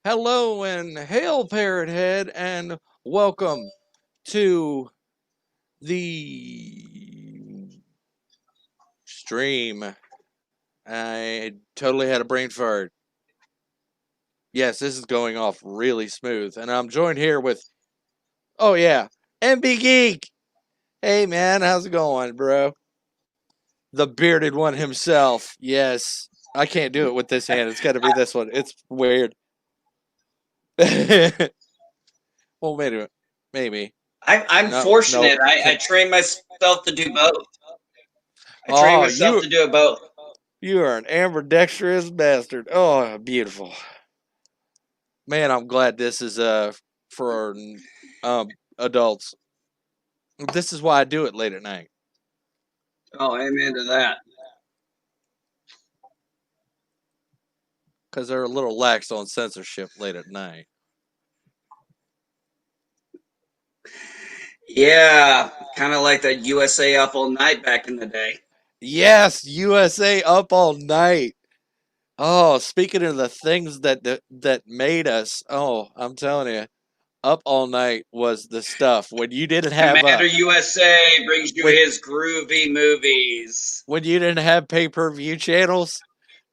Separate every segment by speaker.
Speaker 1: Hello and hail, Parrot Head, and welcome to the stream. I totally had a brain fart. Yes, this is going off really smooth, and I'm joined here with, oh yeah, MB Geek. Hey man, how's it going, bro? The bearded one himself. Yes, I can't do it with this hand. It's got to be this one. It's weird. Well, maybe.
Speaker 2: I'm
Speaker 1: No, nope.
Speaker 2: fortunate. I trained myself to do both. I trained
Speaker 1: Oh,
Speaker 2: myself to do it both.
Speaker 1: you are an ambidextrous bastard. Oh, beautiful. Man, I'm glad this is for um adults. This is why I do it late at night.
Speaker 2: Oh, amen to that.
Speaker 1: Because they're a little lax on censorship late at night.
Speaker 2: Yeah, kind of like the USA Up All Night back in the day.
Speaker 1: Yes, USA up all night. Oh, speaking of the things that made us, oh, I'm telling you, up all night was the stuff when you didn't have
Speaker 2: Commander USA brings you
Speaker 1: when
Speaker 2: his groovy movies.
Speaker 1: when you didn't have pay-per-view channels.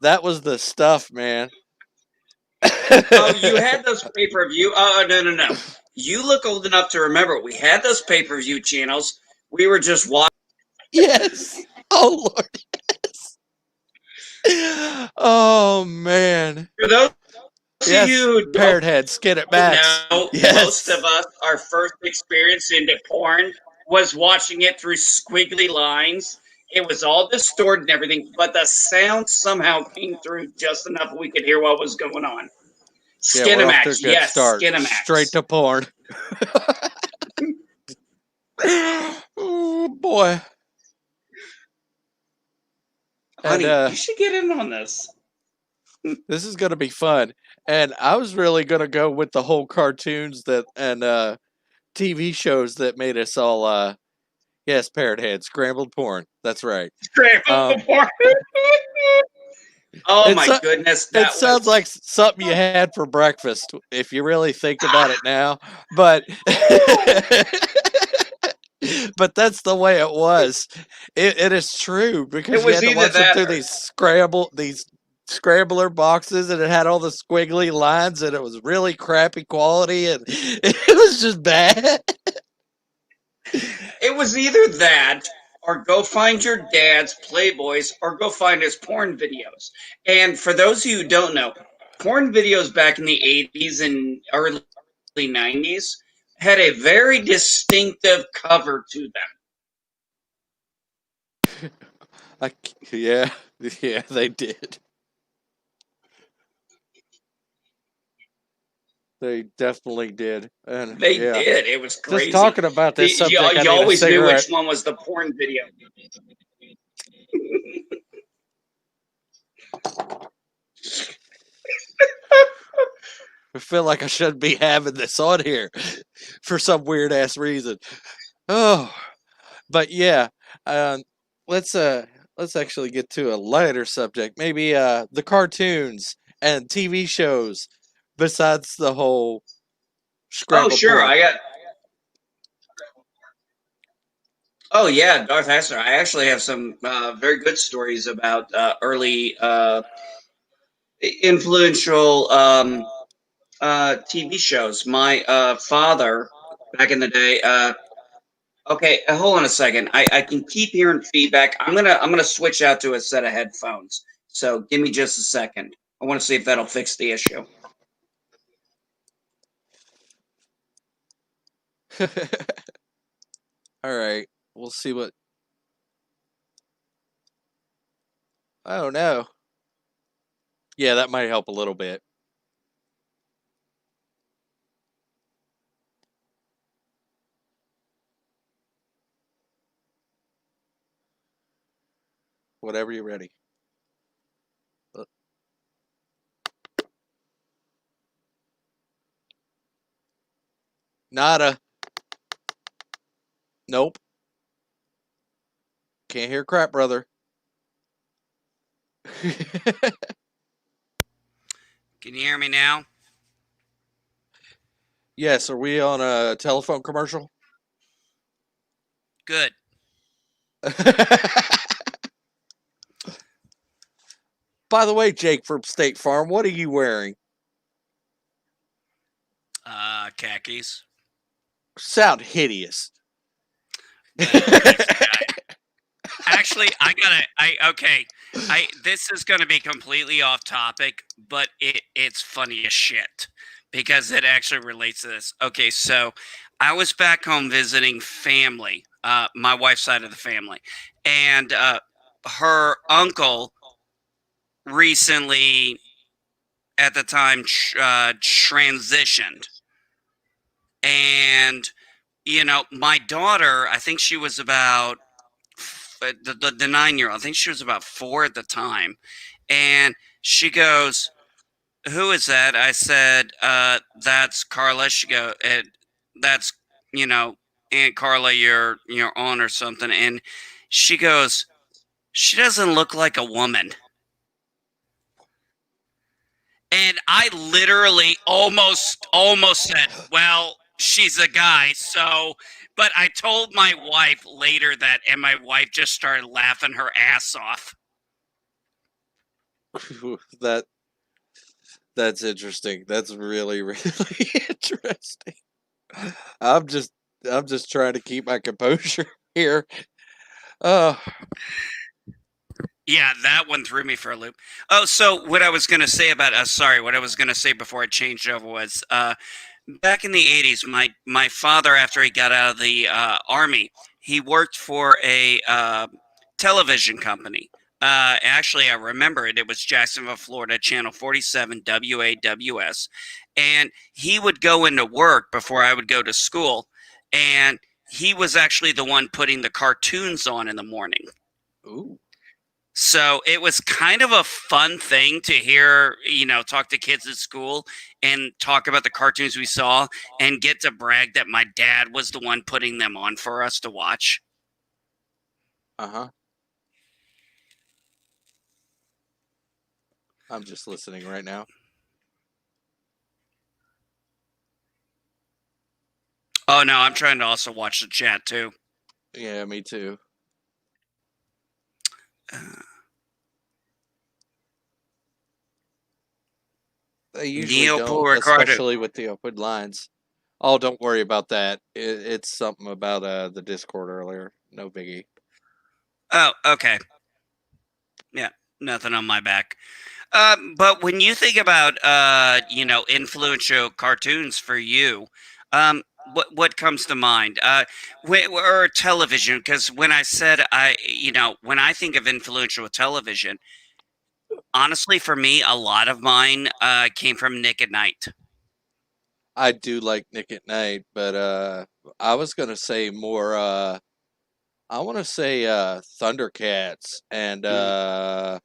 Speaker 1: That was the stuff, man.
Speaker 2: Oh, you had those pay-per-view? Oh, no. You look old enough to remember. We had those pay-per-view channels. We were just watching.
Speaker 1: Yes. Oh Lord. Oh man.
Speaker 2: For those of you
Speaker 1: Yes.
Speaker 2: who
Speaker 1: Parrot head, skin it,
Speaker 2: don't
Speaker 1: Max.
Speaker 2: know, most of
Speaker 1: Yes.
Speaker 2: us, our first experience into porn was watching it through squiggly lines. It was all distorted and everything, but the sound somehow came through just enough we could hear what was going on.
Speaker 1: Yeah, we're off to a
Speaker 2: Skinamax,
Speaker 1: good
Speaker 2: yes,
Speaker 1: start. Straight
Speaker 2: Skinamax.
Speaker 1: to porn. Oh boy. And
Speaker 2: Honey, you should get in on this.
Speaker 1: this is gonna be fun. And I was really gonna go with the whole cartoons that and TV shows that made us all yes, parrot head, scrambled porn. That's right.
Speaker 2: Scrambled
Speaker 1: Um
Speaker 2: porn. Oh
Speaker 1: it's
Speaker 2: my goodness,
Speaker 1: it
Speaker 2: that
Speaker 1: sounds
Speaker 2: was.
Speaker 1: like something you had for breakfast if you really think about it now, but but that's the way it was. It is true
Speaker 2: It
Speaker 1: because you
Speaker 2: was
Speaker 1: had to
Speaker 2: either
Speaker 1: watch them
Speaker 2: that
Speaker 1: through
Speaker 2: or.
Speaker 1: these scrambler boxes, and it had all the squiggly lines, and it was really crappy quality, and it was just bad.
Speaker 2: It was either that or go find your dad's Playboys or go find his porn videos. And for those of you who don't know, porn videos back in the 80s and early 90s had a very distinctive cover to them.
Speaker 1: I, yeah, yeah, they did. They definitely did, and
Speaker 2: They
Speaker 1: yeah.
Speaker 2: did. It was
Speaker 1: Just
Speaker 2: crazy.
Speaker 1: talking about this subject, I
Speaker 2: You
Speaker 1: need a
Speaker 2: always knew
Speaker 1: cigarette.
Speaker 2: which one was the porn video.
Speaker 1: I feel like I shouldn't be having this on here for some weird ass reason. Oh, but yeah, um, let's let's actually get to a lighter subject. Maybe the cartoons and TV shows besides the whole
Speaker 2: Oh,
Speaker 1: scrambled
Speaker 2: sure.
Speaker 1: porn.
Speaker 2: Oh, yeah, Darth Vader. I actually have some very good stories about early influential TV shows. My father, back in the day. Okay, hold on a second. I can keep hearing feedback. I'm gonna switch out to a set of headphones. So give me just a second. I want to see if that'll fix the issue.
Speaker 1: All right, we'll see what. Oh no. Yeah, that might help a little bit. Whatever you're ready. Uh, Nada. Nope. Can't hear crap, brother.
Speaker 2: Can you hear me now?
Speaker 1: Yes, are we on a telephone commercial?
Speaker 3: Good.
Speaker 1: By the way, Jake from State Farm, what are you wearing?
Speaker 3: Khakis.
Speaker 1: Sound hideous.
Speaker 3: Actually, this is going to be completely off topic, but it's funny as shit because it actually relates to this. Okay, so I was back home visiting family, my wife's side of the family, and her uncle recently, at the time, transitioned. And, my daughter, I think she was about the 9-year-old. I think she was about 4 at the time, and she goes, "Who is that?" I said, "That's Carla." She go, "That's you know Aunt Carla, your aunt or something." And she goes, "She doesn't look like a woman." And I literally almost said, "Well, she's a guy." So, but I told my wife later that, and my wife just started laughing her ass off.
Speaker 1: that that's interesting. That's really really interesting. I'm just I'm just trying to keep my composure here. Uh
Speaker 3: Yeah, that one threw me for a loop. Oh, so what I was going to say about sorry, what I was going to say before I changed over was back in the 80s, my father, after he got out of the army, he worked for a television company. Actually, I remember it. It was Jacksonville, Florida, Channel 47, WAWS. And he would go into work before I would go to school. And he was actually the one putting the cartoons on in the morning.
Speaker 1: ooh.
Speaker 3: So it was kind of a fun thing to hear, talk to kids at school and talk about the cartoons we saw and get to brag that my dad was the one putting them on for us to watch.
Speaker 1: Uh-huh. I'm just listening right now.
Speaker 3: Oh, no, I'm trying to also watch the chat too.
Speaker 1: Yeah, me too. They usually
Speaker 3: Neil
Speaker 1: don't,
Speaker 3: Ricardo.
Speaker 1: especially with the open lines. Oh, don't worry about that. It's something about the Discord earlier. No biggie.
Speaker 3: Oh, okay. Yeah, nothing on my back. But when you think about, influential cartoons for you, what comes to mind? Or television? Because when I said when I think of influential television, honestly, for me, a lot of mine came from Nick at Night.
Speaker 1: I do like Nick at Night, but I was gonna say more. I want to say Thundercats and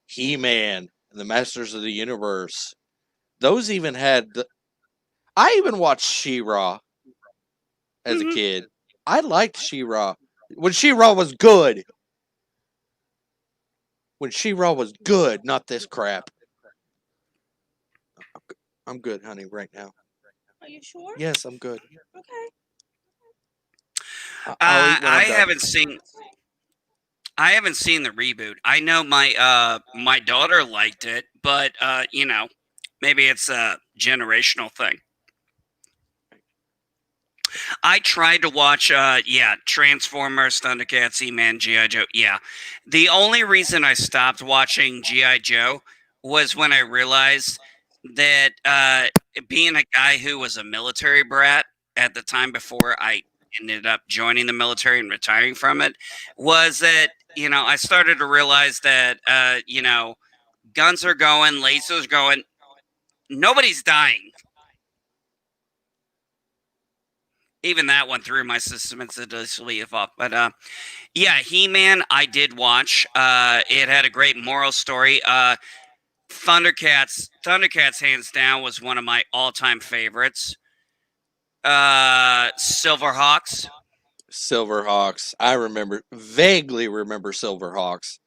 Speaker 1: He-Man and the Masters of the Universe. Those even had. I even watched She-Ra as a
Speaker 3: Mhm.
Speaker 1: kid. I liked She-Ra when She-Ra was good. When She-Ra was good, not this crap. I'm good, honey, right now.
Speaker 4: Are you sure?
Speaker 1: Yes, I'm good.
Speaker 4: Okay.
Speaker 1: I'll eat when
Speaker 3: I
Speaker 1: I'm done.
Speaker 3: haven't seen. I haven't seen the reboot. I know my daughter liked it, but maybe it's a generational thing. I tried to watch Transformers, Thundercats, He-Man, G.I. Joe. Yeah. The only reason I stopped watching G.I. Joe was when I realized that being a guy who was a military brat at the time before I ended up joining the military and retiring from it, was that, I started to realize that guns are going, lasers going, nobody's dying. Even that one through my system incidentally evolved. But yeah, He-Man I did watch. It had a great moral story. Thundercats hands down was one of my all-time favorites. Silverhawks.
Speaker 1: Silverhawks. I vaguely remember Silverhawks.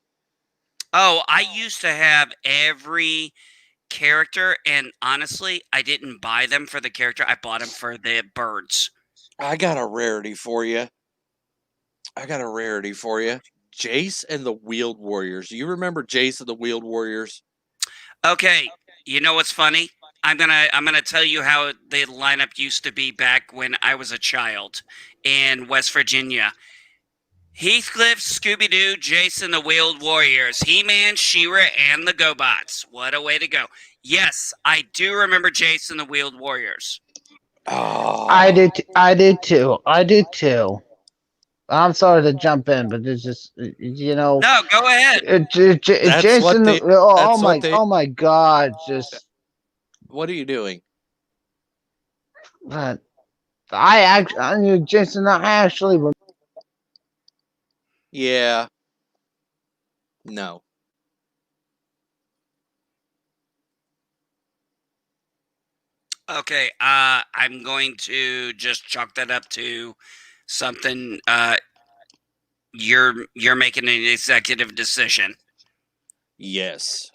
Speaker 3: Oh, I used to have every character, and honestly, I didn't buy them for the character. I bought them for the birds.
Speaker 1: I got a rarity for you. Jace and the Wheeled Warriors. You remember Jace and the Wheeled Warriors?
Speaker 3: Okay, you know what's funny? I'm gonna tell you how the lineup used to be back when I was a child in West Virginia. Heathcliff, Scooby-Doo, Jason, the Wheeled Warriors, He-Man, She-Ra, and the GoBots. What a way to go. Yes, I do remember Jason, the Wheeled Warriors.
Speaker 1: Oh,
Speaker 4: I did too. I'm sorry to jump in, but it's just
Speaker 3: No, go ahead.
Speaker 4: Jason.
Speaker 1: what
Speaker 4: Oh my God! Just
Speaker 1: What are you doing?
Speaker 4: but Jason. I actually
Speaker 1: Yeah. No.
Speaker 3: Okay, I'm going to just chalk that up to something. You're making an executive decision.
Speaker 1: Yes.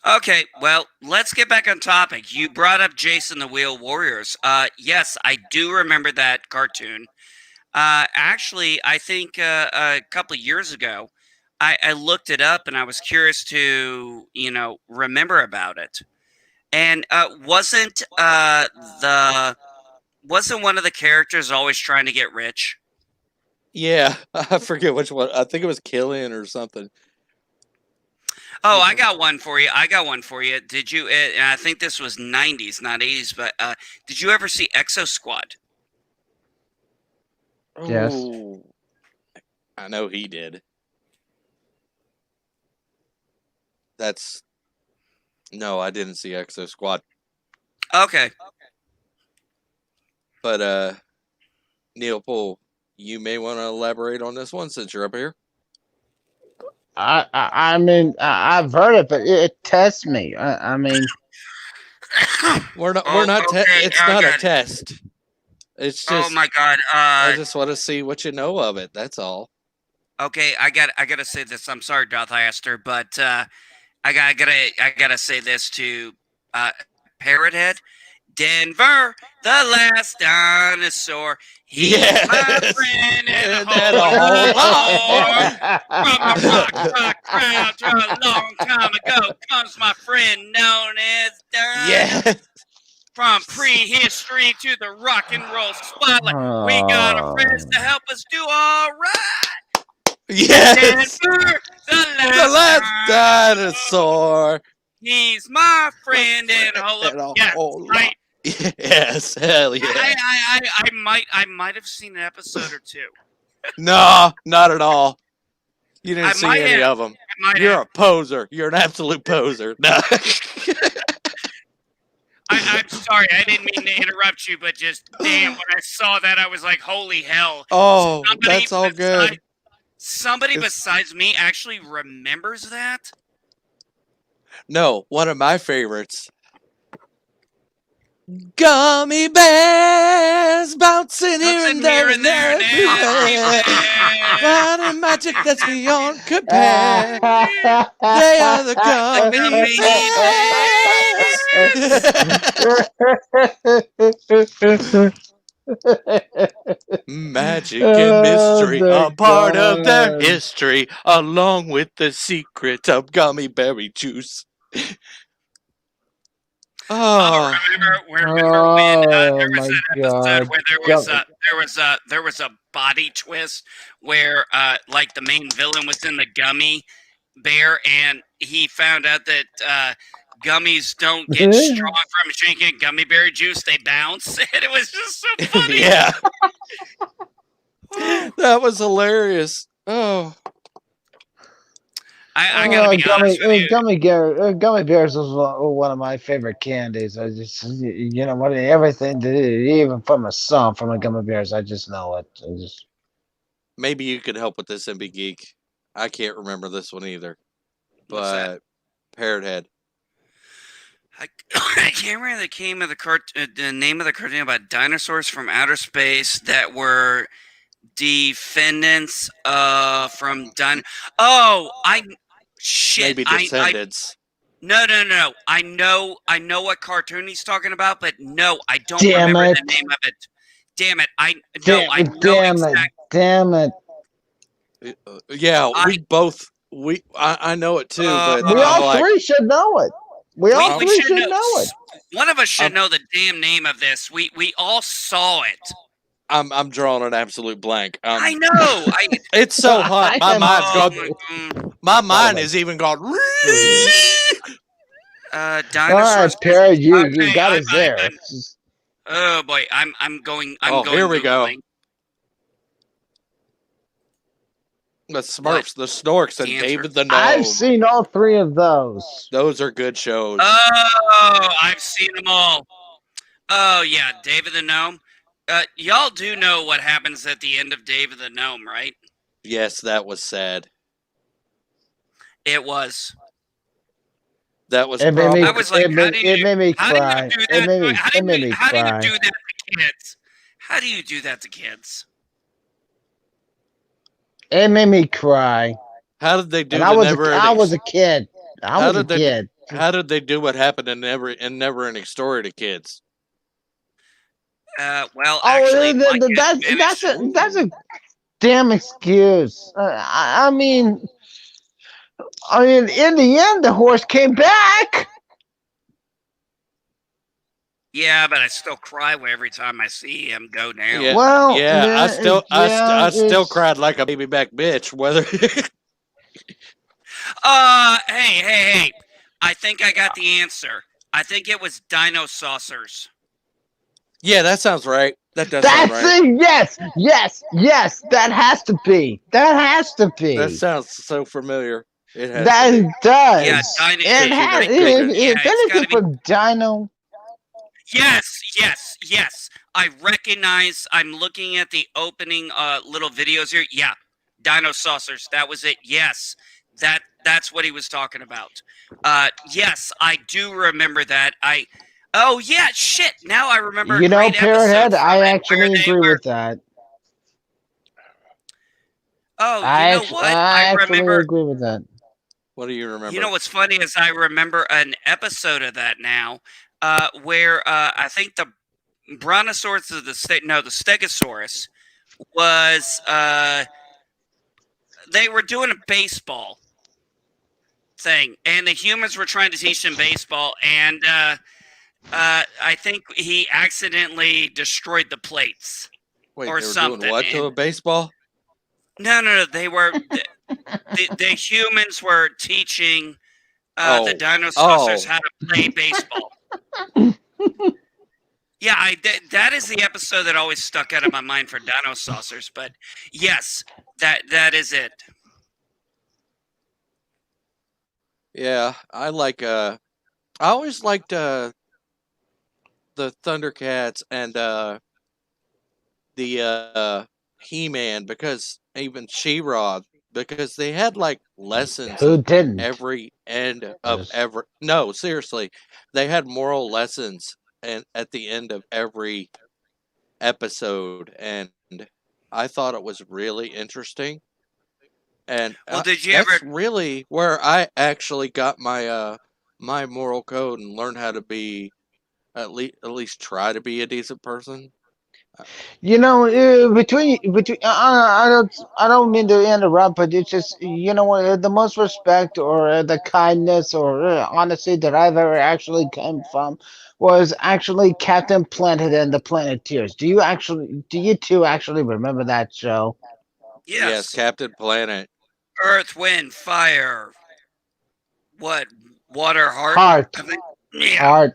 Speaker 3: Okay, well, let's get back on topic. You brought up Jason the Wheel Warriors. Yes, I do remember that cartoon. Actually, I think a couple of years ago, I looked it up and I was curious to, remember about it. And wasn't one of the characters always trying to get rich?
Speaker 1: Yeah. I forget which one. I think it was Killian or something.
Speaker 3: Oh, I got one for you. Did you? I think this was '90s, not '80s. But did you ever see Exo Squad?
Speaker 4: Yes.
Speaker 1: Oh, I know he did. No, I didn't see Exo Squad.
Speaker 3: Okay.
Speaker 1: But Neil Poole, you may want to elaborate on this one since you're up here.
Speaker 4: I mean, I've heard it, but it tests me. I mean,
Speaker 1: We're not.
Speaker 3: okay,
Speaker 1: It's not a test. It's
Speaker 3: Oh
Speaker 1: just.
Speaker 3: my God.
Speaker 1: I just want to see what you know of it. That's all.
Speaker 3: Okay, I gotta say this. I'm sorry, Darth Aster, but I gotta say this to Parrot Head. Denver, the last dinosaur. He's my
Speaker 1: Yes.
Speaker 3: friend and
Speaker 1: And
Speaker 3: a
Speaker 1: a
Speaker 3: whole From a rock crowd to a long time ago comes my friend known as Dino.
Speaker 1: Yeah.
Speaker 3: From prehistory to the rock and roll spotlight, we got our friends to help us do all right.
Speaker 1: Yes.
Speaker 3: Denver, the
Speaker 1: The last dinosaur.
Speaker 3: He's my friend and a whole
Speaker 1: And a
Speaker 3: lot. Yeah,
Speaker 1: whole lot.
Speaker 3: right.
Speaker 1: Yes. Hell yeah.
Speaker 3: I might have seen an episode or two.
Speaker 1: No, not at all. You didn't
Speaker 3: I
Speaker 1: see
Speaker 3: might
Speaker 1: any
Speaker 3: have.
Speaker 1: of them.
Speaker 3: I might
Speaker 1: You're
Speaker 3: have.
Speaker 1: a poser. You're an absolute poser. No.
Speaker 3: I'm sorry, I didn't mean to interrupt you, but just damn, when I saw that, I was like, holy hell.
Speaker 1: Oh,
Speaker 3: Somebody
Speaker 1: that's all good.
Speaker 3: Somebody
Speaker 1: It's-
Speaker 3: besides me actually remembers that?
Speaker 1: No, one of my favorites. Gummy bears bouncing here and there and everywhere. Finding magic that's beyond compare. They are the gummy bears. Magic and mystery, a part of their history, along with the secret of gummy berry juice. Oh,
Speaker 3: Remember when there was
Speaker 4: my
Speaker 3: an episode
Speaker 4: God.
Speaker 3: where there was a body twist where like the main villain was in the gummy bear and he found out that gummies don't get strong from drinking gummy berry juice, they bounce. And it was just so funny.
Speaker 1: yeah. That was hilarious. Oh,
Speaker 3: I gotta be honest with you.
Speaker 4: Gummy bears was one of my favorite candies. I just, what everything, even from a gummy bears, I just know it.
Speaker 1: maybe you could help with this, MB Geek. I can't remember this one either.
Speaker 3: What's that?
Speaker 1: But Parrot Head.
Speaker 3: I can't remember the name of the cartoon about dinosaurs from outer space that were defendants from Shit.
Speaker 1: Maybe Descendants.
Speaker 3: No. I know what cartoon he's talking about, but no, I don't
Speaker 4: Damn
Speaker 3: remember
Speaker 4: it.
Speaker 3: the name of it. Damn it. I
Speaker 4: Damn,
Speaker 3: know
Speaker 4: damn it.
Speaker 3: exactly.
Speaker 4: Damn it.
Speaker 1: Yeah,
Speaker 3: I-
Speaker 1: we both. I know it too, but
Speaker 4: We
Speaker 1: I'm
Speaker 4: all
Speaker 1: like,
Speaker 4: three should know it. We all three should know it.
Speaker 3: One of us should
Speaker 1: I'm-
Speaker 3: know the damn name of this. We all saw it.
Speaker 1: I'm drawing an absolute blank.
Speaker 3: I know.
Speaker 1: It's so hot.
Speaker 4: I
Speaker 1: My
Speaker 4: am
Speaker 1: mind's
Speaker 3: Oh,
Speaker 1: gone. My mind is even gone.
Speaker 4: All
Speaker 3: dinosaurs.
Speaker 4: right, Perry, you
Speaker 3: Okay,
Speaker 4: got
Speaker 3: I'm-
Speaker 4: us there.
Speaker 3: I'm- Oh boy, I'm going.
Speaker 1: Oh,
Speaker 3: going
Speaker 1: here we go.
Speaker 3: Googling.
Speaker 1: The Smurfs, the Snorks, and
Speaker 3: The answer.
Speaker 1: David the Gnome.
Speaker 4: I've seen all three of those.
Speaker 1: Those are good shows.
Speaker 3: Oh, I've seen them all. Oh yeah, David the Gnome. Y'all do know what happens at the end of David the Gnome, right?
Speaker 1: Yes, that was sad.
Speaker 3: It was.
Speaker 1: That was
Speaker 4: It made me,
Speaker 3: I was like,
Speaker 4: it made, it made me
Speaker 3: How do
Speaker 4: cry.
Speaker 3: you do
Speaker 4: It
Speaker 3: that?
Speaker 4: made me,
Speaker 3: How
Speaker 4: it made me
Speaker 3: do you
Speaker 4: cry.
Speaker 3: do that to kids? How do you do that to kids?
Speaker 4: It made me cry.
Speaker 1: How did they do
Speaker 4: And
Speaker 1: the
Speaker 4: I was,
Speaker 1: never
Speaker 4: I was a kid. I
Speaker 1: How
Speaker 4: was a
Speaker 1: did they-
Speaker 4: kid.
Speaker 1: How did they do what happened in Never Ending Story to kids?
Speaker 3: Well,
Speaker 4: Oh,
Speaker 3: actually, my kid
Speaker 4: that's a damn excuse. I mean, in the end, the horse came back.
Speaker 3: yeah, but I still cry every time I see him go down.
Speaker 1: Yeah.
Speaker 4: Well,
Speaker 1: Yeah, I still
Speaker 4: it's-
Speaker 1: cried like a baby back bitch. Whether
Speaker 3: Hey. I think I got the answer. I think it was Dino Saucers.
Speaker 1: yeah, that sounds right. That does sound
Speaker 4: That's
Speaker 1: right.
Speaker 4: it. Yes. That has to be. That has to be.
Speaker 1: That sounds so familiar. It has.
Speaker 4: That
Speaker 1: to be.
Speaker 4: does.
Speaker 3: Yeah, Dino.
Speaker 4: It has.
Speaker 1: Pretty good.
Speaker 3: Yeah,
Speaker 4: If
Speaker 3: it's gotta
Speaker 4: anything
Speaker 3: be-
Speaker 4: from Dino.
Speaker 3: Yes. I recognize. I'm looking at the opening little videos here. Yeah, Dino Saucers. That was it. Yes, that's what he was talking about. Yes, I do remember that. Oh yeah, shit. Now I remember.
Speaker 4: You
Speaker 3: a
Speaker 4: know,
Speaker 3: great
Speaker 4: Parrothead,
Speaker 3: episode from
Speaker 4: I
Speaker 3: it where
Speaker 4: actually
Speaker 3: they
Speaker 4: agree
Speaker 3: were-
Speaker 4: with that.
Speaker 3: Oh,
Speaker 4: I
Speaker 3: you know
Speaker 4: actually,
Speaker 3: what?
Speaker 4: I
Speaker 3: I
Speaker 4: actually
Speaker 3: remember.
Speaker 4: agree with that.
Speaker 1: What do you remember?
Speaker 3: You know what's funny is I remember an episode of that now, where I think the Brontosaurus of the Stegosaurus was they were doing a baseball thing, and the humans were trying to teach them baseball, and I think he accidentally destroyed the plates.
Speaker 1: Wait,
Speaker 3: or
Speaker 1: they were
Speaker 3: something,
Speaker 1: doing what to
Speaker 3: and-
Speaker 1: a baseball?
Speaker 3: No, they were the humans were teaching the dinosaurs how to play baseball. Yeah, that is the episode that always stuck out of my mind for dinosaurs. But yes, that is it.
Speaker 1: Yeah, I like. I always liked the Thundercats and the He-Man, because even She-Ra, because they had like lessons
Speaker 4: Who didn't?
Speaker 1: every end of
Speaker 4: Yes.
Speaker 1: every. No, seriously, they had moral lessons and at the end of every episode, and I thought it was really interesting. And
Speaker 3: Well, did you
Speaker 1: that's
Speaker 3: ever?
Speaker 1: really where I actually got my my moral code and learned how to be at least try to be a decent person.
Speaker 4: You know, between I don't mean to interrupt, but it's just, you know what, the most respect or the kindness or honesty that I've ever actually come from was actually Captain Planet and the Planeteers. Do you two actually remember that show?
Speaker 3: Yes.
Speaker 1: Captain Planet.
Speaker 3: Earth, wind, fire. What? Water, heart.
Speaker 4: Heart,
Speaker 3: I think- Yeah.
Speaker 4: heart,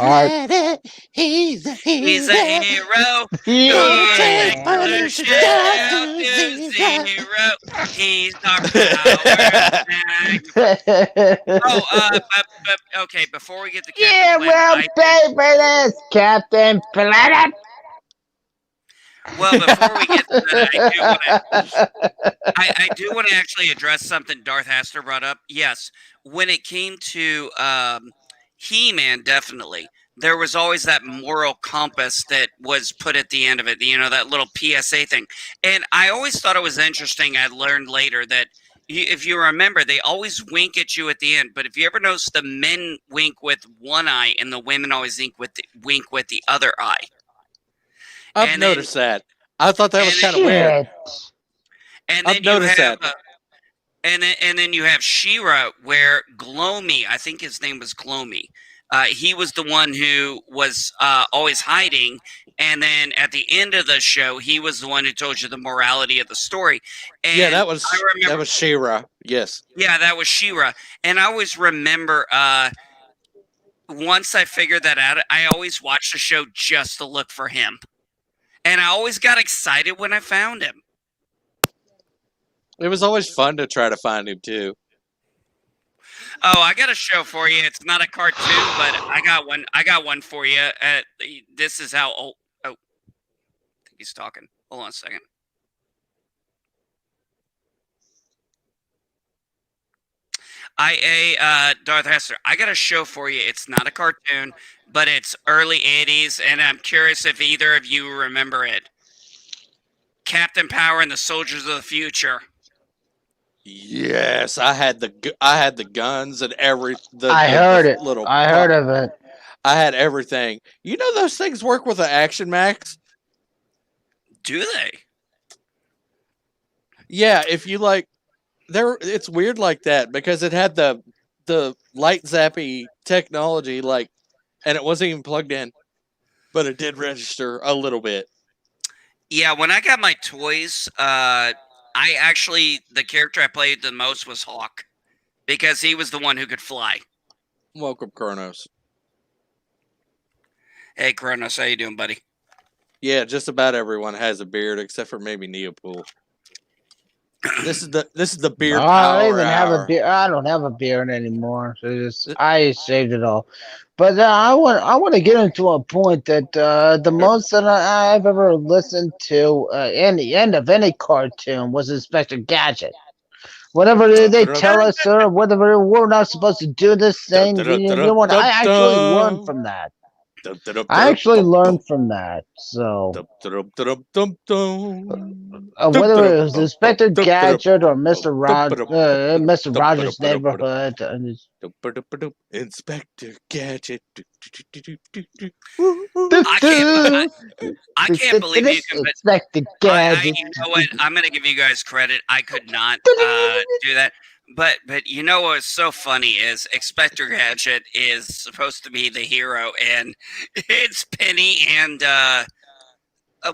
Speaker 4: heart.
Speaker 1: He's a
Speaker 3: He's a hero.
Speaker 4: Yeah.
Speaker 3: Pollution down to zero. He's our power. Okay. Before we get to Captain
Speaker 4: Yeah,
Speaker 3: Planet,
Speaker 4: well, baby, that's Captain Planet.
Speaker 3: Well, before we get to that, I do want to actually address something Darth Haster brought up. Yes, when it came to He-Man, definitely. There was always that moral compass that was put at the end of it, you know, that little PSA thing. And I always thought it was interesting. I learned later that if you remember, they always wink at you at the end. But if you ever notice, the men wink with one eye, and the women always wink with the other eye.
Speaker 1: I've
Speaker 3: And then-
Speaker 1: noticed that. I thought that was
Speaker 3: and
Speaker 1: kind of weird.
Speaker 4: Shit.
Speaker 3: And
Speaker 1: I've
Speaker 3: then you
Speaker 1: noticed
Speaker 3: have,
Speaker 1: that.
Speaker 3: and then you have She-Ra, where Glomy, I think his name was Glomy. He was the one who was always hiding, and then at the end of the show, he was the one who told you the morality of the story. And
Speaker 1: Yeah, that was
Speaker 3: I remember,
Speaker 1: that was She-Ra. Yes.
Speaker 3: yeah, that was She-Ra. And I always remember, once I figured that out, I always watched the show just to look for him, and I always got excited when I found him.
Speaker 1: It was always fun to try to find him too.
Speaker 3: Oh, I got a show for you. It's not a cartoon, but I got one. I got one for you. This is how old. Oh, I think he's talking. Hold on a second. Darth Hester, I got a show for you. It's not a cartoon, but it's early 80s, and I'm curious if either of you remember it. Captain Power and the Soldiers of the Future.
Speaker 1: Yes, I had the guns and
Speaker 4: I heard it.
Speaker 1: Little
Speaker 4: I heard of it.
Speaker 1: I had everything. You know those things work with an Action Max?
Speaker 3: Do they?
Speaker 1: Yeah, if you like, it's weird like that because it had the light zappy technology, like, and it wasn't even plugged in, but it did register a little bit.
Speaker 3: Yeah, when I got my toys, the character I played the most was Hawk, because he was the one who could fly.
Speaker 1: Welcome, Kronos.
Speaker 3: Hey, Kronos, how you doing, buddy?
Speaker 1: Yeah, just about everyone has a beard except for maybe Neopool. This is the beard
Speaker 4: I
Speaker 1: power
Speaker 4: don't even have a
Speaker 1: hour.
Speaker 4: beard. I don't have a beard anymore. So I saved it all. But I want to get into a point that the most that I've ever listened to in the end of any cartoon was Inspector Gadget. Whatever they tell us, sir, whatever we're not supposed to do this thing. You know what? I actually learned from that. I actually learned from that. So whether it was Inspector Gadget or Mr. Rogers' Neighborhood,
Speaker 1: Inspector Gadget.
Speaker 3: I can't believe you can.
Speaker 4: Inspector Gadget.
Speaker 3: You know what? I'm going to give you guys credit. I could not do that. But you know what's so funny is Inspector Gadget is supposed to be the hero, and it's Penny and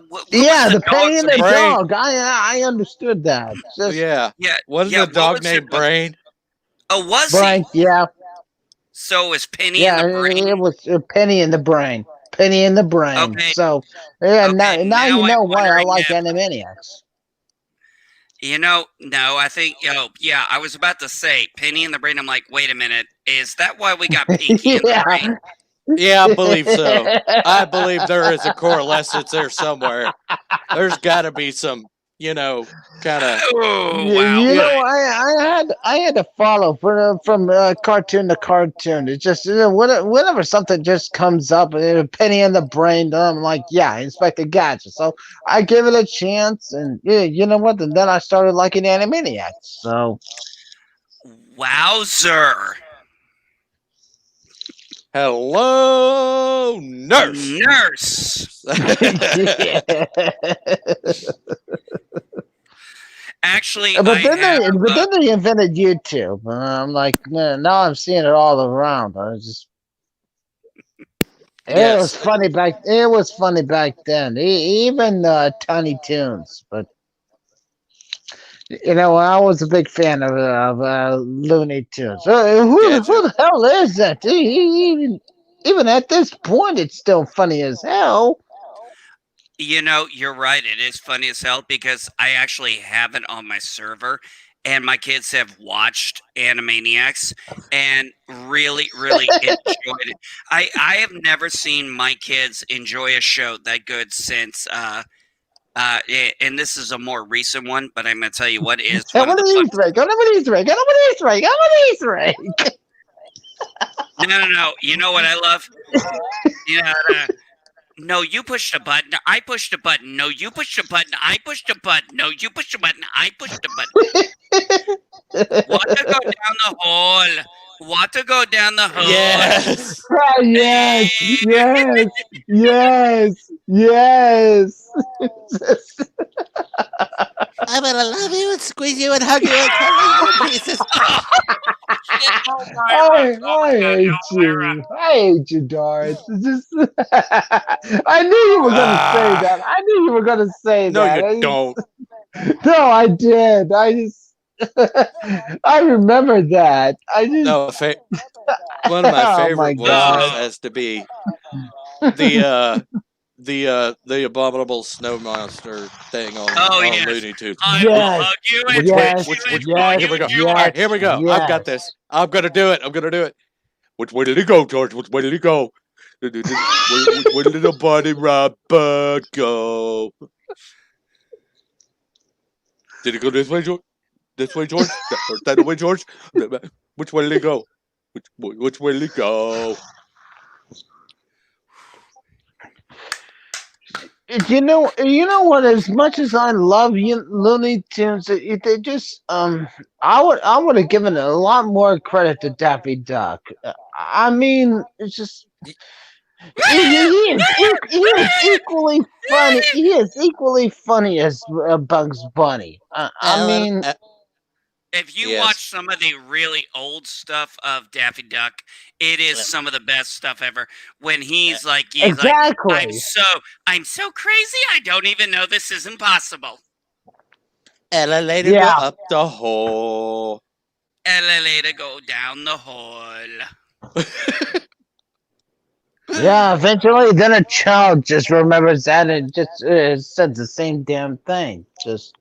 Speaker 3: what
Speaker 4: the Penny and the
Speaker 1: Brain?
Speaker 4: dog. I understood that. Just
Speaker 1: Yeah.
Speaker 3: yeah.
Speaker 1: Wasn't
Speaker 3: yeah,
Speaker 1: the dog
Speaker 3: what was
Speaker 1: named
Speaker 3: it?
Speaker 1: Brain?
Speaker 3: Oh, was
Speaker 4: Brain.
Speaker 3: he?
Speaker 4: Yeah,
Speaker 3: So it was Penny
Speaker 4: yeah.
Speaker 3: and the Brain.
Speaker 4: It was Penny in the Brain. Penny in the Brain.
Speaker 3: Okay.
Speaker 4: So yeah,
Speaker 3: Okay,
Speaker 4: now you
Speaker 3: now
Speaker 4: know
Speaker 3: I'm
Speaker 4: why I
Speaker 3: wondering
Speaker 4: like
Speaker 3: if-
Speaker 4: Animaniacs.
Speaker 3: You know, no, I think, yeah, I was about to say Penny and the Brain. I'm like, wait a minute, is that why we got Pinky and the
Speaker 4: Yeah.
Speaker 3: Brain?
Speaker 1: Yeah, I believe so. I believe there is a coalescence there somewhere. There's got to be some, kind of.
Speaker 3: Oh,
Speaker 4: You
Speaker 3: wow.
Speaker 4: know, I had to follow from cartoon to cartoon. It's just whenever something just comes up, Penny in the Brain, I'm like, yeah, Inspector Gadget. So I give it a chance, and yeah, you know what? And then I started liking Animaniacs. So
Speaker 3: Wowzer.
Speaker 1: Hello, nurse.
Speaker 3: Nurse. Actually,
Speaker 4: but
Speaker 3: I have,
Speaker 4: then they invented YouTube. I'm like, now I'm seeing it all around. I was just. It
Speaker 1: Yes.
Speaker 4: was funny back. It was funny back then. Even Tiny Toons, but I was a big fan of Looney Tunes. Who the hell is that? Even at this point, it's still funny as hell.
Speaker 3: you're right. It is funny as hell because I actually have it on my server, and my kids have watched Animaniacs and really, really enjoyed it. I have never seen my kids enjoy a show that good since. And this is a more recent one, but I'm gonna tell you what is one of the No. You know what I love? No, you pushed a button. I pushed a button. No, you pushed a button. I pushed a button. No, you pushed a button. I pushed a button. Water go down the hole. Water go down the hole.
Speaker 1: Yes.
Speaker 4: Ah, yes, yes, yes, yes.
Speaker 1: I'm gonna love you and squeeze you and hug you and cuddle you in pieces.
Speaker 3: Oh, Elmira.
Speaker 4: I hate you. I hate you, Darth. It's just, I knew you were gonna say
Speaker 1: Ah.
Speaker 4: that. I knew you were gonna say
Speaker 1: No,
Speaker 4: that.
Speaker 1: you don't.
Speaker 4: No, I did. I just, I remember that. I just,
Speaker 1: No, one of my
Speaker 4: oh
Speaker 1: favorite
Speaker 4: my
Speaker 1: voices
Speaker 4: god.
Speaker 1: has to be the abominable snow monster thing on,
Speaker 3: Oh,
Speaker 1: on
Speaker 3: yes.
Speaker 1: Looney Tunes.
Speaker 3: I will
Speaker 4: Yes,
Speaker 3: hug you and
Speaker 4: yes,
Speaker 3: kiss you and
Speaker 1: Here
Speaker 3: call
Speaker 1: we
Speaker 3: you
Speaker 1: go.
Speaker 3: George.
Speaker 1: All right, here we go. I've got
Speaker 4: yes.
Speaker 1: this. I'm gonna do it. I'm gonna do it. Which way did he go, George? Which way did he go? Which way did the bunny rabbit go? Did he go this way, George? This way, George? Or that way, George? Which way did he go? Which way did he go?
Speaker 4: You know what? As much as I love Looney Tunes, they just I would have given a lot more credit to Daffy Duck. I mean, it's just he is equally funny. He is equally funny as Bugs Bunny. I mean,
Speaker 3: If you
Speaker 1: Yes.
Speaker 3: watch some of the really old stuff of Daffy Duck, it is some of the best stuff ever. When he's like,
Speaker 4: exactly.
Speaker 3: I'm so crazy, I don't even know this is impossible.
Speaker 1: Elevator
Speaker 4: Yeah.
Speaker 1: go up the hole.
Speaker 3: Elevator go down the hole.
Speaker 4: Yeah, eventually, then a child just remembers that and just says the same damn thing. Just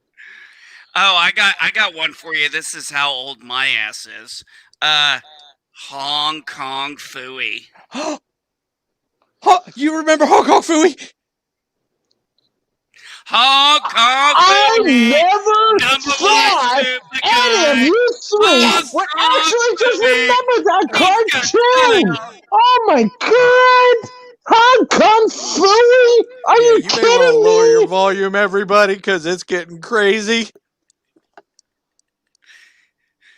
Speaker 3: Oh, I got one for you. This is how old my ass is. Hong Kong Phooey.
Speaker 1: You remember Hong Kong Phooey?
Speaker 3: Hong Kong
Speaker 4: I
Speaker 3: Phooey.
Speaker 4: never
Speaker 3: Number
Speaker 4: thought
Speaker 3: one super
Speaker 4: any of
Speaker 3: guy.
Speaker 4: you three
Speaker 3: Yes.
Speaker 4: would actually just remember that
Speaker 3: He's
Speaker 4: cartoon.
Speaker 3: got-
Speaker 4: Oh my god! Hong Kong Phooey? Are
Speaker 1: Yeah,
Speaker 4: you
Speaker 1: you may want to
Speaker 4: kidding
Speaker 1: lower
Speaker 4: me?
Speaker 1: your volume, everybody, because it's getting crazy.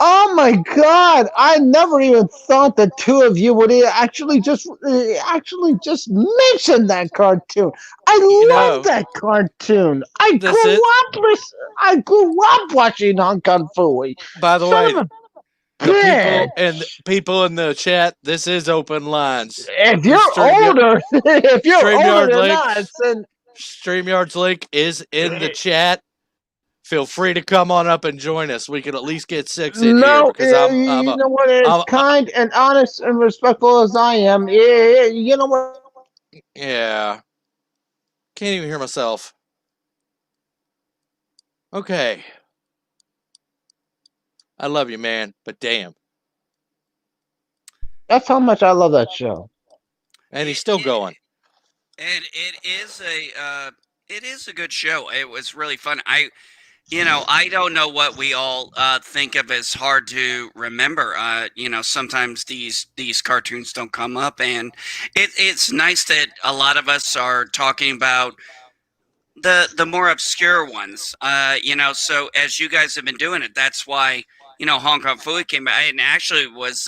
Speaker 4: Oh my god! I never even thought the two of you would actually just mention that cartoon. I
Speaker 1: You
Speaker 4: love
Speaker 1: know,
Speaker 4: that cartoon. I
Speaker 1: this is-
Speaker 4: grew up watching Hong Kong Phooey.
Speaker 1: By the
Speaker 4: Son
Speaker 1: way,
Speaker 4: of a
Speaker 1: the
Speaker 4: bitch.
Speaker 1: people in the chat, this is open lines.
Speaker 4: If you're
Speaker 1: StreamYard-
Speaker 4: older, if you're
Speaker 1: StreamYard
Speaker 4: older than
Speaker 1: link.
Speaker 4: us, then
Speaker 1: StreamYard's link is in the chat. Feel free to come on up and join us. We can at least get 6 in here
Speaker 4: no,
Speaker 1: because
Speaker 4: you know what? As kind and honest and respectful as I am, you know what?
Speaker 1: yeah. Can't even hear myself. Okay. I love you, man, but damn.
Speaker 4: That's how much I love that show.
Speaker 1: And he's still going.
Speaker 3: And it is a good show. It was really fun. I don't know what we all think of as hard to remember. Sometimes these cartoons don't come up, and it's nice that a lot of us are talking about the more obscure ones. So as you guys have been doing it, that's why Hong Kong Phooey came back, and actually was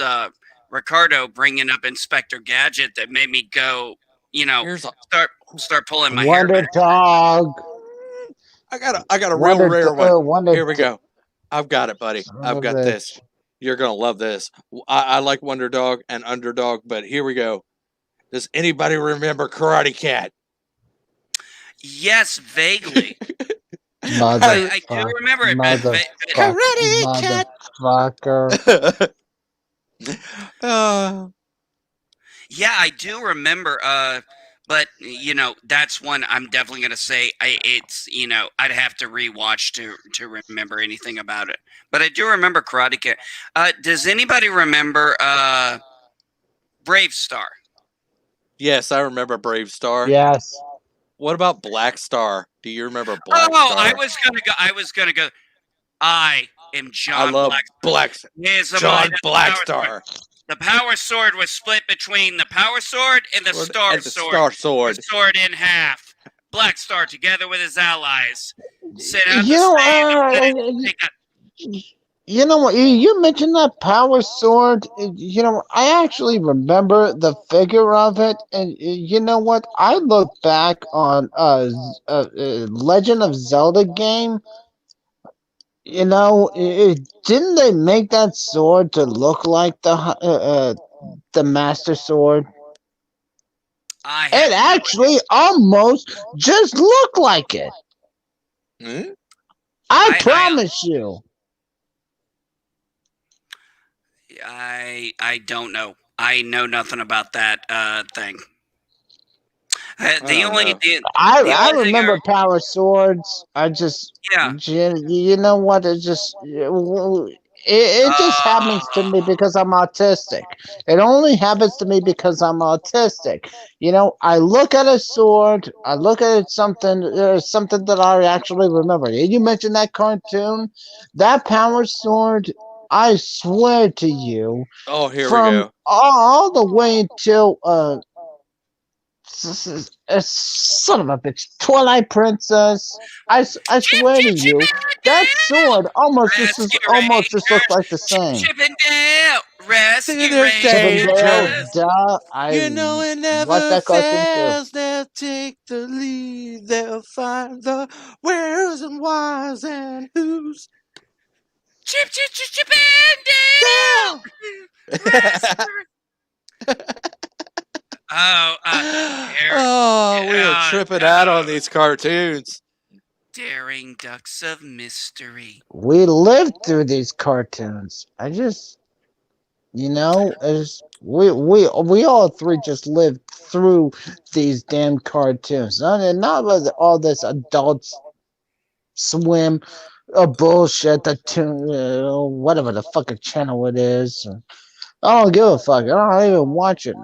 Speaker 3: Ricardo bringing up Inspector Gadget that made me go,
Speaker 1: Here's a,
Speaker 3: start pulling my hair
Speaker 4: Wonder
Speaker 3: back.
Speaker 4: Dog.
Speaker 1: I got a real rare one.
Speaker 4: Wonder
Speaker 1: Here we go. I've got it, buddy. I've got this. You're gonna love this. I like Wonder Dog and Underdog, but here we go. Does anybody remember Karate Cat?
Speaker 3: Yes, vaguely.
Speaker 4: Mother,
Speaker 3: I do remember it.
Speaker 1: Karate Cat.
Speaker 4: Motherfucker.
Speaker 3: Yeah, I do remember. But that's one I'm definitely gonna say. I'd have to rewatch to remember anything about it. But I do remember Karate Kid. Does anybody remember Brave Star?
Speaker 1: Yes, I remember Brave Star.
Speaker 4: Yes.
Speaker 1: What about Black Star? Do you remember Black
Speaker 3: Oh,
Speaker 1: Star?
Speaker 3: I was gonna go. I am John
Speaker 1: I love
Speaker 3: Black.
Speaker 1: John Blackstar.
Speaker 3: The power sword was split between the power sword and the star sword. The sword in half. Black Star, together with his allies, set out to save
Speaker 4: You know what? You mentioned that power sword. You know, I actually remember the figure of it, and you know what? I look back on Legend of Zelda game. You know, didn't they make that sword to look like the Master Sword?
Speaker 3: I
Speaker 4: It
Speaker 3: have no idea.
Speaker 4: actually almost just looked like it.
Speaker 1: Hmm?
Speaker 4: I
Speaker 3: I
Speaker 4: promise you.
Speaker 3: I don't know. I know nothing about that thing.
Speaker 1: I
Speaker 3: The
Speaker 1: don't
Speaker 3: only
Speaker 1: know.
Speaker 3: the
Speaker 4: I
Speaker 3: only thing
Speaker 4: remember power swords. I just,
Speaker 3: yeah.
Speaker 4: you know what? It just happens to me because I'm autistic. It only happens to me because I'm autistic. You know, I look at a sword. I look at it something that I actually remember. You mentioned that cartoon, that power sword. I swear to you,
Speaker 1: Oh, here we
Speaker 4: from
Speaker 1: go.
Speaker 4: all the way until son of a bitch, Twilight Princess. I
Speaker 3: Chip
Speaker 4: swear to
Speaker 3: chip chip
Speaker 4: you,
Speaker 3: and
Speaker 4: that
Speaker 3: down.
Speaker 4: sword
Speaker 3: Rescue
Speaker 4: almost just looks
Speaker 3: Rangers.
Speaker 4: like the
Speaker 3: Chip
Speaker 4: same.
Speaker 3: chip and down.
Speaker 1: See,
Speaker 3: Rescue
Speaker 1: there's
Speaker 4: Chippendale,
Speaker 1: danger.
Speaker 3: Rangers.
Speaker 4: duh. I
Speaker 1: You know it
Speaker 4: watched
Speaker 1: never
Speaker 4: that cartoon too.
Speaker 1: fails. They'll take the lead. They'll find the where's and whys and who's.
Speaker 3: Chip chip chip chip and
Speaker 1: Down.
Speaker 3: down. Rescue. Oh,
Speaker 1: Oh, we are tripping out on these cartoons.
Speaker 3: Daring Ducks of Mystery.
Speaker 4: We lived through these cartoons. I just, you know, we all three just lived through these damn cartoons. Not with all this adults swim bullshit. Whatever the fucking channel it is. I don't give a fuck. I don't even watch it.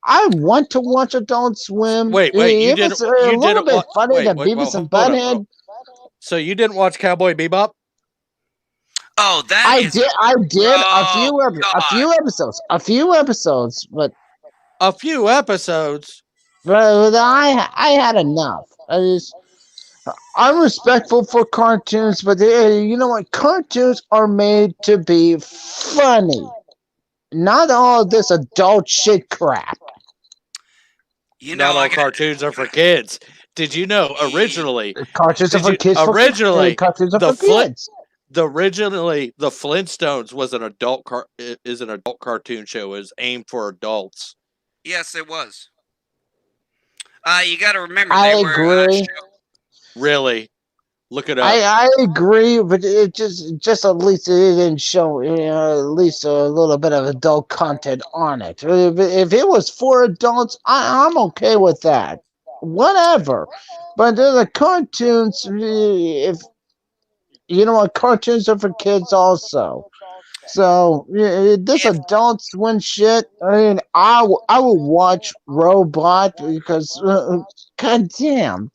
Speaker 4: I want to watch Adult Swim.
Speaker 1: Wait. You
Speaker 4: If
Speaker 1: didn't.
Speaker 4: it's a
Speaker 1: You
Speaker 4: little
Speaker 1: didn't
Speaker 4: bit
Speaker 1: watch.
Speaker 4: funny
Speaker 1: Wait.
Speaker 4: than
Speaker 1: Well,
Speaker 4: Beavis and
Speaker 1: hold up.
Speaker 4: Butthead,
Speaker 1: So you didn't watch Cowboy Bebop?
Speaker 3: Oh, that is a
Speaker 4: I did
Speaker 3: oh god.
Speaker 4: a few episodes,
Speaker 1: A few episodes.
Speaker 4: but I had enough. I'm respectful for cartoons, but you know what? Cartoons are made to be funny, not all this adult shit crap.
Speaker 3: You know,
Speaker 1: Not
Speaker 3: I
Speaker 1: all
Speaker 3: got
Speaker 1: cartoons are for kids. Did you know originally?
Speaker 4: Cartoons are
Speaker 1: Did
Speaker 4: for
Speaker 1: you
Speaker 4: kids.
Speaker 1: originally
Speaker 4: Cartoons are
Speaker 1: the
Speaker 4: for
Speaker 1: Flint
Speaker 4: kids.
Speaker 1: the Flintstones was an is an adult cartoon show. It was aimed for adults.
Speaker 3: yes, it was. You got to remember
Speaker 4: I
Speaker 3: they were
Speaker 4: agree.
Speaker 1: Really, look it up.
Speaker 4: I agree, but it just at least it didn't show at least a little bit of adult content on it. If it was for adults, I'm okay with that. Whatever. But the cartoons, if you know what, cartoons are for kids also. So this
Speaker 3: if
Speaker 4: Adult Swim shit. I mean, I will watch Robot because, god damn,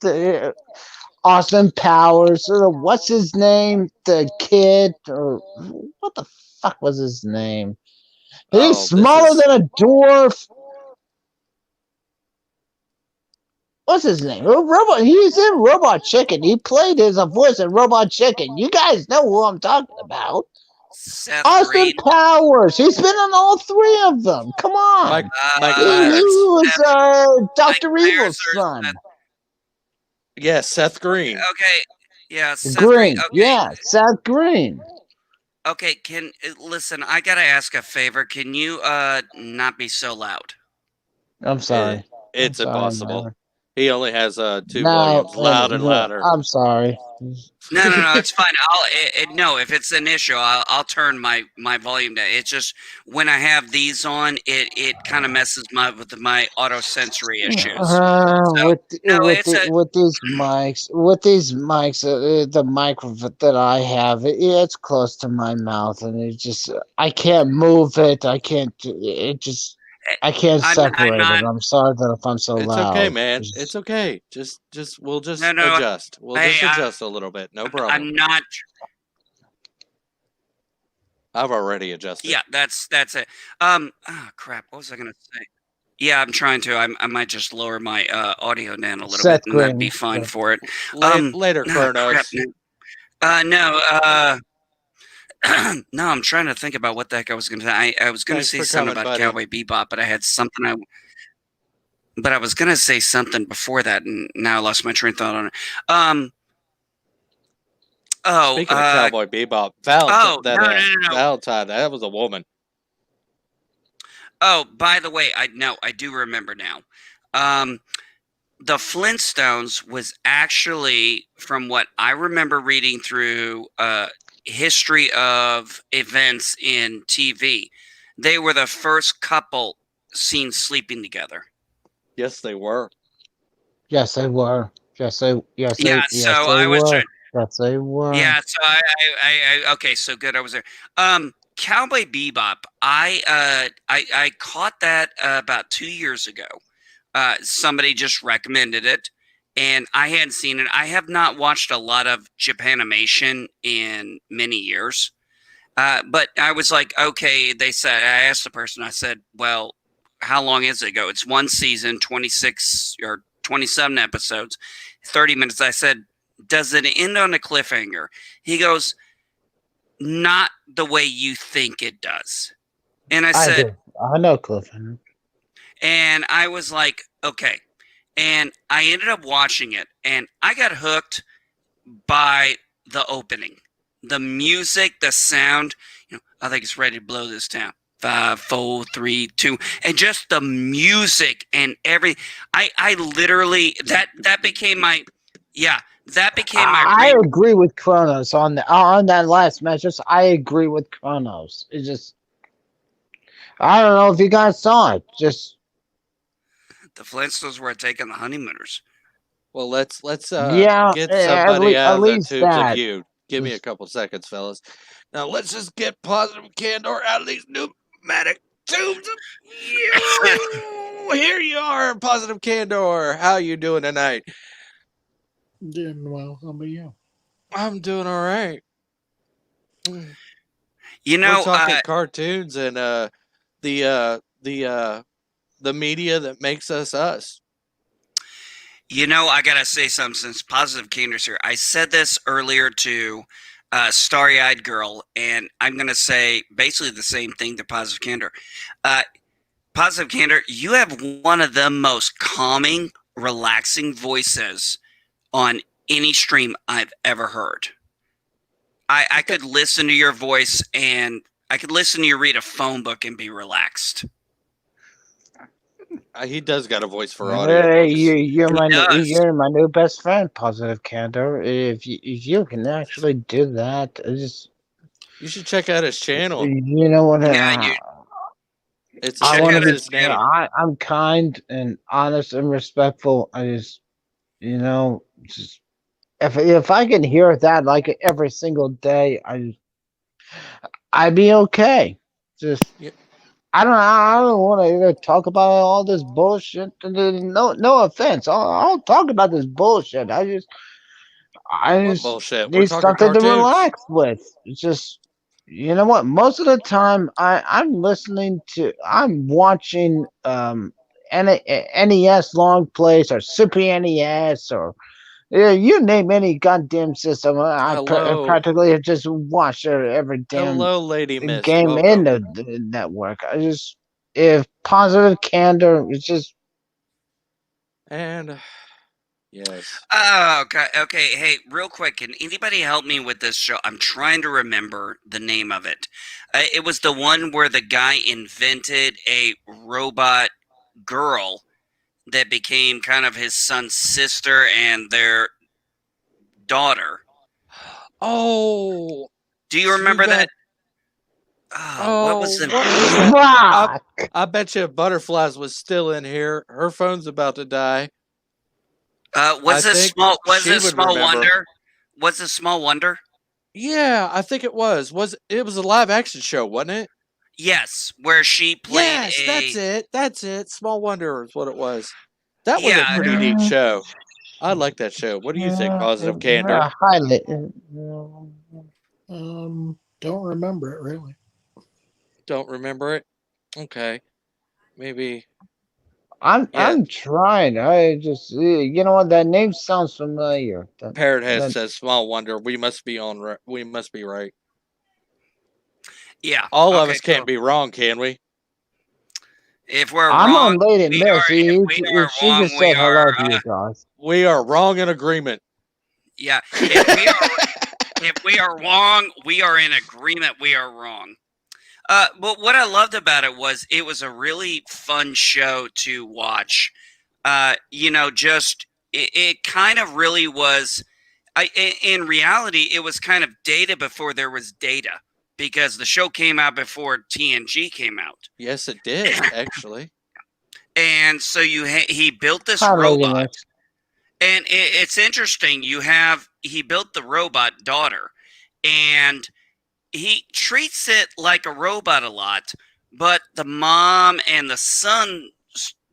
Speaker 4: Austin Powers. What's his name? The kid, or what the fuck was his name? He's
Speaker 1: Oh, this
Speaker 4: smaller
Speaker 1: is
Speaker 4: than a dwarf. What's his name? Robot. He's in Robot Chicken. He played as a voice in Robot Chicken. You guys know who I'm talking about.
Speaker 3: Seth
Speaker 4: Austin
Speaker 3: Green,
Speaker 4: Powers. He's been on all three of them. Come
Speaker 1: Mike
Speaker 4: on.
Speaker 1: Michael
Speaker 4: He
Speaker 1: Myers.
Speaker 4: was
Speaker 3: Mike
Speaker 4: Dr.
Speaker 3: Myers
Speaker 4: Evil's
Speaker 3: or
Speaker 4: son.
Speaker 3: Seth.
Speaker 1: Yes, Seth Green.
Speaker 3: Okay, yeah, Seth Green.
Speaker 4: Green. Yeah, Seth Green.
Speaker 3: Okay. Can listen? I gotta ask a favor. Can you not be so loud?
Speaker 4: I'm
Speaker 1: It,
Speaker 4: sorry. I'm
Speaker 1: it's
Speaker 4: sorry,
Speaker 1: impossible.
Speaker 4: man.
Speaker 1: He only has two
Speaker 4: No,
Speaker 1: volumes, loud and louder.
Speaker 4: I'm sorry.
Speaker 3: No, it's fine. No. If it's an issue, I'll turn my volume down. It's just when I have these on, it kind of messes with my auto sensory issues. So no, it's a
Speaker 4: With these mics, the microphone that I have, it's close to my mouth, and it just I can't move it. I can't. It just I can't
Speaker 3: I'm
Speaker 4: separate it.
Speaker 3: not.
Speaker 4: I'm sorry that if I'm so
Speaker 1: It's okay,
Speaker 4: loud.
Speaker 1: man. It's okay. We'll just
Speaker 3: No.
Speaker 1: adjust. We'll
Speaker 3: Hey,
Speaker 1: just adjust a little bit. No problem.
Speaker 3: I'm not.
Speaker 1: I've already adjusted.
Speaker 3: Yeah, that's it. Oh crap. What was I gonna say? Yeah, I'm trying to. I might just lower my audio down a little bit,
Speaker 4: Seth
Speaker 3: and that'd be
Speaker 4: Green.
Speaker 3: fine for it.
Speaker 1: Later,
Speaker 3: Crap.
Speaker 1: Kronos.
Speaker 3: No. No, I'm trying to think about what the heck I was going to say. I was going to
Speaker 1: Thanks
Speaker 3: say
Speaker 1: for
Speaker 3: something
Speaker 1: coming,
Speaker 3: about
Speaker 1: buddy.
Speaker 3: Cowboy Bebop, but I had something but I was going to say something before that, and now I lost my train of thought on it.
Speaker 1: Speaking of Cowboy Bebop,
Speaker 3: Oh, no.
Speaker 1: Valentine, that was a woman.
Speaker 3: Oh, by the way, I do remember now. The Flintstones was actually, from what I remember reading through history of events in TV, they were the first couple seen sleeping together.
Speaker 1: Yes, they were.
Speaker 4: Yes, they were. Yes, they. Yes,
Speaker 3: Yeah,
Speaker 4: they.
Speaker 3: so
Speaker 4: Yes, they
Speaker 3: I was
Speaker 4: were.
Speaker 3: trying.
Speaker 4: Yes, they were.
Speaker 3: Yeah, so I okay, so good. I was there. Cowboy Bebop. I caught that about 2 years ago. Somebody just recommended it, and I hadn't seen it. I have not watched a lot of Japanimation in many years. But I was like, okay. They said, I asked the person. I said, well, how long is it ago? It's one season, 26 or 27 episodes, 30 minutes. I said, does it end on a cliffhanger? He goes, not the way you think it does. And I
Speaker 4: I
Speaker 3: said,
Speaker 4: do. I know Clifton.
Speaker 3: and I was like, okay. And I ended up watching it, and I got hooked by the opening, the music, the sound. I think it's ready to blow this town. 5, 4, 3, 2, and just the music and every. I literally that became my. Yeah, that became my.
Speaker 4: I agree with Kronos on that last match. Just I agree with Kronos. It just I don't know if you guys saw it. Just
Speaker 3: The Flintstones were taking the honeymooners.
Speaker 1: Well, let's
Speaker 4: yeah,
Speaker 1: get somebody out
Speaker 4: at
Speaker 1: of the
Speaker 4: least
Speaker 1: tubes of
Speaker 4: that.
Speaker 1: you. Give me a couple seconds, fellas. Now let's just get Positive Candor out of these pneumatic tubes of you. Here you are, Positive Candor. How you doing tonight?
Speaker 5: Doing well. How about you?
Speaker 1: I'm doing all right.
Speaker 3: You know,
Speaker 1: We're talking cartoons and the media that makes us us.
Speaker 3: I gotta say something since Positive Candor's here. I said this earlier to Starry Eyed Girl, and I'm gonna say basically the same thing to Positive Candor. Positive Candor, you have one of the most calming, relaxing voices on any stream I've ever heard. I could listen to your voice, and I could listen to you read a phone book and be relaxed.
Speaker 1: He does got a voice for audio.
Speaker 4: Hey, you're
Speaker 3: does.
Speaker 4: my new best friend, Positive Candor. If you can actually do that,
Speaker 1: You should check out his channel.
Speaker 4: you know what?
Speaker 3: Yeah,
Speaker 1: It's
Speaker 4: I
Speaker 3: check
Speaker 4: want
Speaker 3: out
Speaker 4: to be.
Speaker 1: his name.
Speaker 4: I'm kind and honest and respectful. I just, just if I can hear that like every single day, I'd be okay. Just.
Speaker 1: Yeah.
Speaker 4: I don't want to even talk about all this bullshit. No offense. I'll talk about this bullshit. I just
Speaker 1: What bullshit? We're
Speaker 4: need
Speaker 1: talking
Speaker 4: something to
Speaker 1: cartoons.
Speaker 4: relax with. It's just, you know what? Most of the time, I'm watching NES long plays or Super NES or you name any goddamn system. I
Speaker 1: Hello.
Speaker 4: practically have just watched every damn
Speaker 1: Hello, Lady Miss.
Speaker 4: game
Speaker 1: Welcome.
Speaker 4: in the network. If Positive Candor, it's just.
Speaker 1: And yes.
Speaker 3: Oh, okay. Hey, real quick, can anybody help me with this show? I'm trying to remember the name of it. It was the one where the guy invented a robot girl that became kind of his son's sister and their daughter.
Speaker 1: Oh.
Speaker 3: Do you remember that? What was the name?
Speaker 1: I bet you Butterflies was still in here. Her phone's about to die.
Speaker 3: Was it Small Wonder? Was it Small Wonder?
Speaker 1: Yeah, I think it was. It was a live action show, wasn't it?
Speaker 3: Yes, where she played.
Speaker 1: Yes, that's it. Small Wonder is what it was. That was a pretty neat show. I like that show. What do you think, Positive Candor?
Speaker 4: Highly.
Speaker 5: Don't remember it really.
Speaker 1: Don't remember it? Okay, maybe.
Speaker 4: I'm trying. I just you know what, that name sounds familiar.
Speaker 1: Parrothead says Small Wonder. We must be right.
Speaker 3: Yeah.
Speaker 1: All of
Speaker 3: okay,
Speaker 1: us can't
Speaker 3: so
Speaker 1: be wrong, can we?
Speaker 3: if we're
Speaker 4: I'm
Speaker 3: wrong,
Speaker 4: on Lady
Speaker 3: we are. If
Speaker 4: Missy.
Speaker 3: we are
Speaker 4: She
Speaker 3: wrong,
Speaker 4: just
Speaker 3: we
Speaker 4: said hello
Speaker 3: are.
Speaker 4: to you guys.
Speaker 1: We are wrong in agreement.
Speaker 3: Yeah. If we are. If we are wrong, we are in agreement. We are wrong. But what I loved about it was a really fun show to watch. Just it kind of really was. In reality, it was kind of data before there was data because the show came out before TNG came out,
Speaker 1: Yes, it did, actually.
Speaker 3: and so he built this
Speaker 4: Hi, Lady
Speaker 3: robot,
Speaker 4: Miss.
Speaker 3: and it's interesting. He built the robot daughter, and he treats it like a robot a lot, but the mom and the son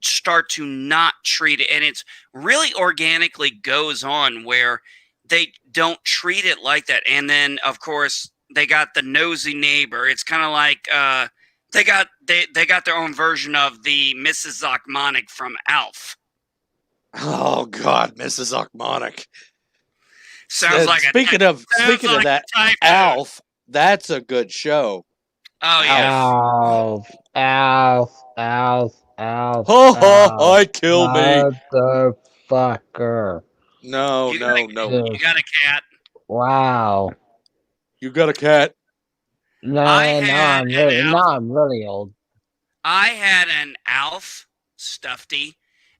Speaker 3: start to not treat it, and it's really organically goes on where they don't treat it like that. And then of course they got the nosy neighbor. It's kind of like they got their own version of the Mrs. Zochmonic from Alf.
Speaker 1: Oh God, Mrs. Ochmonic.
Speaker 3: Sounds like
Speaker 1: speaking
Speaker 3: a
Speaker 1: of that,
Speaker 3: typhoon.
Speaker 1: Alf, that's a good show.
Speaker 3: Oh yeah.
Speaker 4: Alf, Alf, Alf, Alf,
Speaker 1: Ha ha!
Speaker 4: Alf.
Speaker 1: I kill me.
Speaker 4: Motherfucker.
Speaker 1: No,
Speaker 3: You
Speaker 1: no, no.
Speaker 3: You got a cat.
Speaker 4: Wow.
Speaker 1: You got a cat.
Speaker 3: I
Speaker 4: No,
Speaker 3: had an Alf.
Speaker 4: I'm really old.
Speaker 3: I had an Alf stuffy.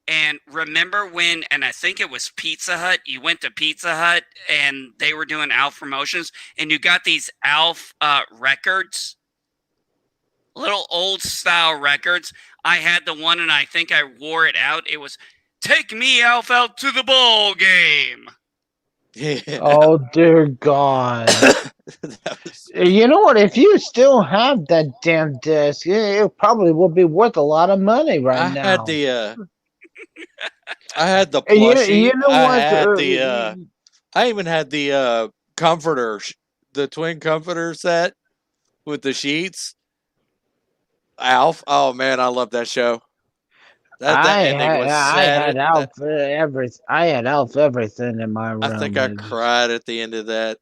Speaker 3: And remember when, and I think it was Pizza Hut, you went to Pizza Hut and they were doing Alf promotions and you got these Alf records, little old style records. I had the one and I think I wore it out. It was, "Take me, Alf, out to the ball game."
Speaker 1: Yeah.
Speaker 4: Oh, dear God.
Speaker 1: That was-
Speaker 4: You know what? If you still have that damn disc, it probably would be worth a lot of money right
Speaker 1: I
Speaker 4: now.
Speaker 1: had the I had the
Speaker 4: And
Speaker 1: plushie.
Speaker 4: you know
Speaker 1: I
Speaker 4: what?
Speaker 1: had the I even had the comforter, the twin comforter set with the sheets. Alf. Oh man, I love that show. That ending was sad.
Speaker 4: I had Alf everything in my room.
Speaker 1: I think I cried at the end of that.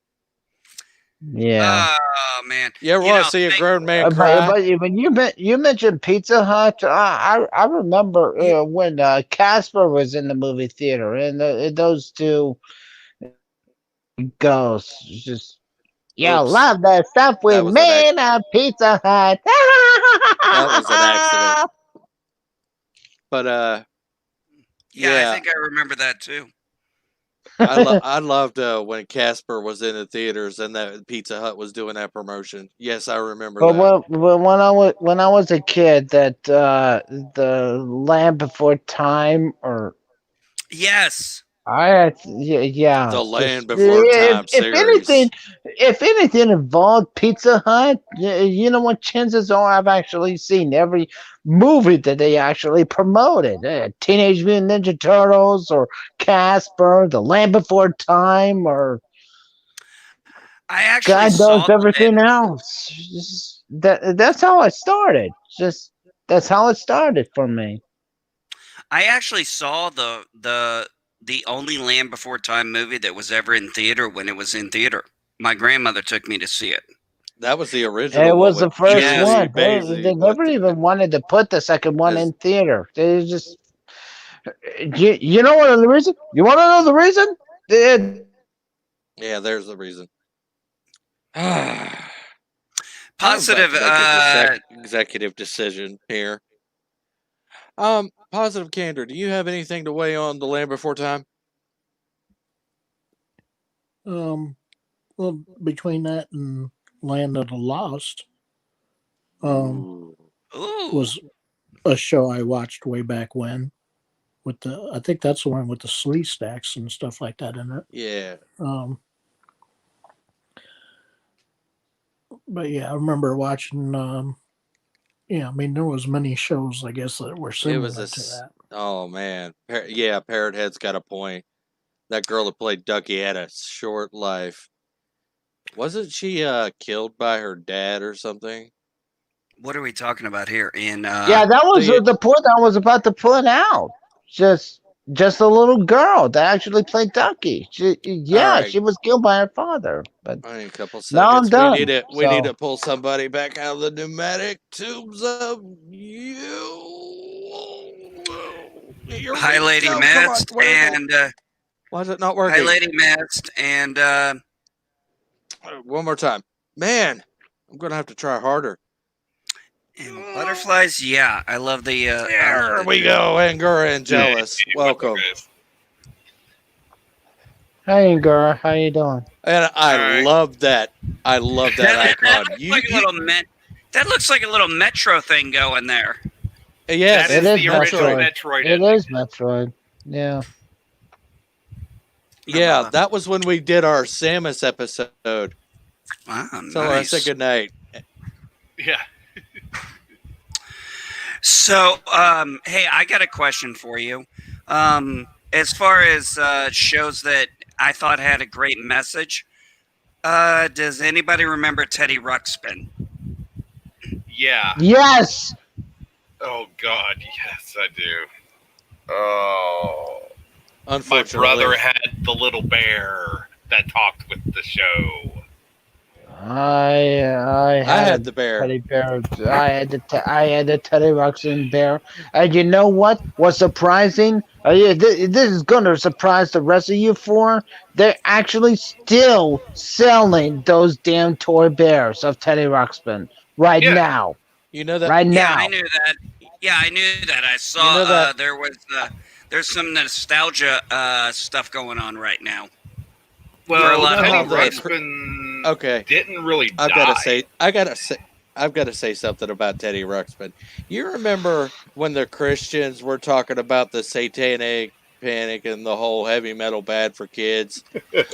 Speaker 4: Yeah.
Speaker 3: Oh, man.
Speaker 1: You ever want to see a grown man
Speaker 4: But
Speaker 1: cry?
Speaker 4: when you mentioned Pizza Hut, I remember when Casper was in the movie theater, and those two ghosts just
Speaker 1: Oops.
Speaker 4: love that stuff we
Speaker 1: That was an
Speaker 4: made at Pizza Hut.
Speaker 1: That was an accident. But
Speaker 3: Yeah, I think I remember that too.
Speaker 1: I loved when Casper was in the theaters and that Pizza Hut was doing that promotion. Yes, I remember
Speaker 4: But
Speaker 1: that.
Speaker 4: when I was a kid, that the Land Before Time, or
Speaker 3: Yes.
Speaker 4: I had, yeah.
Speaker 1: The Land Before Time series.
Speaker 4: If anything involved Pizza Hut, you know what? Chances are I've actually seen every movie that they actually promoted. Teenage Mutant Ninja Turtles, or Casper, The Land Before Time, or
Speaker 3: I actually
Speaker 4: God
Speaker 3: saw
Speaker 4: knows everything else. That's how it started. That's how it started for me.
Speaker 3: I actually saw the only Land Before Time movie that was ever in theater when it was in theater. My grandmother took me to see it.
Speaker 1: That was the original.
Speaker 4: It was the first one.
Speaker 1: Basie
Speaker 4: They never even wanted to put the second one in theater. They just, you know what the reason? You want to know the reason?
Speaker 1: Yeah, there's the reason.
Speaker 3: Positive
Speaker 1: executive decision here. Positive candor. Do you have anything to weigh on The Land Before Time?
Speaker 5: Well, between that and Land of the Lost, was a show I watched way back when. I think that's the one with the Slee Stacks and stuff like that in it.
Speaker 1: Yeah.
Speaker 5: But yeah, I remember watching. Yeah, I mean there was many shows I guess that were similar to that.
Speaker 1: Oh man, Parrot Head's got a point. That girl that played Ducky had a short life. Wasn't she killed by her dad or something?
Speaker 3: What are we talking about here?
Speaker 4: Yeah, that was the point I was about to put out. Just just a little girl that actually played Ducky.
Speaker 1: right.
Speaker 4: She was killed by her father. But
Speaker 1: I need a couple
Speaker 4: now I'm
Speaker 1: seconds. We need
Speaker 4: done.
Speaker 1: to we need
Speaker 4: So
Speaker 1: to pull somebody back out of the pneumatic tubes of you. Here
Speaker 3: Hi,
Speaker 1: we
Speaker 3: Lady
Speaker 1: go. Come on.
Speaker 3: Mist,
Speaker 1: Where is it?
Speaker 3: and
Speaker 1: Why is it not
Speaker 3: Hi,
Speaker 1: working?
Speaker 3: Lady Mist, and
Speaker 1: One more time. Man, I'm gonna have to try harder.
Speaker 3: butterflies. Yeah, I love the. I love
Speaker 1: There
Speaker 3: the
Speaker 1: we
Speaker 3: drill.
Speaker 1: go. Angora and Jealous. Welcome.
Speaker 4: hey, girl, how you doing?
Speaker 1: And I
Speaker 6: Alright.
Speaker 1: love that. I love that
Speaker 3: That
Speaker 1: icon.
Speaker 3: looks like a little that looks like a little Metro thing going there.
Speaker 1: Yes,
Speaker 6: That is
Speaker 4: It
Speaker 6: the
Speaker 4: is
Speaker 6: original
Speaker 4: Metroid.
Speaker 6: Metroid.
Speaker 4: It is Metroid. Yeah.
Speaker 1: yeah, that was when we did our Samus episode.
Speaker 3: Wow,
Speaker 1: So I said
Speaker 3: nice.
Speaker 1: good night.
Speaker 6: Yeah.
Speaker 3: So, hey, I got a question for you. As far as shows that I thought had a great message, does anybody remember Teddy Ruxpin?
Speaker 6: Yeah.
Speaker 4: Yes.
Speaker 6: Oh God, yes, I do. Oh, my
Speaker 1: Unfortunately,
Speaker 6: brother had the little bear that talked with the show.
Speaker 4: I
Speaker 1: I
Speaker 4: had
Speaker 1: had
Speaker 4: a
Speaker 1: the bear.
Speaker 4: teddy bear. I had the Teddy Ruxpin bear. And you know what was surprising? Yeah, this is gonna surprise the rest of you four. They're actually still selling those damn toy bears of Teddy Ruxpin right
Speaker 6: Yeah.
Speaker 4: now.
Speaker 1: You know that.
Speaker 4: Right
Speaker 3: Yeah,
Speaker 4: now.
Speaker 3: I knew that. Yeah, I knew that. I saw
Speaker 1: know that-
Speaker 3: there was there's some nostalgia stuff going on right now.
Speaker 6: Well,
Speaker 3: a lot of
Speaker 6: Teddy
Speaker 1: people.
Speaker 6: Ruxpin
Speaker 1: Okay,
Speaker 6: didn't really die.
Speaker 1: I've got to say something about Teddy Ruxpin. You remember when the Christians were talking about the satanic panic and the whole heavy metal bad for kids?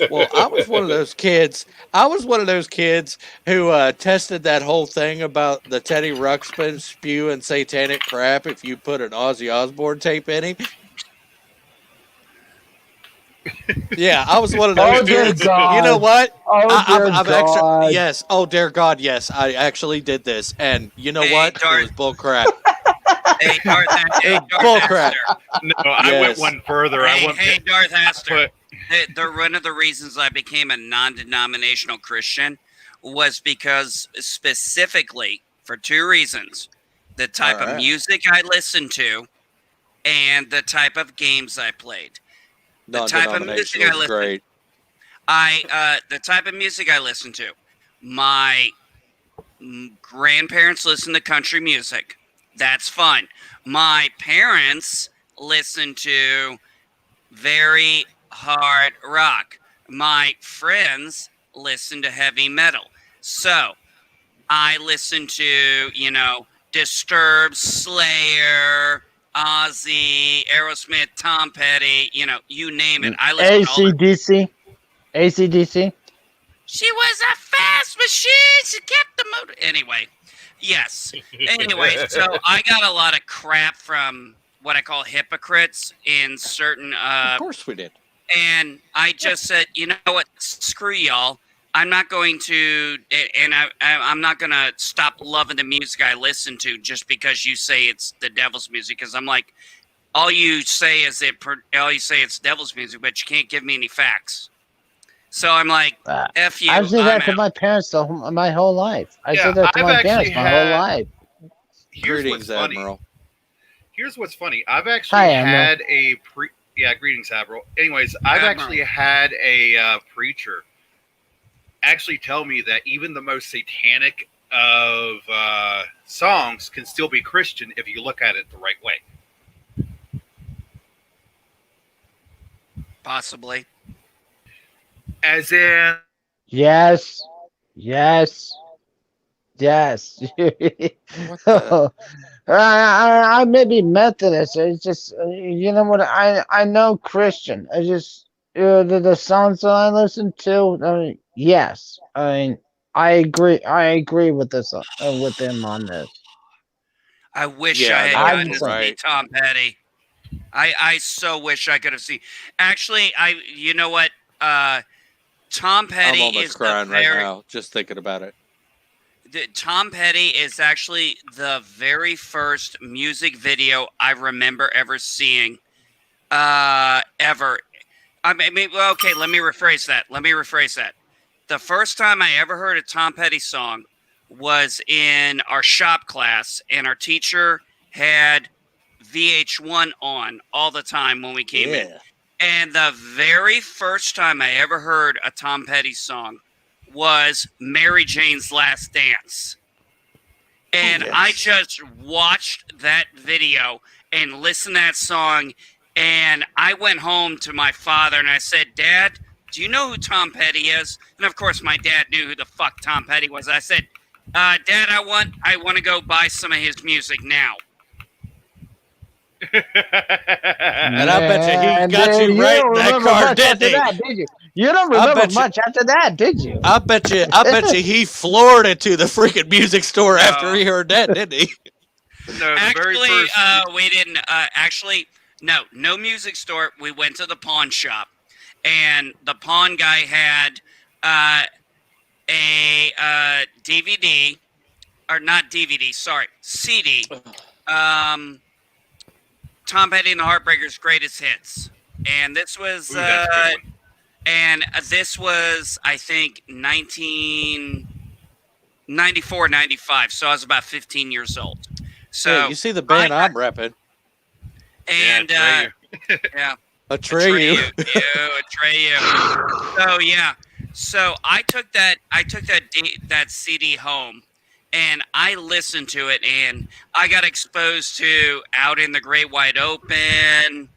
Speaker 1: Well, I was one of those kids. I was one of those kids who tested that whole thing about the Teddy Ruxpin spewing satanic crap if you put an Ozzy Osbourne tape in him. Yeah, I was one of those
Speaker 4: Oh dear
Speaker 1: kids.
Speaker 4: God.
Speaker 1: You know what?
Speaker 4: Oh dear
Speaker 1: I've
Speaker 4: God.
Speaker 1: actually, yes. Oh dear God, yes. I actually did this, and you know
Speaker 3: Hey,
Speaker 1: what? It
Speaker 3: Darth.
Speaker 1: was bull crap.
Speaker 3: Hey, Darth, hey, Darth
Speaker 1: Bull crap.
Speaker 3: Aster.
Speaker 6: No, I
Speaker 1: Yes.
Speaker 6: went one further. I
Speaker 3: Hey,
Speaker 6: went
Speaker 3: hey, Darth Aster.
Speaker 6: but
Speaker 3: One of the reasons I became a non-denominational Christian was because specifically for two reasons: the type of
Speaker 1: Alright.
Speaker 3: music I listened to and the type of games I played. The type of music I
Speaker 1: Non-denominational is
Speaker 3: listened
Speaker 1: great.
Speaker 3: the type of music I listen to. My grandparents listen to country music. That's fun. My parents listen to very hard rock. My friends listen to heavy metal. So I listen to, Disturbed, Slayer, Ozzy, Aerosmith, Tom Petty, you name it. I listen to all that.
Speaker 4: ACDC. ACDC.
Speaker 3: She was a fast machine. She kept the motor. Anyway, yes. Anyway, so I got a lot of crap from what I call hypocrites in certain.
Speaker 1: Of course we did.
Speaker 3: And I just said, you know what? Screw y'all. I'm not going to, and I'm not going to stop loving the music I listen to just because you say it's the devil's music. Because I'm like, all you say is it's devil's music, but you can't give me any facts. So I'm like, F you.
Speaker 4: I've said
Speaker 3: I'm
Speaker 4: that to
Speaker 3: out.
Speaker 4: my parents my whole life. I
Speaker 6: Yeah,
Speaker 4: said that to
Speaker 6: I've
Speaker 4: my
Speaker 6: actually
Speaker 4: parents my whole
Speaker 6: had-
Speaker 4: life.
Speaker 6: here's
Speaker 1: Greetings,
Speaker 6: what's funny.
Speaker 1: Admiral.
Speaker 6: Here's what's funny. I've actually
Speaker 4: Hi, Admiral.
Speaker 6: had a greetings, Admiral. Anyways, I've
Speaker 3: Admiral.
Speaker 6: actually had a preacher actually tell me that even the most satanic of songs can still be Christian if you look at it the right way.
Speaker 3: Possibly.
Speaker 6: As in,
Speaker 4: Yes. Yes. Yes.
Speaker 1: What the?
Speaker 4: I may be Methodist. It's just you know what I know Christian. I just the songs that I listen to. I mean, yes. I mean I agree. I agree with this with him on this.
Speaker 3: I wish
Speaker 1: Yeah,
Speaker 3: I had
Speaker 1: no,
Speaker 3: gotten
Speaker 4: you're
Speaker 3: to see
Speaker 1: right.
Speaker 3: Tom Petty. I so wish I could have seen. Actually, you know what? Tom
Speaker 1: I'm
Speaker 3: Petty
Speaker 1: almost
Speaker 3: is
Speaker 1: crying
Speaker 3: the
Speaker 1: right
Speaker 3: very.
Speaker 1: now just thinking about it.
Speaker 3: Tom Petty is actually the very first music video I remember ever seeing ever. I mean, well, okay, let me rephrase that. The first time I ever heard a Tom Petty song was in our shop class, and our teacher had VH1 on all the time when we came in.
Speaker 1: Yeah.
Speaker 3: And the very first time I ever heard a Tom Petty song was Mary Jane's Last Dance. And
Speaker 1: Yes.
Speaker 3: I just watched that video and listened to that song. And I went home to my father and I said, Dad, do you know who Tom Petty is? And of course, my dad knew who the fuck Tom Petty was. I said, Dad, I want to go buy some of his music now.
Speaker 1: And I bet you he
Speaker 4: And
Speaker 1: got you
Speaker 4: you
Speaker 1: right
Speaker 4: don't
Speaker 1: in that
Speaker 4: remember
Speaker 1: car,
Speaker 4: much
Speaker 1: didn't
Speaker 4: after
Speaker 1: he?
Speaker 4: that, did you? You don't
Speaker 1: I
Speaker 4: remember
Speaker 1: bet you-
Speaker 4: much after that, did you?
Speaker 1: I bet you he floored it to the freaking music store
Speaker 3: No.
Speaker 1: after he heard that, didn't he?
Speaker 6: No, the very
Speaker 3: Actually,
Speaker 6: first.
Speaker 3: we didn't. Actually, no music store. We went to the pawn shop, and the pawn guy had a DVD, or not DVD, sorry, CD. Tom Petty and the Heartbreakers' greatest hits, and this was
Speaker 6: Ooh, that's a good one.
Speaker 3: and this was, I think, 1994, 95. So I was about 15 years old. So
Speaker 1: Hey, you see the band I'm repping.
Speaker 3: and
Speaker 6: Yeah,
Speaker 3: yeah,
Speaker 1: Atreyu.
Speaker 3: Atreyu. So yeah, so I took that that CD home, and I listened to it, and I got exposed to Out in the Great Wide Open,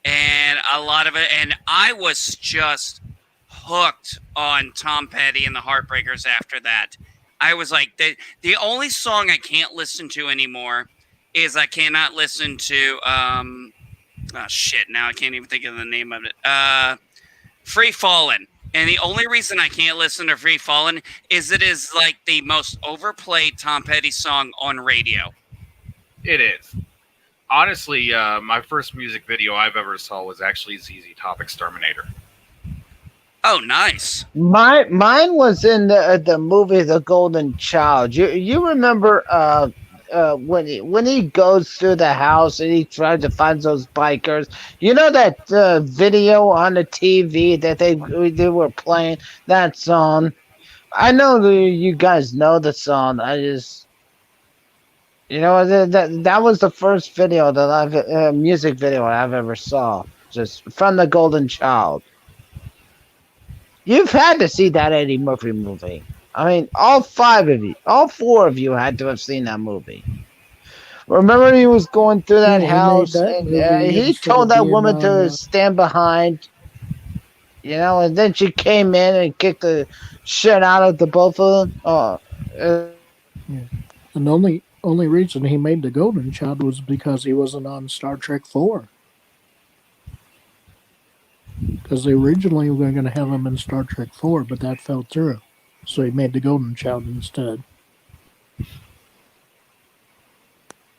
Speaker 3: and a lot of it, and I was just hooked on Tom Petty and the Heartbreakers after that. I was like, the only song I can't listen to anymore is I cannot listen to oh shit, now I can't even think of the name of it. Free Fallin'. And the only reason I can't listen to Free Fallin' is it is like the most overplayed Tom Petty song on radio.
Speaker 6: It is. Honestly, my first music video I've ever saw was actually ZZ Top Exterminator.
Speaker 3: Oh, nice.
Speaker 4: Mine was in the movie The Golden Child. You remember when he goes through the house and he tries to find those bikers. You know that video on the TV that they were playing that song. I know that you guys know the song. I just that was the first video that I've music video I've ever saw, just from The Golden Child. You've had to see that Eddie Murphy movie. I mean, all four of you had to have seen that movie. Remember, he was going through that
Speaker 5: Yeah, he made
Speaker 4: house,
Speaker 5: that
Speaker 4: and
Speaker 5: movie
Speaker 4: he
Speaker 5: instead
Speaker 4: told
Speaker 5: of
Speaker 4: that
Speaker 5: being
Speaker 4: woman
Speaker 5: on,
Speaker 4: to stand behind, and then she came in and kicked the shit out of the both of them.
Speaker 5: And the only reason he made the Golden Child was because he wasn't on Star Trek 4. Because they originally were going to have him in Star Trek 4, but that fell through. So he made the Golden Child instead.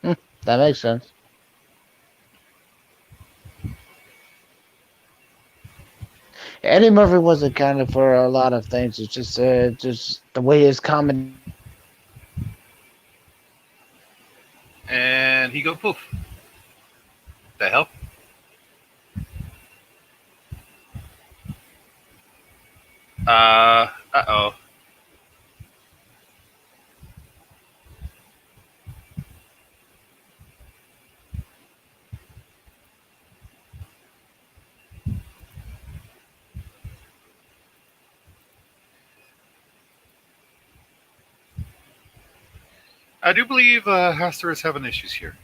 Speaker 4: That makes sense. Eddie Murphy was accounted for a lot of things. It's just the way his comedy.
Speaker 6: And he go poof. The hell? Uh-oh. I do believe Hester is having issues here.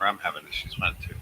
Speaker 6: Or I'm having issues with it too.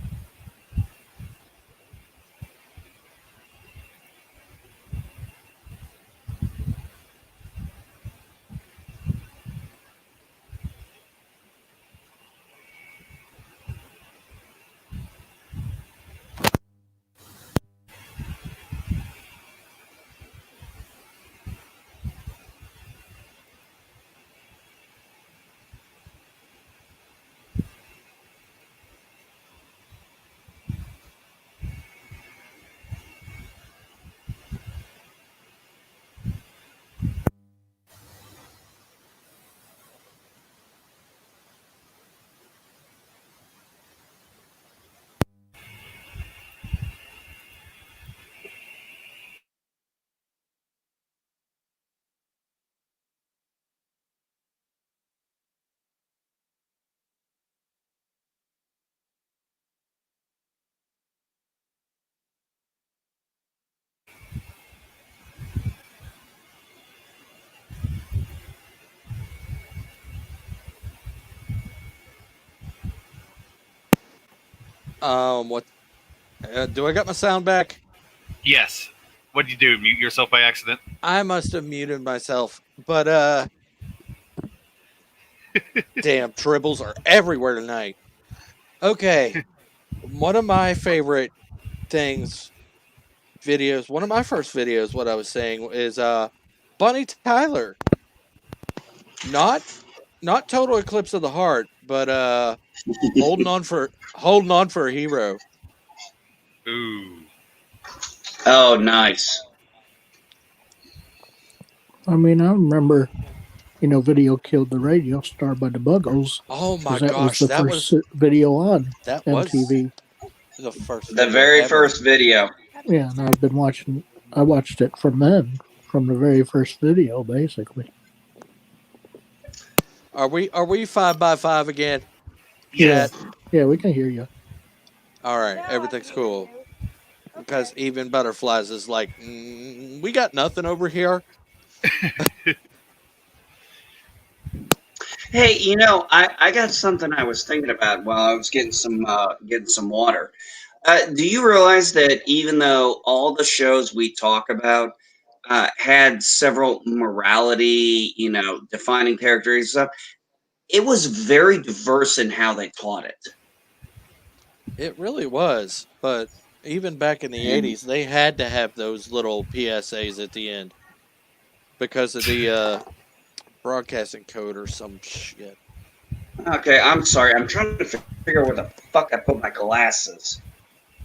Speaker 1: What? Do I got my sound back?
Speaker 6: Yes. What did you do? Mute yourself by accident?
Speaker 1: I must have muted myself, but damn, tribbles are everywhere tonight. Okay, one of my favorite things, videos. One of my first videos, what I was saying is Bonnie Tyler. Not total eclipse of the heart, but holding on for a hero.
Speaker 6: Ooh.
Speaker 2: Oh, nice.
Speaker 5: I mean, I remember, Video Killed the Radio Star by the Buggles.
Speaker 1: Oh my
Speaker 5: 'cause that was
Speaker 1: gosh,
Speaker 5: the
Speaker 1: that
Speaker 5: first
Speaker 1: was
Speaker 5: video on
Speaker 1: that was
Speaker 5: MTV.
Speaker 1: the first.
Speaker 2: The
Speaker 1: video
Speaker 2: very
Speaker 1: ever.
Speaker 2: first video.
Speaker 5: Yeah, and I watched it from then, from the very first video, basically.
Speaker 1: Are we 5x5 again?
Speaker 5: Yeah.
Speaker 1: Chat?
Speaker 5: Yeah, we can hear you.
Speaker 1: All right, everything's cool. Because even Butterflies is like, we got nothing over here.
Speaker 2: Hey, I got something I was thinking about while I was getting some water. Do you realize that even though all the shows we talk about had several morality, defining characters and stuff, it was very diverse in how they taught it.
Speaker 1: It really was. But even back in the 80s, they had to have those little PSAs at the end because of the broadcasting code or some shit.
Speaker 2: Okay, I'm sorry. I'm trying to figure out where the fuck I put my glasses.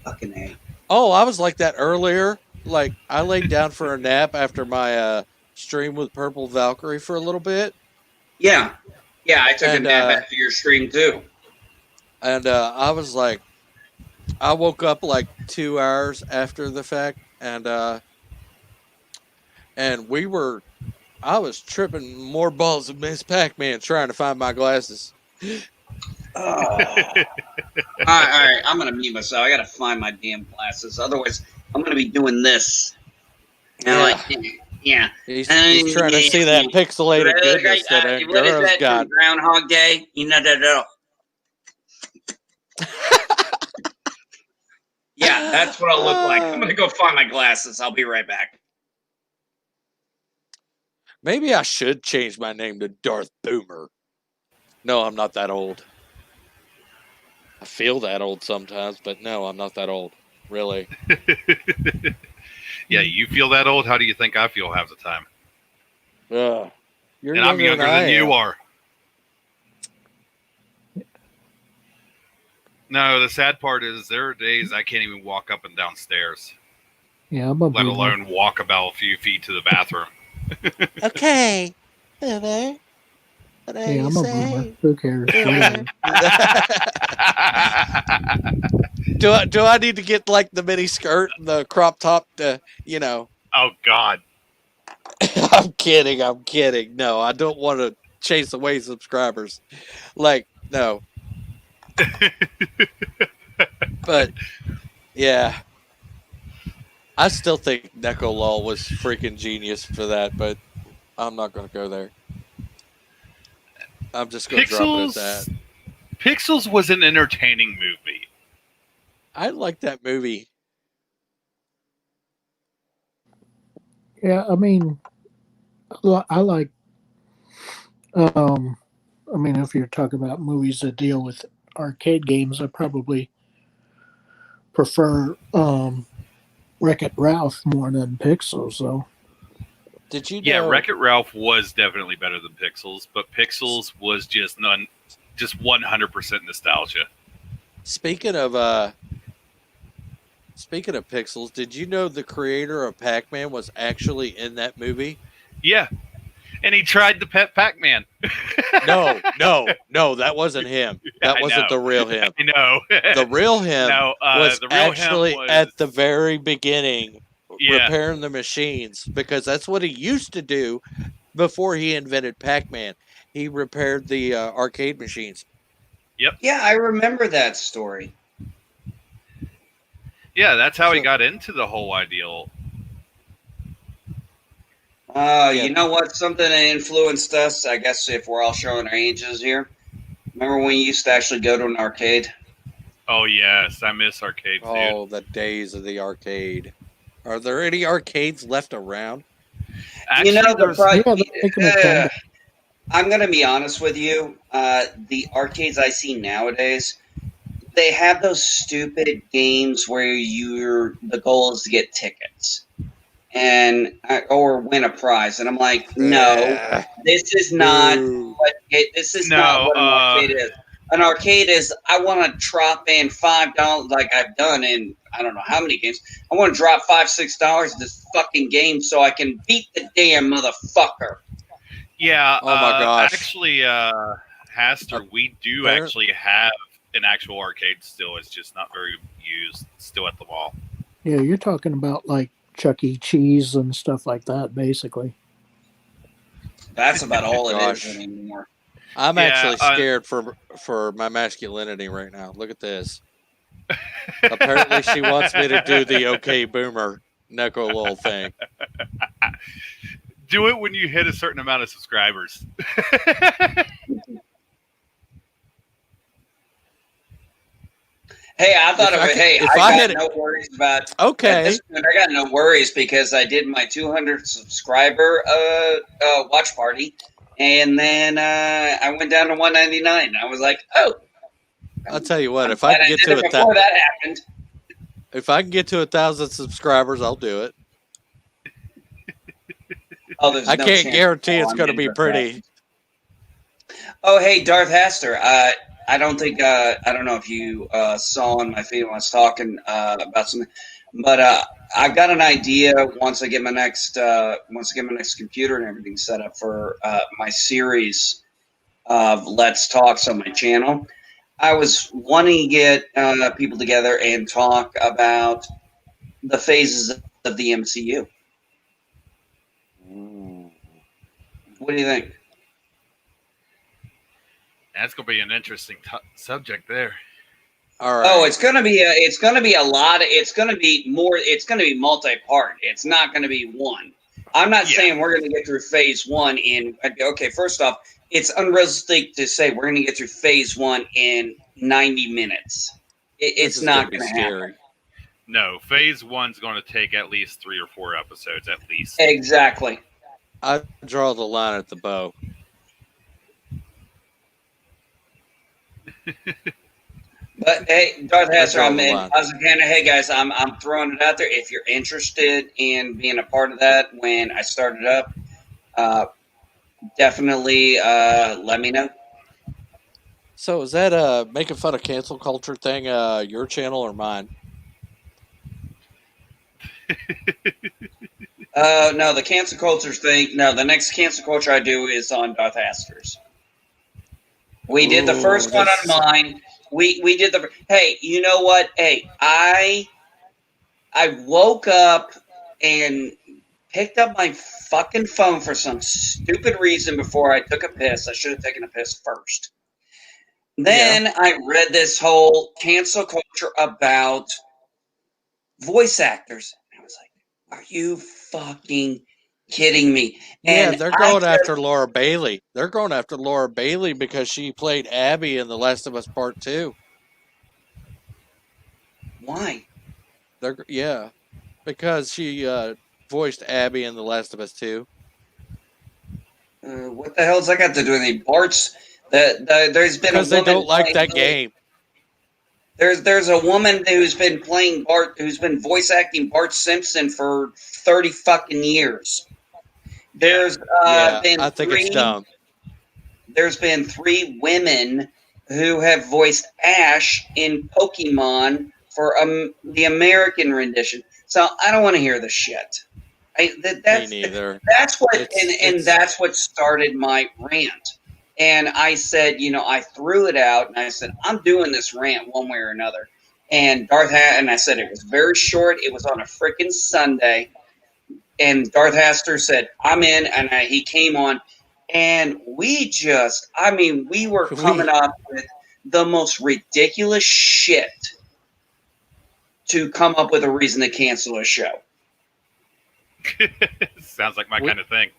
Speaker 2: Fucking A.
Speaker 1: Oh, I was like that earlier. Like, I laid down for a nap after my stream with Purple Valkyrie for a little bit.
Speaker 2: Yeah. Yeah, I took a
Speaker 1: And,
Speaker 2: nap after your stream too.
Speaker 1: And I was like, I woke up like 2 hours after the fact, and I was tripping more balls than Miss Pac-Man trying to find my glasses.
Speaker 2: All right. I'm gonna mute myself. I gotta find my damn glasses. Otherwise, I'm gonna be doing this. Yeah.
Speaker 1: He's trying to see that pixelated goodness that
Speaker 2: What is
Speaker 1: Anguro's
Speaker 2: that?
Speaker 1: got.
Speaker 2: Groundhog Day? Yeah, that's what I'll look like. I'm gonna go find my glasses. I'll be right back.
Speaker 1: Maybe I should change my name to Darth Boomer. No, I'm not that old. I feel that old sometimes, but no, I'm not that old. Really.
Speaker 6: Yeah, you feel that old? How do you think I feel half the time?
Speaker 1: You're
Speaker 6: And I'm younger than you are. No, the sad part is there are days I can't even walk up and down stairs,
Speaker 5: Yeah, I'm a
Speaker 6: let
Speaker 5: boomer.
Speaker 6: alone walk about a few feet to the bathroom.
Speaker 1: Okay. Boomer. What
Speaker 5: Yeah, I'm a boomer. Who cares? Whatever.
Speaker 1: Do I need to get like the mini skirt and the crop top to,
Speaker 6: Oh, God.
Speaker 1: I'm kidding. No, I don't want to chase away subscribers. Like, no. But yeah. I still think Necolol was freaking genius for that, but I'm not gonna go there. I'm just gonna drop it at that.
Speaker 6: Pixels was an entertaining movie.
Speaker 1: I like that movie.
Speaker 5: Yeah, I mean, I like. I mean, if you're talking about movies that deal with arcade games, I probably prefer Wreck-It Ralph more than Pixels, though.
Speaker 1: Did you know?
Speaker 6: Yeah, Wreck-It Ralph was definitely better than Pixels, but Pixels was just 100% nostalgia.
Speaker 1: Speaking of Pixels, did you know the creator of Pac-Man was actually in that movie?
Speaker 6: Yeah, and he tried to pet Pac-Man.
Speaker 1: No, that wasn't him. That
Speaker 6: I
Speaker 1: wasn't
Speaker 6: know.
Speaker 1: the real him.
Speaker 6: I know.
Speaker 1: The real him was
Speaker 6: the real
Speaker 1: actually
Speaker 6: him was,
Speaker 1: at the very beginning
Speaker 6: Yeah.
Speaker 1: repairing the machines, because that's what he used to do before he invented Pac-Man. He repaired the arcade machines.
Speaker 2: Yeah, I remember that story.
Speaker 6: Yeah, that's how he
Speaker 1: So-
Speaker 6: got into the whole ideal.
Speaker 2: You know what? Something that influenced us, I guess, if we're all showing our ages here. Remember when you used to actually go to an arcade?
Speaker 6: Oh yes, I miss arcades, dude.
Speaker 1: Oh, the days of the arcade. Are there any arcades left around?
Speaker 6: Actually,
Speaker 2: you know,
Speaker 6: there's
Speaker 5: Yeah, they're making a comeback.
Speaker 2: I'm going to be honest with you. The arcades I see nowadays, they have those stupid games where the goal is to get tickets or win a prize, and I'm like, no,
Speaker 1: Eh,
Speaker 2: this is not
Speaker 1: boo.
Speaker 2: not what an arcade is. An arcade is I want to drop in $5 like I've done in I don't know how many games. I want to drop $5-6 in this fucking game so I can beat the damn motherfucker.
Speaker 6: yeah.
Speaker 1: Oh my gosh.
Speaker 6: Actually, Haster, we do
Speaker 1: Appar-
Speaker 6: actually have an actual arcade still. It's just not very used. Still at the mall.
Speaker 5: Yeah, you're talking about like Chuck E. Cheese and stuff like that, basically.
Speaker 2: That's about all it
Speaker 1: Gosh.
Speaker 2: is anymore.
Speaker 1: I'm
Speaker 6: Yeah,
Speaker 1: actually scared for my masculinity right now. Look at this. Apparently, she wants me to do the OK Boomer Neko little thing.
Speaker 6: Do it when you hit a certain amount of subscribers.
Speaker 2: Hey, I thought
Speaker 1: If
Speaker 2: of
Speaker 1: I
Speaker 2: it.
Speaker 1: could-
Speaker 2: Hey,
Speaker 1: if
Speaker 2: I
Speaker 1: I
Speaker 2: got
Speaker 1: had-
Speaker 2: no worries about. At
Speaker 1: Okay.
Speaker 2: this point, I got no worries because I did my 200 subscriber watch party, and then I went down to 199. I was like, oh.
Speaker 1: I'll tell you what.
Speaker 2: I'm
Speaker 1: If I
Speaker 2: glad
Speaker 1: can get
Speaker 2: did
Speaker 1: to
Speaker 2: it before that happened.
Speaker 1: if I can get to 1,000 subscribers, I'll do it.
Speaker 2: Oh, there's
Speaker 1: I
Speaker 2: no
Speaker 1: can't
Speaker 2: chance.
Speaker 1: guarantee it's
Speaker 2: I'm
Speaker 1: going to
Speaker 2: getting
Speaker 1: be pretty.
Speaker 2: Oh, hey, Darth Haster. I don't think I don't know if you saw on my feed when I was talking about something, but I got an idea once I get my next computer and everything set up for my series of Let's Talks on my channel. I was wanting to get people together and talk about the phases of the MCU. What do you think?
Speaker 6: That's gonna be an interesting subject there.
Speaker 1: All right.
Speaker 2: Oh, it's gonna be a lot. It's gonna be multi-part. It's not gonna be one. I'm not
Speaker 6: Yeah.
Speaker 2: saying we're gonna get through phase one in. Okay, first off, it's unrealistic to say we're gonna get through phase one in 90 minutes.
Speaker 1: This
Speaker 2: It's
Speaker 1: is
Speaker 2: not
Speaker 1: be
Speaker 2: gonna
Speaker 1: scary.
Speaker 2: happen.
Speaker 6: No, phase one's going to take at least 3 or 4 episodes, at least.
Speaker 2: Exactly.
Speaker 1: I draw the line at the bow.
Speaker 2: But hey, Darth Haster,
Speaker 1: draw
Speaker 2: I'm
Speaker 1: the
Speaker 2: in.
Speaker 1: line.
Speaker 2: Hey guys, I'm throwing it out there. If you're interested in being a part of that when I start it up, definitely let me know.
Speaker 1: So is that making fun of cancel culture thing your channel or mine?
Speaker 2: No, the cancel culture thing. No, the next cancel culture I do is on Darth Haster's. We did the
Speaker 1: Ooh,
Speaker 2: first one on
Speaker 1: that's-
Speaker 2: mine. We did the. Hey, you know what? Hey, I woke up and picked up my fucking phone for some stupid reason before I took a piss. I should have taken a piss first. Then I read this whole cancel culture about voice actors. I was like, are you fucking kidding me?
Speaker 1: Yeah,
Speaker 2: And
Speaker 1: they're
Speaker 2: I
Speaker 1: going
Speaker 2: just-
Speaker 1: after Laura Bailey. They're going after Laura Bailey because she played Abby in The Last of Us Part 2.
Speaker 2: Why?
Speaker 1: Yeah, because she voiced Abby in The Last of Us 2.
Speaker 2: What the hell's that got to do with anything? Bart's. There's been
Speaker 1: Because
Speaker 2: a
Speaker 1: they
Speaker 2: woman
Speaker 1: don't like that
Speaker 2: playing-
Speaker 1: game.
Speaker 2: There's a woman who's been playing Bart, who's been voice acting Bart Simpson for 30 fucking years. There's
Speaker 1: Yeah,
Speaker 2: been
Speaker 1: I think it's dumb.
Speaker 2: There's been 3 women who have voiced Ash in Pokemon for the American rendition. So I don't want to hear the shit.
Speaker 1: Me neither.
Speaker 2: That's what
Speaker 1: It's-
Speaker 2: that's what started my rant. And I said, I threw it out and I said, I'm doing this rant one way or another. And and I said it was very short. It was on a freaking Sunday. And Darth Haster said, I'm in. And he came on. And we were coming up with the most ridiculous shit to come up with a reason to cancel a show.
Speaker 6: Sounds like my kind of thing.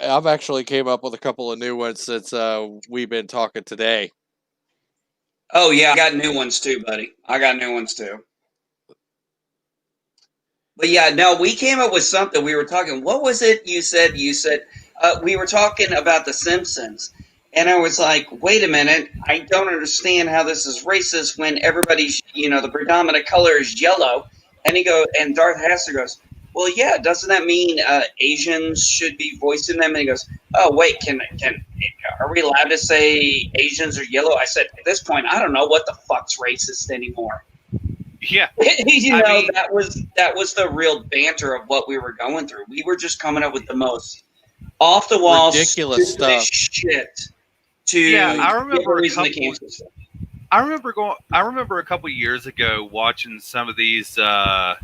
Speaker 1: I've actually came up with a couple of new ones since we've been talking today.
Speaker 2: Oh yeah, I got new ones too, buddy. I got new ones too. But yeah, no, we came up with something. We were talking. What was it you said? You said we were talking about The Simpsons, and I was like, "Wait a minute! I don't understand how this is racist when everybody's, the predominant color is yellow." And Darth Hasser goes, "Well, yeah, doesn't that mean Asians should be voicing them?" And he goes, "Oh, wait, are we allowed to say Asians are yellow?" I said, "At this point, I don't know what the fuck's racist anymore."
Speaker 6: Yeah,
Speaker 2: That was the real banter of what we were going through. We were just coming up with the most off the wall,
Speaker 1: Ridiculous stuff.
Speaker 2: shit to
Speaker 6: Yeah, I
Speaker 2: give
Speaker 6: remember
Speaker 2: a
Speaker 6: a
Speaker 2: reason to
Speaker 6: couple.
Speaker 2: cancel stuff.
Speaker 6: I remember a couple years ago watching some of these whole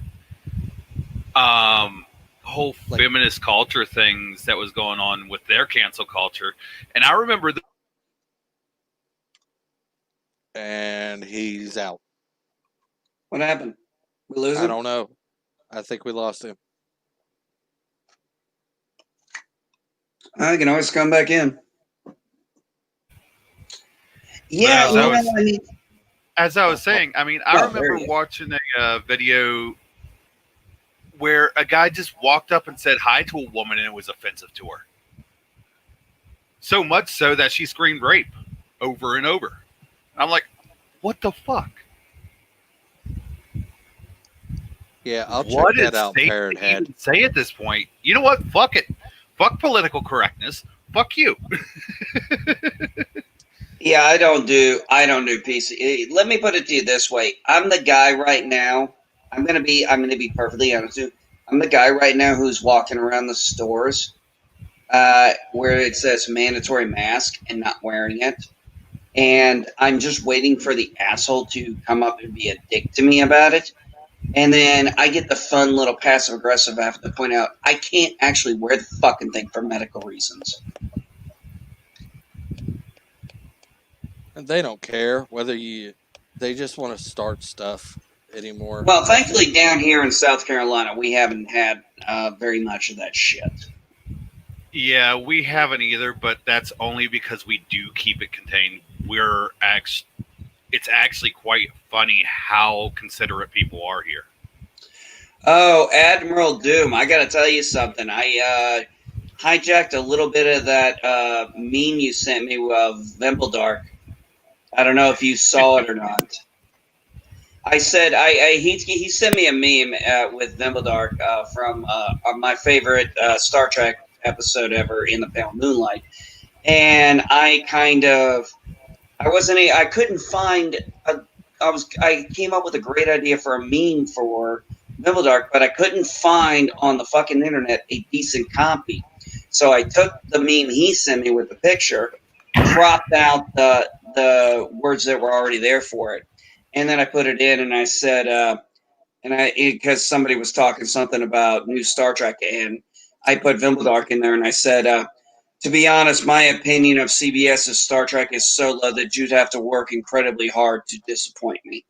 Speaker 1: Like-
Speaker 6: feminist culture things that was going on with their cancel culture, and I remember
Speaker 1: And he's out.
Speaker 2: What happened? We lose
Speaker 1: I
Speaker 2: him?
Speaker 1: don't know. I think we lost him.
Speaker 2: I can always come back in. Yeah,
Speaker 6: But, as I was
Speaker 2: Oh,
Speaker 6: saying, I mean,
Speaker 2: oh,
Speaker 6: I
Speaker 2: there
Speaker 6: remember
Speaker 2: he is.
Speaker 6: watching a video where a guy just walked up and said hi to a woman, and it was offensive to her. So much so that she screamed rape over and over. I'm like, what the fuck?
Speaker 1: Yeah, I'll check
Speaker 6: What
Speaker 1: that
Speaker 6: is
Speaker 1: out,
Speaker 6: safe
Speaker 1: Parrot
Speaker 6: to
Speaker 1: Head.
Speaker 6: even say at this point? You know what? Fuck it. Fuck political correctness. Fuck you.
Speaker 2: Yeah, I don't do PC. Let me put it to you this way: I'm the guy right now. I'm gonna be perfectly honest with you. I'm the guy right now who's walking around the stores where it says mandatory mask and not wearing it, and I'm just waiting for the asshole to come up and be a dick to me about it. And then I get the fun little passive aggressive after to point out I can't actually wear the fucking thing for medical reasons.
Speaker 1: And they don't care whether they just want to start stuff anymore.
Speaker 2: Well, thankfully, down here in South Carolina, we haven't had very much of that shit.
Speaker 6: Yeah, we haven't either, but that's only because we do keep it contained. It's actually quite funny how considerate people are here.
Speaker 2: Oh, Admiral Doom, I got to tell you something. I hijacked a little bit of that meme you sent me of Vimpledark. I don't know if you saw it or not. I said he sent me a meme with Vimpledark from my favorite Star Trek episode ever, In the Pale Moonlight, and I couldn't find I came up with a great idea for a meme for Vimpledark, but I couldn't find on the fucking internet a decent copy. So I took the meme he sent me with the picture, cropped out the words that were already there for it, and then I put it in, and I said, because somebody was talking something about new Star Trek, and I put Vimpledark in there, and I said, to be honest, my opinion of CBS's Star Trek is so low that you'd have to work incredibly hard to disappoint me.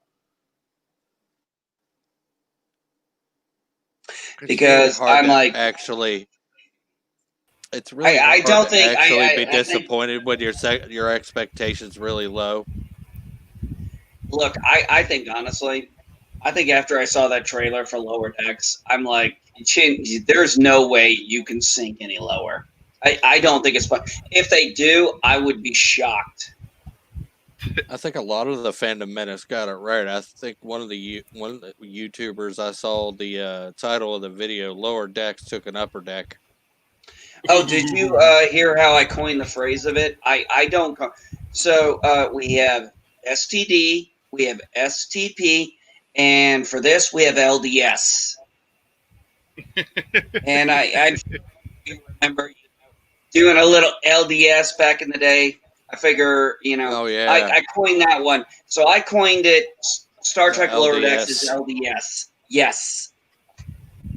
Speaker 2: Because I'm like,
Speaker 1: actually, it's really
Speaker 2: I
Speaker 1: hard
Speaker 2: don't
Speaker 1: to
Speaker 2: think
Speaker 1: actually
Speaker 2: I
Speaker 1: be
Speaker 2: think-
Speaker 1: disappointed when your expectations really low.
Speaker 2: Look, I think honestly, I think after I saw that trailer for Lower Decks, I'm like, there's no way you can sink any lower. I don't think it's fun. If they do, I would be shocked.
Speaker 1: I think a lot of the Fandom Menace got it right. I think one of the YouTubers I saw the title of the video, Lower Decks took an upper deck.
Speaker 2: Oh, did you hear how I coined the phrase of it? I don't. So we have STD, we have STP, and for this we have LDS. And I remember doing a little LDS back in the day. I figure,
Speaker 1: Oh yeah,
Speaker 2: I coined that one. So I coined it Star Trek Lower Decks is
Speaker 1: LDS.
Speaker 2: LDS. Yes.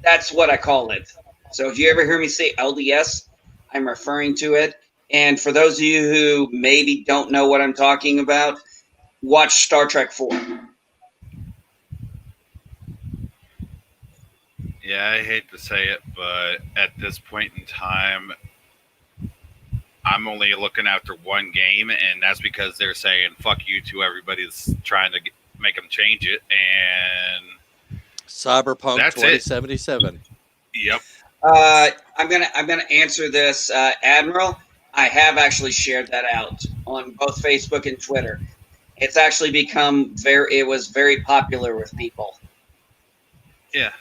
Speaker 2: That's what I call it. So if you ever hear me say LDS, I'm referring to it. And for those of you who maybe don't know what I'm talking about, watch Star Trek 4.
Speaker 6: Yeah, I hate to say it, but at this point in time, I'm only looking after one game, and that's because they're saying "fuck you" to everybody that's trying to make them change it. And
Speaker 1: Cyberpunk
Speaker 6: That's it.
Speaker 1: 2077.
Speaker 6: yep,
Speaker 2: I'm gonna answer this, Admiral. I have actually shared that out on both Facebook and Twitter. It's actually become it was very popular with people.
Speaker 6: yeah.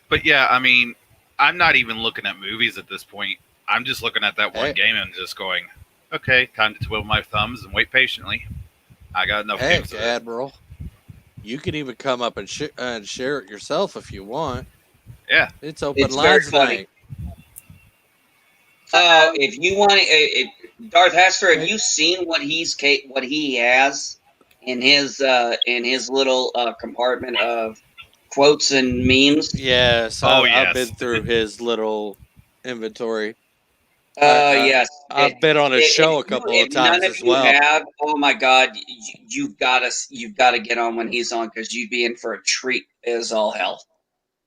Speaker 6: But yeah, I mean, I'm not even looking at movies at this point. I'm just looking at that one
Speaker 1: Hey.
Speaker 6: game and just going, okay, time to twiddle my thumbs and wait patiently. I got enough
Speaker 1: Heck,
Speaker 6: games of it.
Speaker 1: Admiral. You can even come up and share it yourself if you want.
Speaker 6: Yeah.
Speaker 1: It's open
Speaker 2: It's very
Speaker 1: lines
Speaker 2: funny.
Speaker 1: night.
Speaker 2: If you want, Darth Hester, have you seen what he has in his little compartment of quotes and memes?
Speaker 1: Yes,
Speaker 6: Oh,
Speaker 1: I've
Speaker 6: yes.
Speaker 1: been through his little inventory.
Speaker 2: Yes.
Speaker 1: I've been on his show a couple of
Speaker 2: If
Speaker 1: times
Speaker 2: none of
Speaker 1: as
Speaker 2: you
Speaker 1: well.
Speaker 2: have, oh my God, you've got to get on when he's on, because you'd be in for a treat as all hell.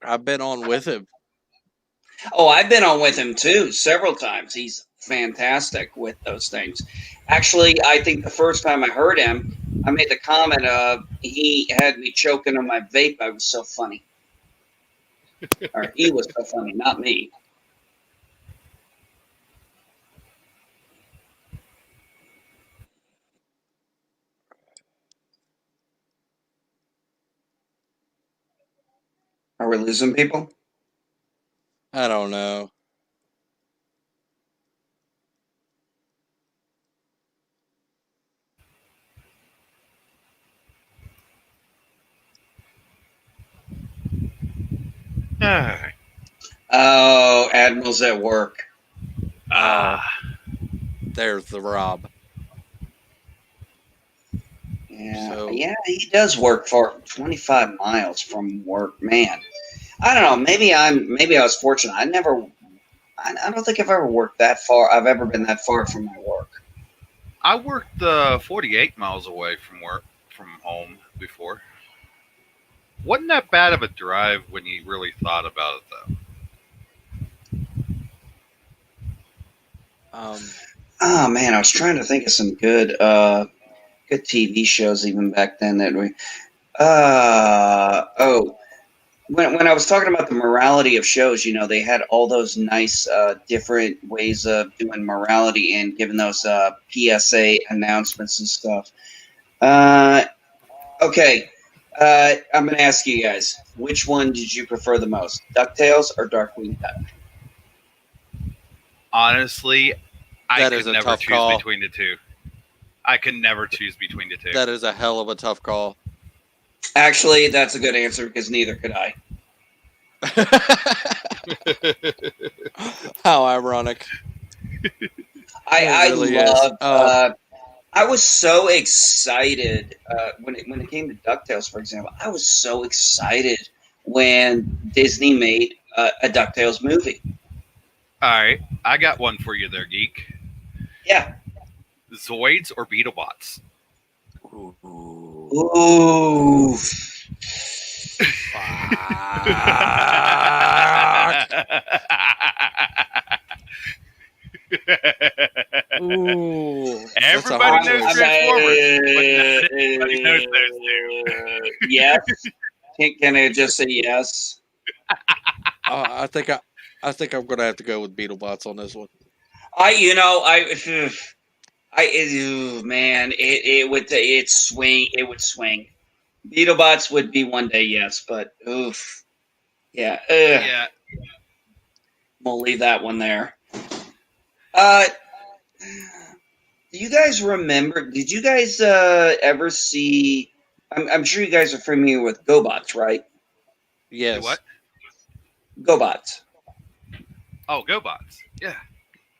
Speaker 1: I've been on with him.
Speaker 2: Oh, I've been on with him too several times. He's fantastic with those things. Actually, I think the first time I heard him, I made the comment of he had me choking on my vape. I was so funny. Or he was so funny, not me. Are we losing people?
Speaker 1: I don't know.
Speaker 6: Ah,
Speaker 2: Oh, Admiral's at work.
Speaker 1: There's the Rob.
Speaker 2: Yeah,
Speaker 1: So-
Speaker 2: yeah, he does work for 25 miles from work. Man, I don't know. Maybe I was fortunate. I don't think I've ever worked that far. I've ever been that far from my work.
Speaker 6: I worked 48 miles away from home before. Wasn't that bad of a drive when you really thought about it, though?
Speaker 2: Oh man, I was trying to think of some good TV shows even back then that we. When I was talking about the morality of shows, they had all those nice different ways of doing morality and giving those PSA announcements and stuff. Okay, I'm going to ask you guys, which one did you prefer the most, DuckTales or Darkwing Duck?
Speaker 6: Honestly, I
Speaker 1: That
Speaker 6: could
Speaker 1: is a
Speaker 6: never
Speaker 1: tough
Speaker 6: choose
Speaker 1: call.
Speaker 6: between the two. I can never choose between the two.
Speaker 1: That is a hell of a tough call.
Speaker 2: Actually, that's a good answer because neither could I.
Speaker 1: How ironic.
Speaker 2: I
Speaker 1: really is.
Speaker 2: love. I was so excited when it came to DuckTales, for example. I was so excited when Disney made a DuckTales movie.
Speaker 6: All right, I got one for you there, geek.
Speaker 2: Yeah.
Speaker 6: Zoids or Beetlebots?
Speaker 2: Ooh.
Speaker 1: Ooh.
Speaker 6: Everybody knows
Speaker 1: choice.
Speaker 6: Transformers, but not everybody knows those two.
Speaker 2: Yes. Can I just say yes?
Speaker 1: I think I'm gonna have to go with Beetlebots on this one.
Speaker 2: Man, it would swing. Beetlebots would be one day, yes, but oof. Yeah.
Speaker 6: Yeah,
Speaker 2: We'll leave that one there. Do you guys remember? Did you guys ever see? I'm sure you guys are familiar with GoBots, right?
Speaker 1: Yes.
Speaker 6: what?
Speaker 2: GoBots.
Speaker 6: Oh, GoBots. Yeah.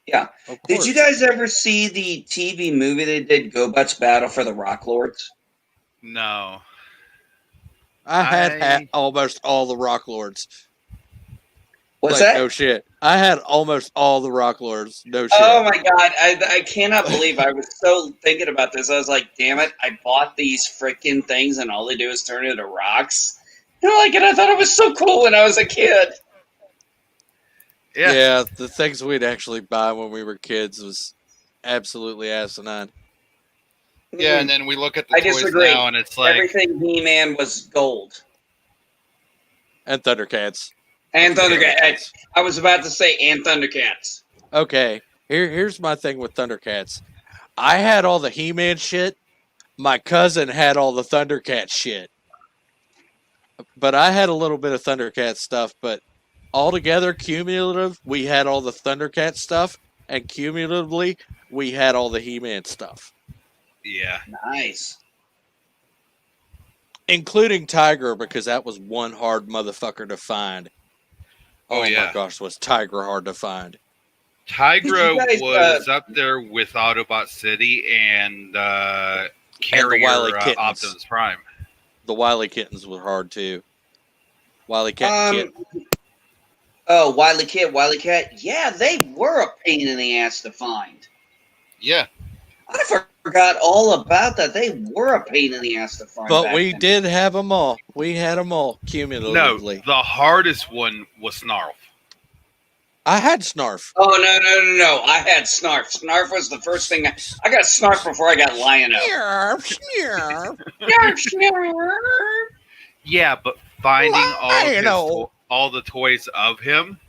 Speaker 2: Yeah.
Speaker 1: Of
Speaker 2: Did
Speaker 1: course.
Speaker 2: you guys ever see the TV movie they did, GoBots Battle for the Rock Lords?
Speaker 6: No.
Speaker 1: I had
Speaker 6: I-
Speaker 1: almost all the Rock Lords.
Speaker 2: What's
Speaker 1: Like,
Speaker 2: that?
Speaker 1: no shit. I had almost all the Rock Lords. No shit.
Speaker 2: Oh my god, I cannot believe I was so thinking about this. I was like, damn it, I bought these freaking things and all they do is turn into rocks. And I thought it was so cool when I was a kid.
Speaker 1: Yeah, the things we'd actually buy when we were kids was absolutely asinine.
Speaker 6: Yeah, and then we look at the
Speaker 2: I
Speaker 6: toys
Speaker 2: disagree.
Speaker 6: now, and it's like,
Speaker 2: Everything He-Man was gold.
Speaker 1: And Thundercats.
Speaker 2: And
Speaker 1: Don't forget
Speaker 2: Thundercats. I was about to say, and Thundercats.
Speaker 1: Okay, here's my thing with Thundercats. I had all the He-Man shit. My cousin had all the Thundercat shit. But I had a little bit of Thundercat stuff, but altogether, cumulative, we had all the Thundercat stuff, and cumulatively, we had all the He-Man stuff.
Speaker 6: yeah.
Speaker 2: Nice.
Speaker 1: Including Tiger, because that was one hard motherfucker to find.
Speaker 6: Oh, yeah.
Speaker 1: My gosh, was Tiger hard to find.
Speaker 6: Tigra
Speaker 2: You guys,
Speaker 6: was up there with Autobot City and Carrier
Speaker 1: Wily Kittens.
Speaker 6: Optimus Prime.
Speaker 1: The Wily Kittens were hard too. Wily Cat and Kit.
Speaker 2: Oh, Wily Cat. Yeah, they were a pain in the ass to find.
Speaker 6: Yeah.
Speaker 2: I forgot all about that. They were a pain in the ass to find.
Speaker 1: But
Speaker 2: back
Speaker 1: we
Speaker 2: then.
Speaker 1: did have them all. We had them all
Speaker 6: No,
Speaker 1: cumulatively.
Speaker 6: the hardest one was Snarl.
Speaker 1: I had Snarf.
Speaker 2: Oh, no. I had Snarf. Snarf was the first thing. I got Snarf before I got Lion-O.
Speaker 6: Yeah, but finding
Speaker 1: Lion-O.
Speaker 6: all the toys of him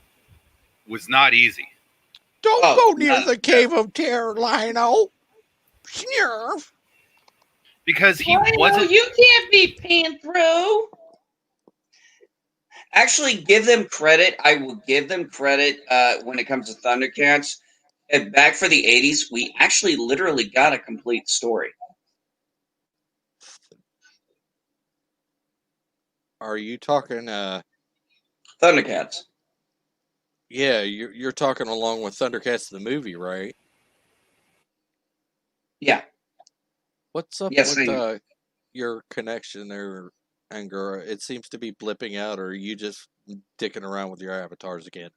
Speaker 6: was not easy.
Speaker 1: Don't
Speaker 2: Oh,
Speaker 1: go near
Speaker 2: no.
Speaker 1: the Cave of Terror, Lino. Snarf.
Speaker 6: Because he wasn't.
Speaker 2: You can't be Panthro. Actually, give them credit. I will give them credit when it comes to Thundercats. And back for the 80s, we actually literally got a complete story.
Speaker 1: Are you talking?
Speaker 2: Thundercats.
Speaker 1: Yeah, you're talking along with Thundercats the movie, right?
Speaker 2: Yeah.
Speaker 1: What's up
Speaker 2: Yes,
Speaker 1: with your connection there, Angura? It seems to be blipping out, or are you just dicking around with your avatars again?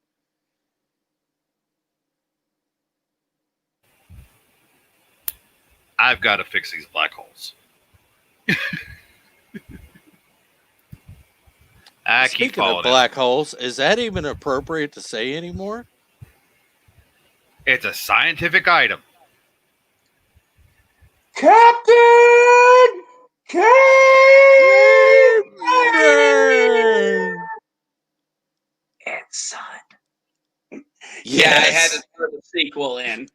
Speaker 6: I've got to fix these black holes. I keep
Speaker 1: Speaking of
Speaker 6: falling.
Speaker 1: black holes, is that even appropriate to say anymore?
Speaker 6: It's a scientific item.
Speaker 2: Captain! And son. Yeah, I had to throw the sequel in.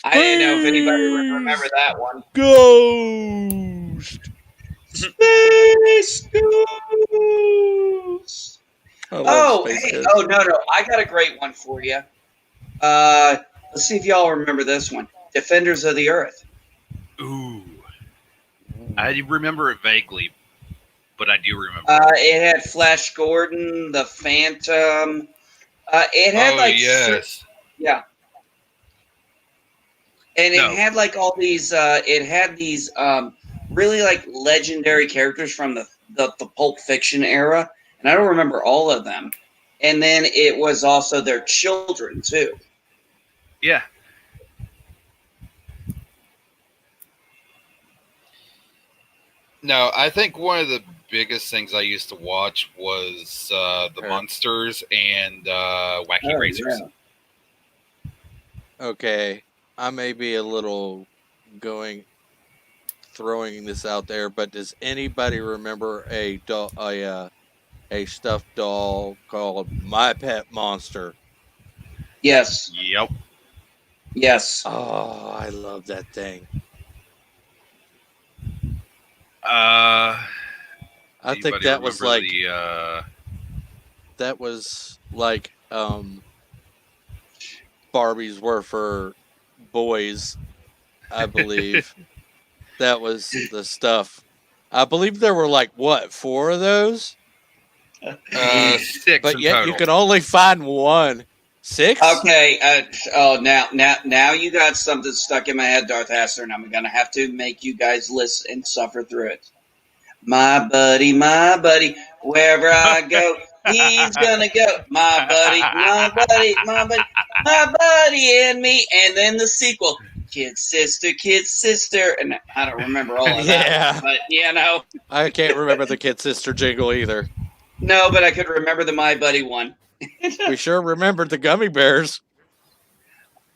Speaker 2: I didn't know if anybody would remember that one.
Speaker 1: Ghost.
Speaker 2: Space Ghost. Oh, hey, oh no, I got a great one for you. Let's see if y'all remember this one. Defenders of the Earth.
Speaker 6: Ooh. I remember it vaguely, but I do remember.
Speaker 2: It had Flash Gordon, the Phantom. It had
Speaker 6: yes.
Speaker 2: Yeah. And it had like all these. It had these really like legendary characters from the Pulp Fiction era, and I don't remember all of them. And then it was also their children too.
Speaker 6: Yeah. No, I think one of the biggest things I used to watch was the Munsters and Wacky Racers.
Speaker 2: Yeah.
Speaker 1: Okay, I may be a little throwing this out there, but does anybody remember a stuffed doll called My Pet Monster?
Speaker 2: Yes.
Speaker 6: Yep.
Speaker 2: Yes.
Speaker 1: Oh, I love that thing.
Speaker 6: I
Speaker 1: think that was like that was like Barbies were for boys, I believe. That was the stuff. I believe there were like what, 4 of those?
Speaker 6: 6.
Speaker 1: But
Speaker 6: in
Speaker 1: yet
Speaker 6: total.
Speaker 1: you can only find 1. 6?
Speaker 2: Okay. Now you got something stuck in my head, Darth Haster, and I'm gonna have to make you guys listen and suffer through it. My buddy, wherever I go, he's gonna go. My buddy, and me. And then the sequel, kid sister, and I don't remember all of
Speaker 1: Yeah.
Speaker 2: that. But you know,
Speaker 1: I can't remember the Kid Sister jingle either.
Speaker 2: no, but I could remember the My Buddy one.
Speaker 1: We sure remembered the gummy bears.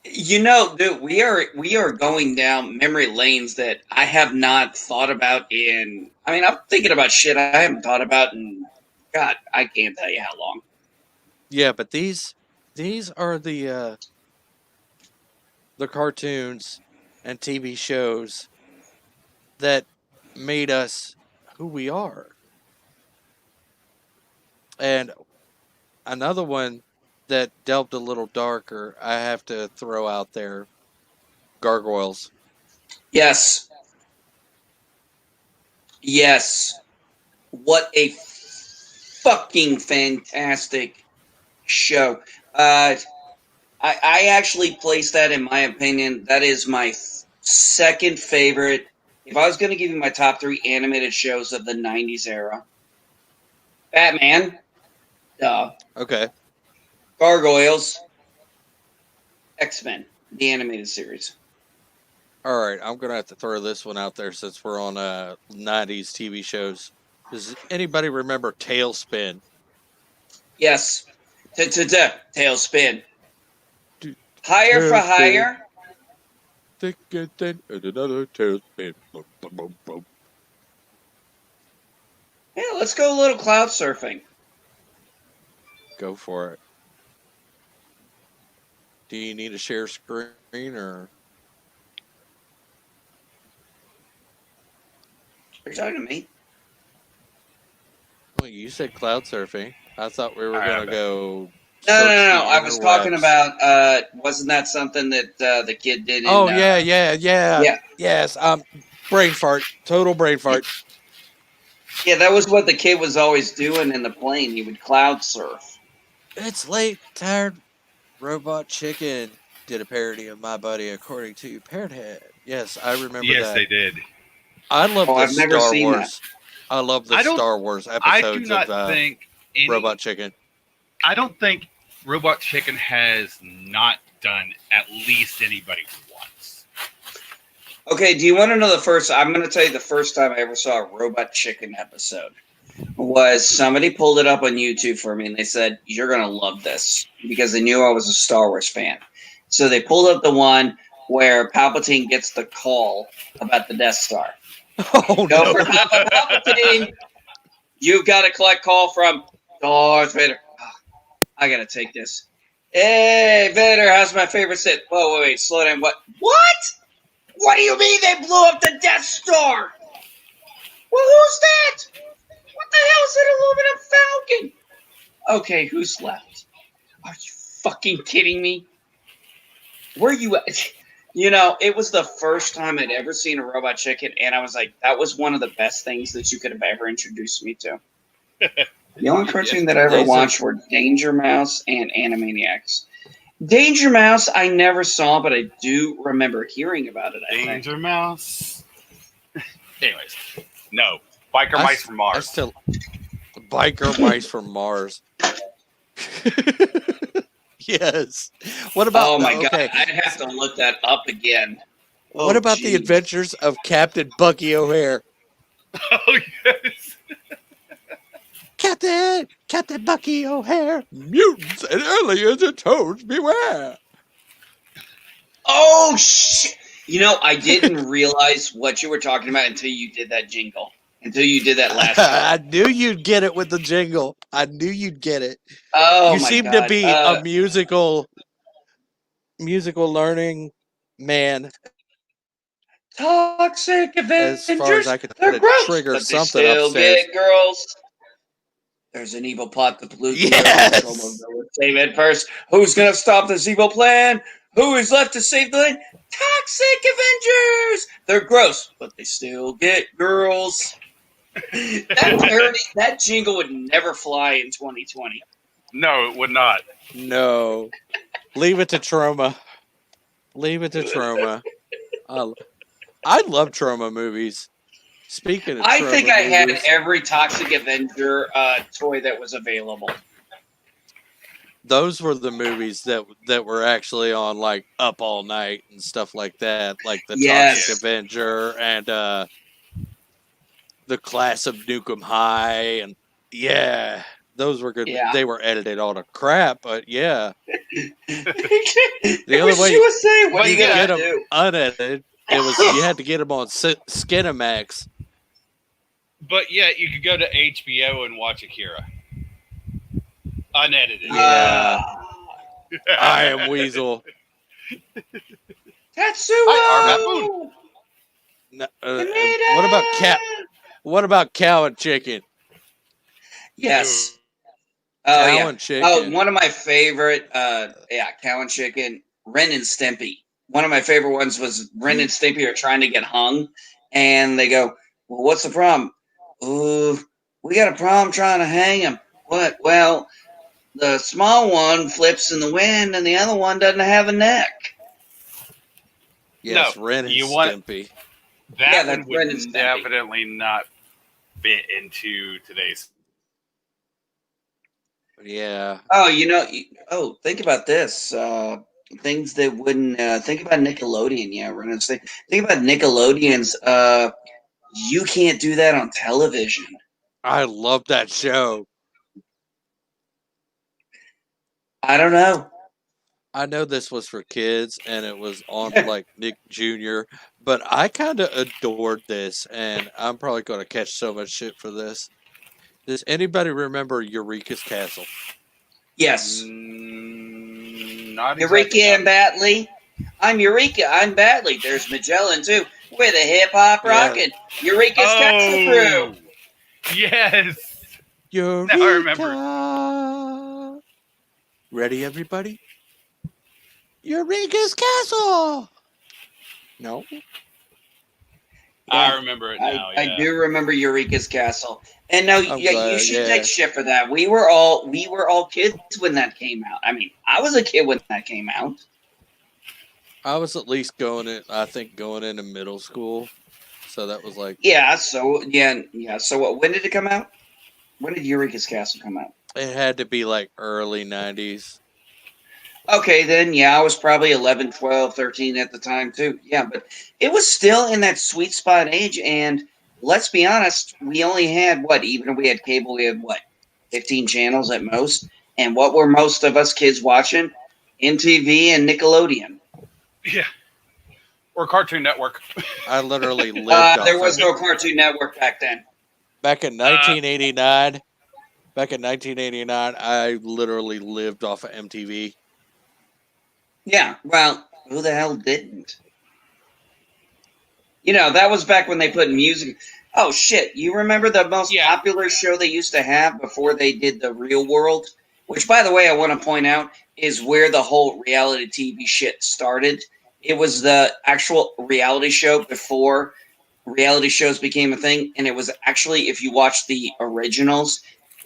Speaker 2: You know, dude, we are going down memory lanes that I have not thought about in. I mean, I'm thinking about shit I haven't thought about in. God, I can't tell you how long.
Speaker 1: Yeah, but these are the cartoons and TV shows that made us who we are. And another one that delved a little darker, I have to throw out there, Gargoyles.
Speaker 2: Yes, yes. What a fucking fantastic show. I actually place that, in my opinion, that is my second favorite. If I was going to give you my top 3 animated shows of the 90s era, Batman,
Speaker 1: Okay.
Speaker 2: Gargoyles, X-Men, the animated series.
Speaker 1: All right, I'm going to have to throw this one out there since we're on 90s TV shows. Does anybody remember Tailspin?
Speaker 2: Yes. Tailspin. Higher for
Speaker 1: Tailspin.
Speaker 2: higher.
Speaker 1: Thicker than another tailspin. Boom, boom, boom, boom.
Speaker 2: Yeah, let's go a little cloud surfing.
Speaker 1: Go for it. Do you need a share screen or?
Speaker 2: Are you talking to me?
Speaker 1: Well, you said cloud surfing. I thought we were
Speaker 6: I
Speaker 1: going
Speaker 6: have
Speaker 1: to
Speaker 6: it.
Speaker 1: go.
Speaker 2: No.
Speaker 1: search the
Speaker 2: I was talking
Speaker 1: interwebs.
Speaker 2: about, wasn't that something that the kid did in...
Speaker 1: Oh, yeah.
Speaker 2: Yeah.
Speaker 1: Yes. Brain fart. Total brain fart.
Speaker 2: Yeah, that was what the kid was always doing in the plane. He would cloud surf.
Speaker 1: It's late, tired. Robot Chicken did a parody of My Buddy According to Parrot Head. Yes, I remember
Speaker 6: Yes,
Speaker 1: that.
Speaker 6: they did.
Speaker 1: I love
Speaker 2: Oh,
Speaker 1: the
Speaker 2: I've never
Speaker 1: Star
Speaker 2: seen
Speaker 1: Wars. I love the
Speaker 6: I don't-
Speaker 1: Star Wars
Speaker 6: I do
Speaker 1: episodes
Speaker 6: not
Speaker 1: of
Speaker 6: think any,
Speaker 1: Robot Chicken.
Speaker 6: I don't think Robot Chicken has not done at least anybody once.
Speaker 2: Okay, do you want to know the first... I'm going to tell you the first time I ever saw a Robot Chicken episode was somebody pulled it up on YouTube for me, and they said, you're going to love this, because they knew I was a Star Wars fan. So they pulled up the one where Palpatine gets the call about the Death Star.
Speaker 1: Oh,
Speaker 2: Go
Speaker 1: no.
Speaker 2: for Papa Palpatine! You've got to collect call from Darth Vader. Oh, I got to take this. Hey, Vader, how's my favorite Sith? Whoa, wait, slow down. What? What do you mean they blew up the Death Star? Well, who's that? What the hell is an aluminum falcon? Okay, who's left? Are you fucking kidding me? Where you at? You know, it was the first time I'd ever seen a Robot Chicken, and I was like, that was one of the best things that you could have ever introduced me to. The only cartoon that I ever watched were Danger Mouse and Animaniacs. Danger Mouse I never saw, but I do remember hearing about it, I think.
Speaker 6: Danger Mouse. Anyways, no. Biker
Speaker 1: I
Speaker 6: Mice
Speaker 1: s-
Speaker 6: from
Speaker 1: I
Speaker 6: Mars.
Speaker 1: still Biker Mice from Mars. Yes. What about?
Speaker 2: Oh my god,
Speaker 1: okay.
Speaker 2: I'd have to look that up again.
Speaker 1: What about the adventures of Captain Bucky O'Hare?
Speaker 6: Oh yes.
Speaker 1: Captain Bucky O'Hare. Mutants and aliens and toads beware.
Speaker 2: Oh shit! You know, I didn't realize what you were talking about until you did that jingle. Until you did that last
Speaker 1: I
Speaker 2: part.
Speaker 1: knew you'd get it with the jingle. I knew you'd get it.
Speaker 2: Oh
Speaker 1: You
Speaker 2: my
Speaker 1: seem
Speaker 2: god.
Speaker 1: to be a musical learning man.
Speaker 2: Toxic Avengers.
Speaker 1: As far as I could
Speaker 2: They're gross,
Speaker 1: trigger
Speaker 2: but they
Speaker 1: something
Speaker 2: still
Speaker 1: upstairs.
Speaker 2: get girls. There's an evil plot to pollute the
Speaker 1: Yes!
Speaker 2: earth. Let's save it first. Who's gonna stop this evil plan? Who is left to save the land? Toxic Avengers. They're gross, but they still get girls. That parody, that jingle would never fly in 2020.
Speaker 6: No, it would not.
Speaker 1: No. Leave it to Trauma. Leave it to Trauma. I love Trauma movies. Speaking of
Speaker 2: I
Speaker 1: Trauma
Speaker 2: think I had
Speaker 1: movies,
Speaker 2: every Toxic Avenger toy that was available.
Speaker 1: those were the movies that were actually on like Up All Night and stuff like that, like the
Speaker 2: Yes.
Speaker 1: Toxic Avenger and the Class of Nukem High, and yeah, those were good.
Speaker 2: Yeah.
Speaker 1: They were edited all to crap, but yeah.
Speaker 2: It
Speaker 1: other
Speaker 2: was
Speaker 1: way-
Speaker 2: USA. What are you
Speaker 1: you
Speaker 2: gonna
Speaker 1: get 'em
Speaker 2: do?
Speaker 1: unedited. It was you had to get them on Skinamax.
Speaker 6: But yeah, you could go to HBO and watch Akira. Unedited.
Speaker 1: Yeah. I am Weasel.
Speaker 2: Tetsuo.
Speaker 1: No, what about cat? What about cow and chicken?
Speaker 2: Yes.
Speaker 1: Cow
Speaker 2: Oh yeah.
Speaker 1: and chicken.
Speaker 2: Oh, one of my favorite. Cow and chicken. Ren and Stimpy. One of my favorite ones was Ren and Stimpy are trying to get hung, and they go, "Well, what's the problem? Ooh, we got a problem trying to hang him. What? Well, the small one flips in the wind, and the other one doesn't have a neck."
Speaker 1: Yes,
Speaker 6: No,
Speaker 1: Ren and
Speaker 6: you want-
Speaker 1: Stimpy.
Speaker 6: That
Speaker 2: Yeah,
Speaker 6: one
Speaker 2: that's Ren and
Speaker 6: would
Speaker 2: Stimpy.
Speaker 6: definitely not fit into today's.
Speaker 1: Yeah.
Speaker 2: Oh, think about this. Things that wouldn't think about Nickelodeon. Yeah, Ren and Stimpy. Think about Nickelodeon's. You can't do that on television.
Speaker 1: I love that show.
Speaker 2: I don't know.
Speaker 1: I know this was for kids and it was on like Nick Jr., but I kind of adored this, and I'm probably going to catch so much shit for this. Does anybody remember Eureka's Castle?
Speaker 2: Yes.
Speaker 6: Not
Speaker 2: Eureka
Speaker 6: exactly.
Speaker 2: and Batley. I'm Eureka. I'm Batley. There's Magellan too. We're the hip hop
Speaker 1: Yeah.
Speaker 2: rockin' Eureka's Castle Crew.
Speaker 6: Yes.
Speaker 1: Eureka!
Speaker 6: I remember.
Speaker 1: Ready, everybody? Eureka's Castle! No?
Speaker 6: I remember it now.
Speaker 2: I
Speaker 6: yeah.
Speaker 2: do remember Eureka's Castle. And no,
Speaker 1: I'm
Speaker 2: you
Speaker 1: glad,
Speaker 2: should
Speaker 1: yeah.
Speaker 2: take shit for that. We were all kids when that came out. I mean, I was a kid when that came out.
Speaker 1: I was at least going into middle school. So that was like,
Speaker 2: Yeah. So when did it come out? When did Eureka's Castle come out?
Speaker 1: it had to be like early 90s.
Speaker 2: Okay, then, yeah, I was probably 11, 12, 13 at the time, too. Yeah, but it was still in that sweet spot age, and let's be honest, we only had, even if we had cable, we had, 15 channels at most? And what were most of us kids watching? MTV and Nickelodeon.
Speaker 6: Yeah. Or Cartoon Network.
Speaker 1: I literally lived off
Speaker 2: There was
Speaker 1: of
Speaker 2: no Cartoon Network back then.
Speaker 1: Back in 1989, I literally lived off of MTV.
Speaker 2: Yeah, well, who the hell didn't? That was back when they put music. Oh, shit. You remember the most popular show they used to have before they did the Real World? Which, by the way, I want to point out is where the whole reality TV shit started. It was the actual reality show before reality shows became a thing. And it was actually, if you watch the originals,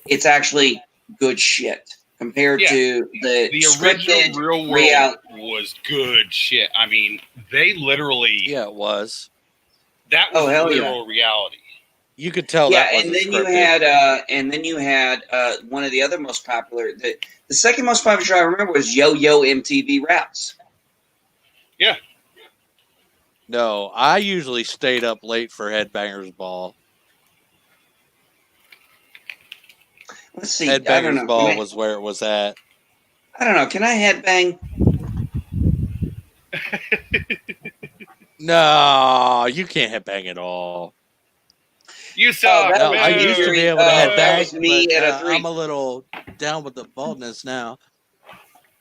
Speaker 2: it's actually good shit compared to the scripted
Speaker 6: original Real World was good shit. I mean, they literally.
Speaker 1: Yeah, it was.
Speaker 6: That was
Speaker 2: hell
Speaker 6: literal reality.
Speaker 1: You could tell
Speaker 2: Yeah,
Speaker 1: that wasn't
Speaker 2: and then
Speaker 1: scripted.
Speaker 2: you had one of the other most popular. The second most popular show I remember was Yo-Yo MTV Raps.
Speaker 6: Yeah.
Speaker 1: No, I usually stayed up late for Headbangers Ball.
Speaker 2: Let's see. I don't know.
Speaker 1: Headbangers Ball was where it was at.
Speaker 2: I don't know. Can I headbang?
Speaker 1: No, you can't headbang at all.
Speaker 6: You saw.
Speaker 2: that
Speaker 1: No,
Speaker 2: was
Speaker 1: I
Speaker 2: me.
Speaker 1: used to be able to
Speaker 2: That
Speaker 1: headbang,
Speaker 2: was me
Speaker 1: but
Speaker 2: at a 3.
Speaker 1: I'm a little down with the baldness now.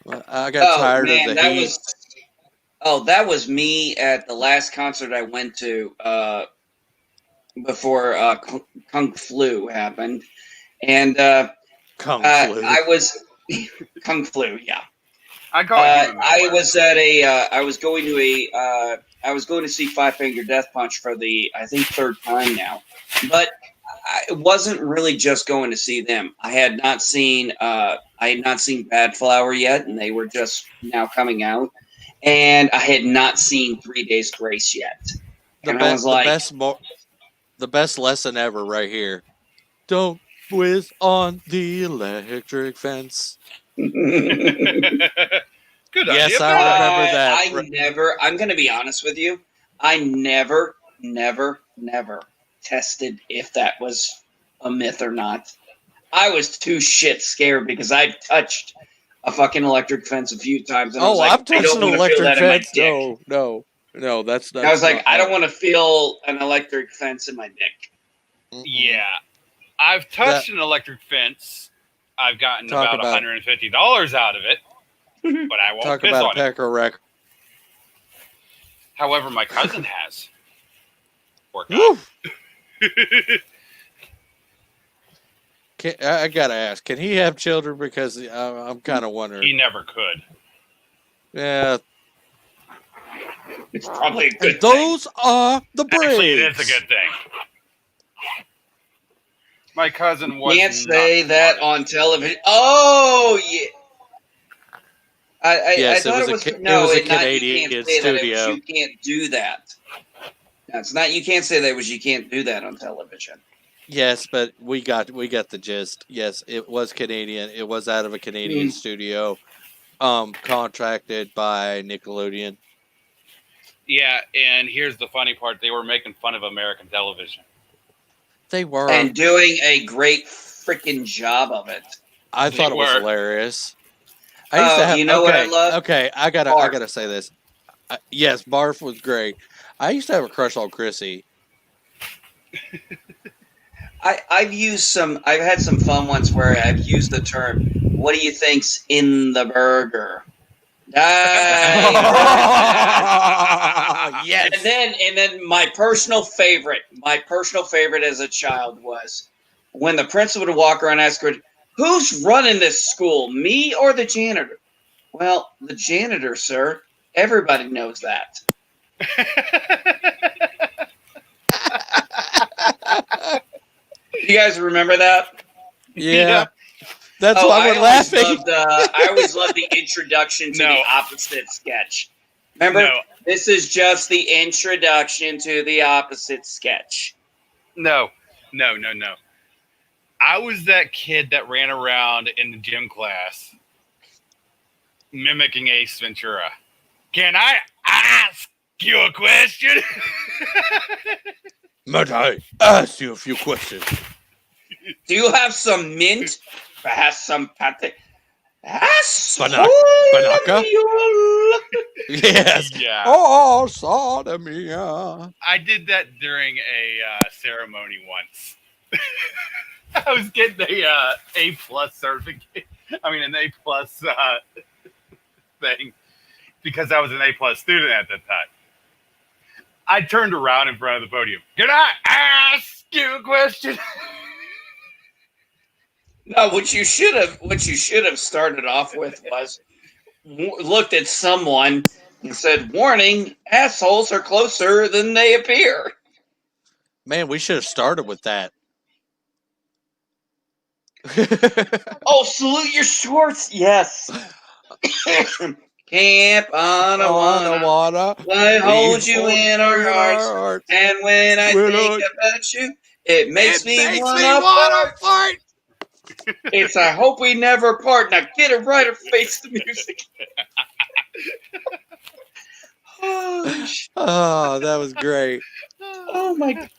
Speaker 1: Well, I got tired of the heat.
Speaker 2: That was me at the last concert I went to before Kung Flu happened, and
Speaker 1: Kung Flu.
Speaker 2: I was Kung Flu. Yeah.
Speaker 6: I call it.
Speaker 2: I was at I was going to see Five Finger Death Punch for the, I think, 3rd time now, but I wasn't really just going to see them. I had not seen Bad Flower yet, and they were just now coming out, and I had not seen 3 Days Grace yet. And I was like,
Speaker 1: the best lesson ever right here. Don't whiz on the electric fence.
Speaker 6: Good
Speaker 1: Yes,
Speaker 6: idea.
Speaker 1: I remember that.
Speaker 2: I'm going to be honest with you. I never tested if that was a myth or not. I was too shit scared because I touched a fucking electric fence a few times, and I was
Speaker 1: Oh,
Speaker 2: like,
Speaker 1: I'm
Speaker 2: I
Speaker 1: touching
Speaker 2: don't
Speaker 1: an
Speaker 2: want to feel
Speaker 1: electric
Speaker 2: that in my
Speaker 1: fence.
Speaker 2: dick.
Speaker 1: No, that's not.
Speaker 2: I was like,
Speaker 1: not
Speaker 2: I don't
Speaker 1: right.
Speaker 2: want to feel an electric fence in my dick.
Speaker 1: Mm-mm.
Speaker 6: Yeah, I've touched an electric fence. I've gotten
Speaker 1: Talk
Speaker 6: about
Speaker 1: about-
Speaker 6: $150 out of it, but I won't
Speaker 1: Talk
Speaker 6: piss
Speaker 1: about a
Speaker 6: on it.
Speaker 1: pecker wreck.
Speaker 6: However, my cousin has. Poor guy.
Speaker 1: Woo! I gotta ask, can he have children? Because I'm kind of
Speaker 6: He
Speaker 1: wondering.
Speaker 6: never could.
Speaker 1: Yeah,
Speaker 2: It's probably a good
Speaker 1: and those are the breaks.
Speaker 6: Actually, it is a good thing. My cousin
Speaker 2: thing.
Speaker 6: was
Speaker 2: Can't
Speaker 6: not
Speaker 2: say that
Speaker 6: smart.
Speaker 2: on television. Oh, yeah. I
Speaker 1: Yes,
Speaker 2: thought
Speaker 1: it was a
Speaker 2: you
Speaker 1: Canadian
Speaker 2: can't say that. It was
Speaker 1: studio.
Speaker 2: you can't do that. No, it's not. You can't say that. It was you can't do that on television.
Speaker 1: Yes, but we got the gist. Yes, it was Canadian. It was out of a Canadian studio, contracted by Nickelodeon.
Speaker 6: Yeah, and here's the funny part: they were making fun of American television.
Speaker 1: They were.
Speaker 2: And doing a great freaking job of it.
Speaker 1: I thought it was
Speaker 6: were.
Speaker 1: hilarious. I used to have.
Speaker 2: You know what I love?
Speaker 1: Okay, I
Speaker 2: Barf.
Speaker 1: gotta say this. Yes, Barf was great. I used to have a crush on Chrissy.
Speaker 2: I've had some fun ones where I've used the term, what do you think's in the burger?
Speaker 1: Yes.
Speaker 2: And then my personal favorite as a child was when the principal would walk around and ask her, who's running this school, me or the janitor? Well, the janitor, sir. Everybody knows that. You guys remember that?
Speaker 1: Yeah. That's why we're laughing.
Speaker 2: I always loved the introduction to the opposite sketch. Remember?
Speaker 6: No.
Speaker 2: This is just the introduction to the opposite sketch.
Speaker 6: No. I was that kid that ran around in the gym class mimicking Ace Ventura. Can I ask you a question?
Speaker 1: Might I ask you a few questions?
Speaker 2: Do you have some mint? Perhaps some pate?
Speaker 1: Banaka? Yes.
Speaker 6: Yeah.
Speaker 1: Oh, sodomia.
Speaker 6: I did that during a ceremony once. I was getting a A+ certificate. I mean, an A+ thing because I was an A+ student at that time. I turned around in front of the podium. Can I ask you a question?
Speaker 2: No, what you should have started off with was looked at someone and said, "Warning: assholes are closer than they appear."
Speaker 1: Man, we should have started with that.
Speaker 2: Oh, salute your shorts! Yes. Camp on a wanna. I hold you in our hearts, and when I think about you, it makes me wanna
Speaker 1: fight.
Speaker 2: It's I hope we never part. Now get it right or face the music.
Speaker 1: Oh, that was great.
Speaker 2: Oh my God.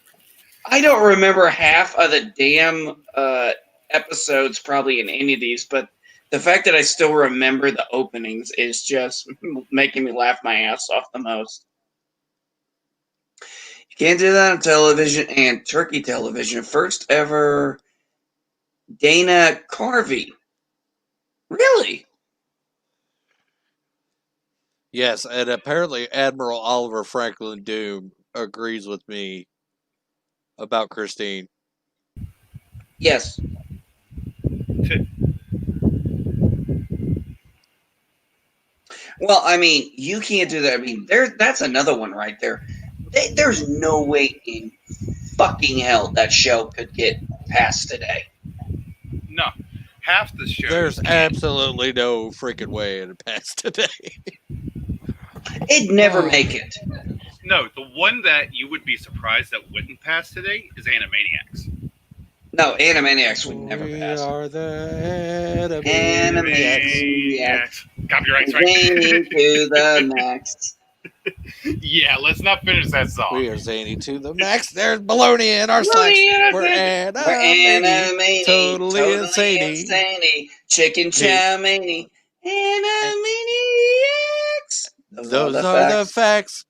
Speaker 2: I don't remember half of the damn episodes probably in any of these, but the fact that I still remember the openings is just making me laugh my ass off the most. You can't do that on television and turkey television. First ever Dana Carvey. Really?
Speaker 1: Yes, and apparently Admiral Oliver Franklin Doom agrees with me about Christine.
Speaker 2: Yes. Well, I mean, you can't do that. I mean, that's another one right there. There's no way in fucking hell that show could get past today.
Speaker 6: No. Half the show.
Speaker 1: There's absolutely no freaking way in the past today.
Speaker 2: It'd never make it.
Speaker 6: No, the one that you would be surprised that wouldn't pass today is Animaniacs.
Speaker 2: No, Animaniacs would never
Speaker 1: We
Speaker 2: pass.
Speaker 1: are the
Speaker 2: Animaniacs.
Speaker 6: Copyrights, right?
Speaker 2: Waiting to the next.
Speaker 6: Yeah, let's not finish that song.
Speaker 1: We are zany to the max. There's baloney in our slacks. We're animated, totally insane.
Speaker 2: Chicken chow many, animaniacs.
Speaker 1: Those are the facts.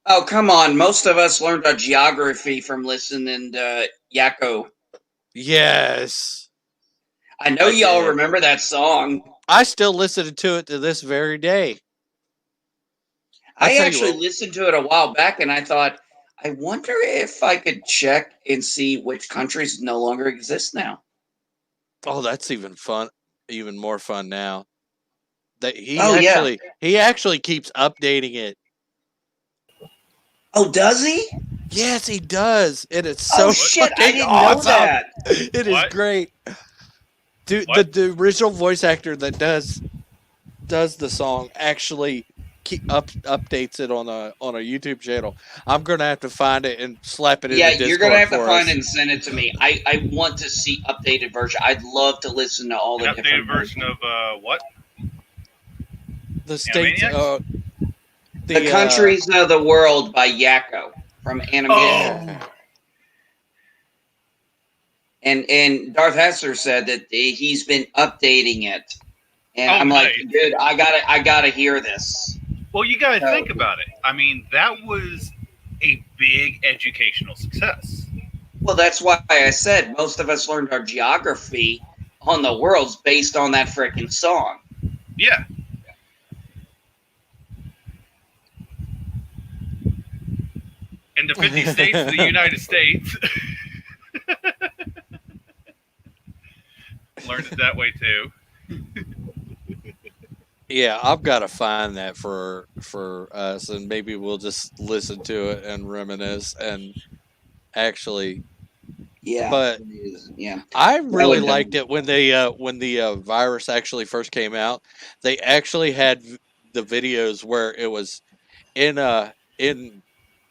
Speaker 2: Oh, come on. Most of us learned our geography from listening to Yakko.
Speaker 1: Yes.
Speaker 2: I know
Speaker 1: I
Speaker 2: y'all
Speaker 1: did.
Speaker 2: remember that song.
Speaker 1: I still listen to it to this very day. I'll
Speaker 2: I
Speaker 1: tell you
Speaker 2: actually
Speaker 1: what.
Speaker 2: listened to it a while back, and I thought, I wonder if I could check and see which countries no longer exist now.
Speaker 1: Oh, that's even fun. Even more fun now. That he
Speaker 2: Yeah.
Speaker 1: actually keeps updating it.
Speaker 2: Oh, does he?
Speaker 1: Yes, he does. And it's so
Speaker 2: Oh shit! I
Speaker 1: fucking
Speaker 2: didn't
Speaker 1: awesome.
Speaker 2: know that.
Speaker 1: It is
Speaker 6: What?
Speaker 1: great. Dude,
Speaker 6: What?
Speaker 1: the original voice actor that does the song actually updates it on a YouTube channel. I'm gonna have to find it and slap it in
Speaker 2: Yeah,
Speaker 1: the Discord
Speaker 2: you're gonna have to
Speaker 1: for
Speaker 2: find
Speaker 1: us.
Speaker 2: it and send it to me. I want to see updated version. I'd love to listen to all the
Speaker 6: An
Speaker 2: different
Speaker 6: updated version of what?
Speaker 1: The states,
Speaker 6: Animaniacs?
Speaker 2: The Countries of the World by Yakko from Animaniacs.
Speaker 1: Yeah.
Speaker 2: And Darth Hester said that he's been updating it, and
Speaker 6: Oh,
Speaker 2: I'm like,
Speaker 6: nice.
Speaker 2: dude, I gotta hear this.
Speaker 6: Well, you got to
Speaker 2: So-
Speaker 6: think about it. I mean, that was a big educational success.
Speaker 2: Well, that's why I said most of us learned our geography on the worlds based on that freaking song.
Speaker 6: Yeah. And the 50 states of the United States. Learned it that way too.
Speaker 1: Yeah, I've got to find that for us, and maybe we'll just listen to it and reminisce and actually.
Speaker 2: Yeah,
Speaker 1: But
Speaker 2: yeah,
Speaker 1: I really
Speaker 2: would-
Speaker 1: liked it when the virus actually first came out. They actually had the videos where it was in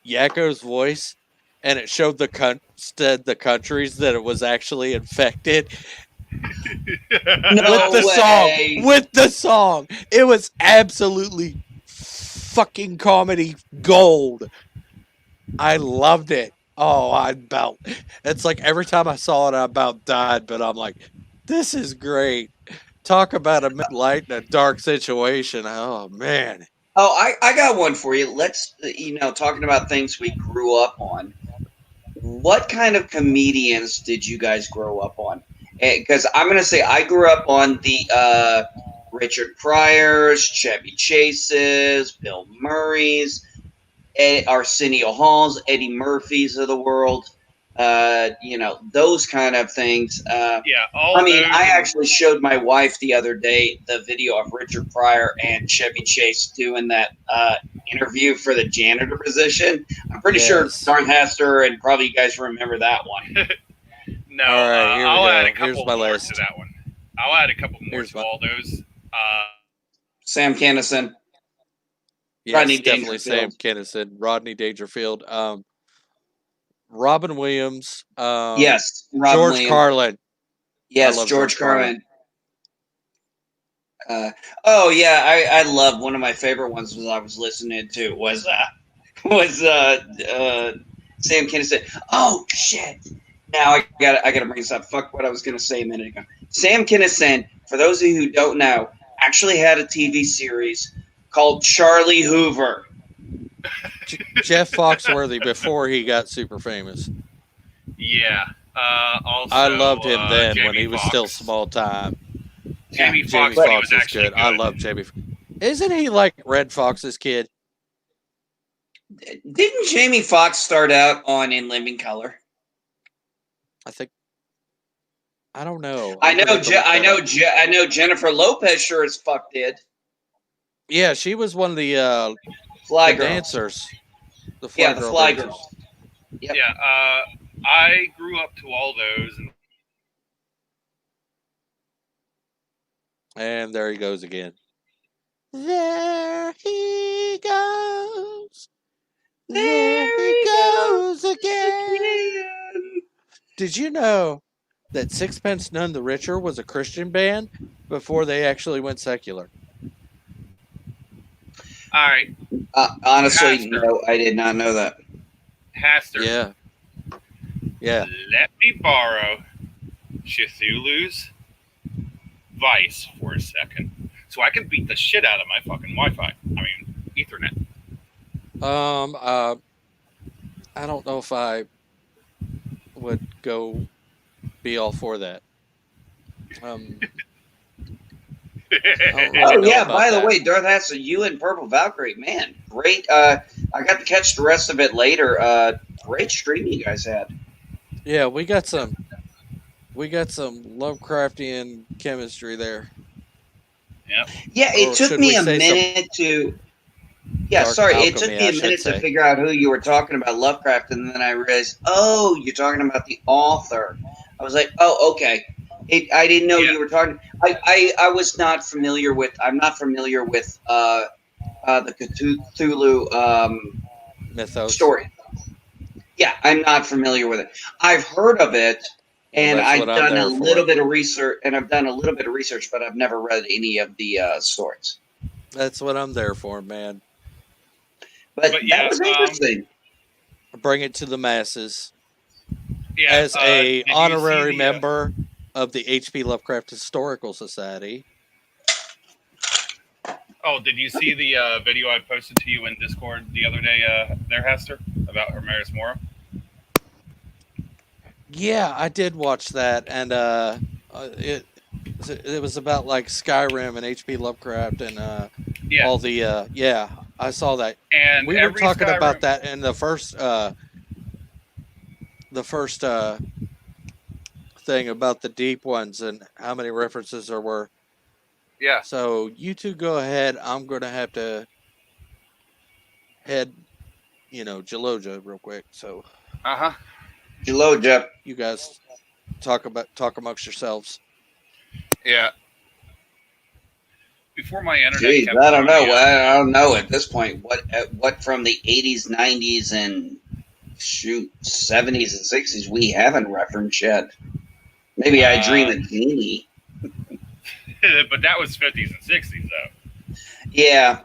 Speaker 1: Yakko's voice, and it showed the countries that it was actually infected.
Speaker 2: No
Speaker 1: with the
Speaker 2: way.
Speaker 1: song. With the song. It was absolutely fucking comedy gold. I loved it. Oh, it's like every time I saw it, I about died, but I'm like, this is great. Talk about a light in a dark situation. Oh, man.
Speaker 2: Oh, I got one for you. Let's, talking about things we grew up on. What kind of comedians did you guys grow up on? Because I'm going to say I grew up on the Richard Pryors, Chevy Chases, Bill Murrays, Arsenio Halls, Eddie Murphys of the world. Those kind of things.
Speaker 6: Yeah,
Speaker 2: I actually showed my wife the other day the video of Richard Pryor and Chevy Chase doing that interview for the janitor position. I'm pretty sure
Speaker 1: Yes.
Speaker 2: Darth Hester and probably you guys remember that one.
Speaker 6: No,
Speaker 1: All right, here we
Speaker 6: I'll
Speaker 1: go.
Speaker 6: add a
Speaker 1: Here's
Speaker 6: couple
Speaker 1: my
Speaker 6: more
Speaker 1: list.
Speaker 6: to that one. I'll add a couple more
Speaker 1: Here's
Speaker 6: to
Speaker 1: my-
Speaker 6: all those.
Speaker 2: Sam Kinison.
Speaker 1: Yes,
Speaker 2: Rodney
Speaker 1: definitely Sam
Speaker 2: Dangerfield.
Speaker 1: Kinison, Rodney Dangerfield, Robin Williams,
Speaker 2: Yes, Rob
Speaker 1: George
Speaker 2: Williams.
Speaker 1: Carlin. I
Speaker 2: Yes,
Speaker 1: love
Speaker 2: George
Speaker 1: George Carlin.
Speaker 2: Carlin. I love one of my favorite ones was I was listening to was Sam Kinison. Oh shit! Now I gotta bring this up. Fuck what I was gonna say a minute ago. Sam Kinison, for those of you who don't know, actually had a TV series called Charlie Hoover.
Speaker 1: Jeff Foxworthy before he got super famous.
Speaker 6: Yeah. Also,
Speaker 1: I loved him then when
Speaker 6: Jamie
Speaker 1: he was
Speaker 6: Foxx.
Speaker 1: still small time.
Speaker 6: Jamie
Speaker 1: Jamie
Speaker 6: Foxx, when he
Speaker 1: Foxx
Speaker 6: was
Speaker 1: is
Speaker 6: actually
Speaker 1: good. I love Jamie. Isn't he like Red Fox's kid?
Speaker 2: Didn't Jamie Foxx start out on In Living Color?
Speaker 1: I think. I don't know.
Speaker 2: I
Speaker 1: I'm gonna
Speaker 2: know.
Speaker 1: have to look that up.
Speaker 2: I know. Jennifer Lopez sure as fuck did.
Speaker 1: Yeah, she was one of the
Speaker 2: Fly
Speaker 1: the
Speaker 2: Girl.
Speaker 1: dancers. The
Speaker 2: Yeah, the Fly
Speaker 1: dancers.
Speaker 2: Girl. Yep.
Speaker 6: Yeah, I grew up to all those, and
Speaker 1: And there he goes again. There he goes. There he goes again. Did you know that Sixpence None the Richer was a Christian band before they actually went secular?
Speaker 6: All right,
Speaker 2: Honestly,
Speaker 6: Pastor.
Speaker 2: no, I did not know that.
Speaker 6: Haster.
Speaker 1: Yeah. Yeah.
Speaker 6: Let me borrow Cthulhu's Vice for a second, so I can beat the shit out of my fucking Wi-Fi. I mean, Ethernet.
Speaker 1: I don't know if I would be all for that. I don't really
Speaker 2: Oh
Speaker 1: know
Speaker 2: yeah,
Speaker 1: about
Speaker 2: by the
Speaker 1: that.
Speaker 2: way, Darth Hassel, you and Purple Valkyrie, man, great. I got to catch the rest of it later. Great stream you guys had.
Speaker 1: Yeah, we got some Lovecraftian chemistry there.
Speaker 6: Yep.
Speaker 2: Yeah, it
Speaker 1: Or
Speaker 2: took
Speaker 1: should
Speaker 2: me
Speaker 1: we
Speaker 2: a
Speaker 1: say some
Speaker 2: minute to. Yeah,
Speaker 1: dark
Speaker 2: sorry, it took
Speaker 1: alchemy,
Speaker 2: me
Speaker 1: I
Speaker 2: a
Speaker 1: should
Speaker 2: minute to
Speaker 1: say.
Speaker 2: figure out who you were talking about, Lovecraft, and then I realized, oh, you're talking about the author. I was like, oh, okay. I didn't know
Speaker 6: Yeah.
Speaker 2: you were talking. I was not familiar with. I'm not familiar with the Cthulhu
Speaker 1: Mythos.
Speaker 2: story. Yeah, I'm not familiar with it. I've heard of it,
Speaker 1: Well,
Speaker 2: and
Speaker 1: that's what
Speaker 2: I've
Speaker 1: I'm
Speaker 2: done a
Speaker 1: there
Speaker 2: little
Speaker 1: for.
Speaker 2: bit of research, but I've never read any of the stories.
Speaker 1: That's what I'm there for, man.
Speaker 2: But
Speaker 6: But
Speaker 2: that
Speaker 6: yeah,
Speaker 2: was interesting.
Speaker 1: Bring it to the masses.
Speaker 6: yeah.
Speaker 1: As a
Speaker 6: did you
Speaker 1: honorary
Speaker 6: see the,
Speaker 1: member of the H.P. Lovecraft Historical Society.
Speaker 6: Oh, did you see the video I posted to you in Discord the other day, there, Hester, about Hermaris Mora?
Speaker 1: Yeah, I did watch that, and it was about like Skyrim and H.P. Lovecraft and
Speaker 6: Yeah.
Speaker 1: all the yeah, I saw that.
Speaker 6: And
Speaker 1: We were
Speaker 6: every
Speaker 1: talking
Speaker 6: Skyrim,
Speaker 1: about that in the first thing about the deep ones and how many references there were.
Speaker 6: Yeah.
Speaker 1: So you two go ahead. I'm gonna have to head, Geloja real quick. So
Speaker 6: Uh-huh.
Speaker 2: Hello, Jeff.
Speaker 1: you guys talk amongst yourselves.
Speaker 6: Yeah. Before my internet
Speaker 2: Jeez,
Speaker 6: kept
Speaker 2: I don't know.
Speaker 6: throwing me out.
Speaker 2: I don't know at this point what from the 80s, 90s, and shoot 70s and 60s we haven't referenced yet. Maybe I dream a genie.
Speaker 6: But that was 50s and 60s, though.
Speaker 2: Yeah.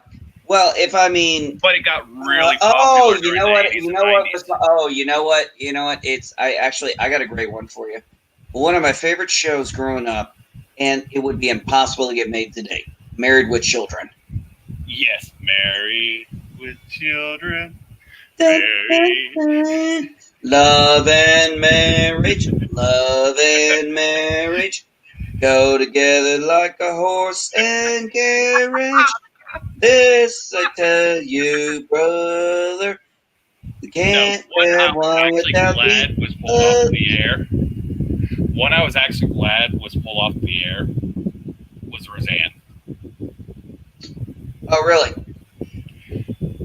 Speaker 2: Well, if I mean,
Speaker 6: But it got really
Speaker 2: oh,
Speaker 6: popular
Speaker 2: you
Speaker 6: during
Speaker 2: know
Speaker 6: the
Speaker 2: what?
Speaker 6: 80s
Speaker 2: You
Speaker 6: and
Speaker 2: know what?
Speaker 6: 90s.
Speaker 2: Oh, you know what? You know what? I got a great one for you. One of my favorite shows growing up, and it would be impossible to get made today. Married with Children.
Speaker 6: Yes, married with children. Married.
Speaker 2: Love and marriage, love and marriage go together like a horse and carriage. This I tell you, brother, we can't
Speaker 6: One I
Speaker 2: have
Speaker 6: was
Speaker 2: one
Speaker 6: actually
Speaker 2: without
Speaker 6: glad
Speaker 2: the
Speaker 6: was pulled off
Speaker 2: other.
Speaker 6: the air. One I was actually glad was pulled off the air was Roseanne.
Speaker 2: Oh, really?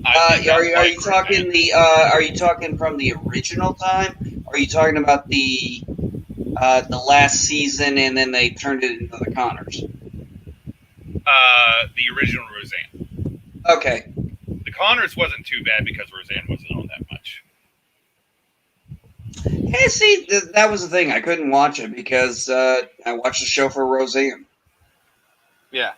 Speaker 6: I did not
Speaker 2: Are
Speaker 6: like
Speaker 2: you talking
Speaker 6: Roseanne.
Speaker 2: Are you talking from the original time? Or are you talking about the last season and then they turned it into the Connors?
Speaker 6: The original Roseanne.
Speaker 2: Okay.
Speaker 6: The Connors wasn't too bad because Roseanne wasn't on that much.
Speaker 2: Yeah, see, that was the thing. I couldn't watch it because I watched the show for Roseanne.
Speaker 6: Yeah.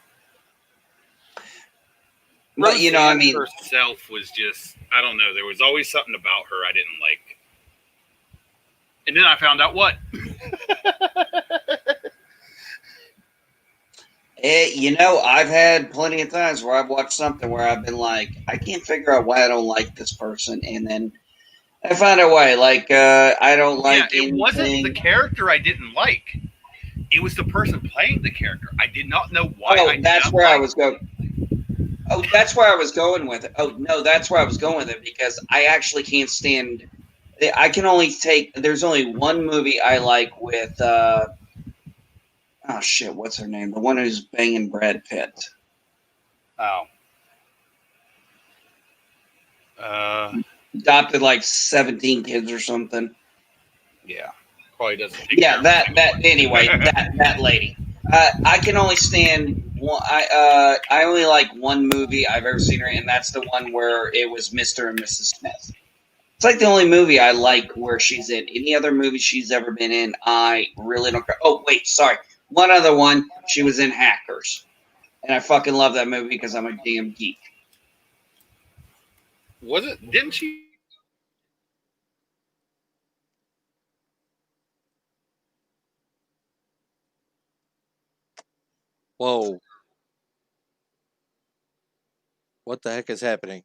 Speaker 2: But, you know, I mean,
Speaker 6: herself was just, I don't know. There was always something about her I didn't like. And then I found out what.
Speaker 2: you know, I've had plenty of times where I've watched something where I've been like, I can't figure out why I don't like this person. And then I find a way. Like, I don't like
Speaker 6: it
Speaker 2: anything.
Speaker 6: wasn't the character I didn't like. It was the person playing the character. I did not know why.
Speaker 2: Oh, that's where I was going. Oh, that's where I was going with it. Oh, no, that's where I was going with it because I actually can't stand. I can only take. There's only one movie I like with. Oh shit! What's her name? The one who's banging Brad Pitt.
Speaker 6: Oh.
Speaker 2: Adopted like 17 kids or something.
Speaker 6: Yeah. Probably doesn't. Take
Speaker 2: Yeah,
Speaker 6: care of
Speaker 2: that anyway. that lady. I can only stand one. I only like one movie I've ever seen her, and that's the one where it was Mr. and Mrs. Smith. It's like the only movie I like where she's in. Any other movie she's ever been in, I really don't care. Oh, wait, sorry. One other one, she was in Hackers. And I fucking love that movie because I'm a damn geek.
Speaker 6: Was it? Didn't she?
Speaker 1: Whoa. What the heck is happening?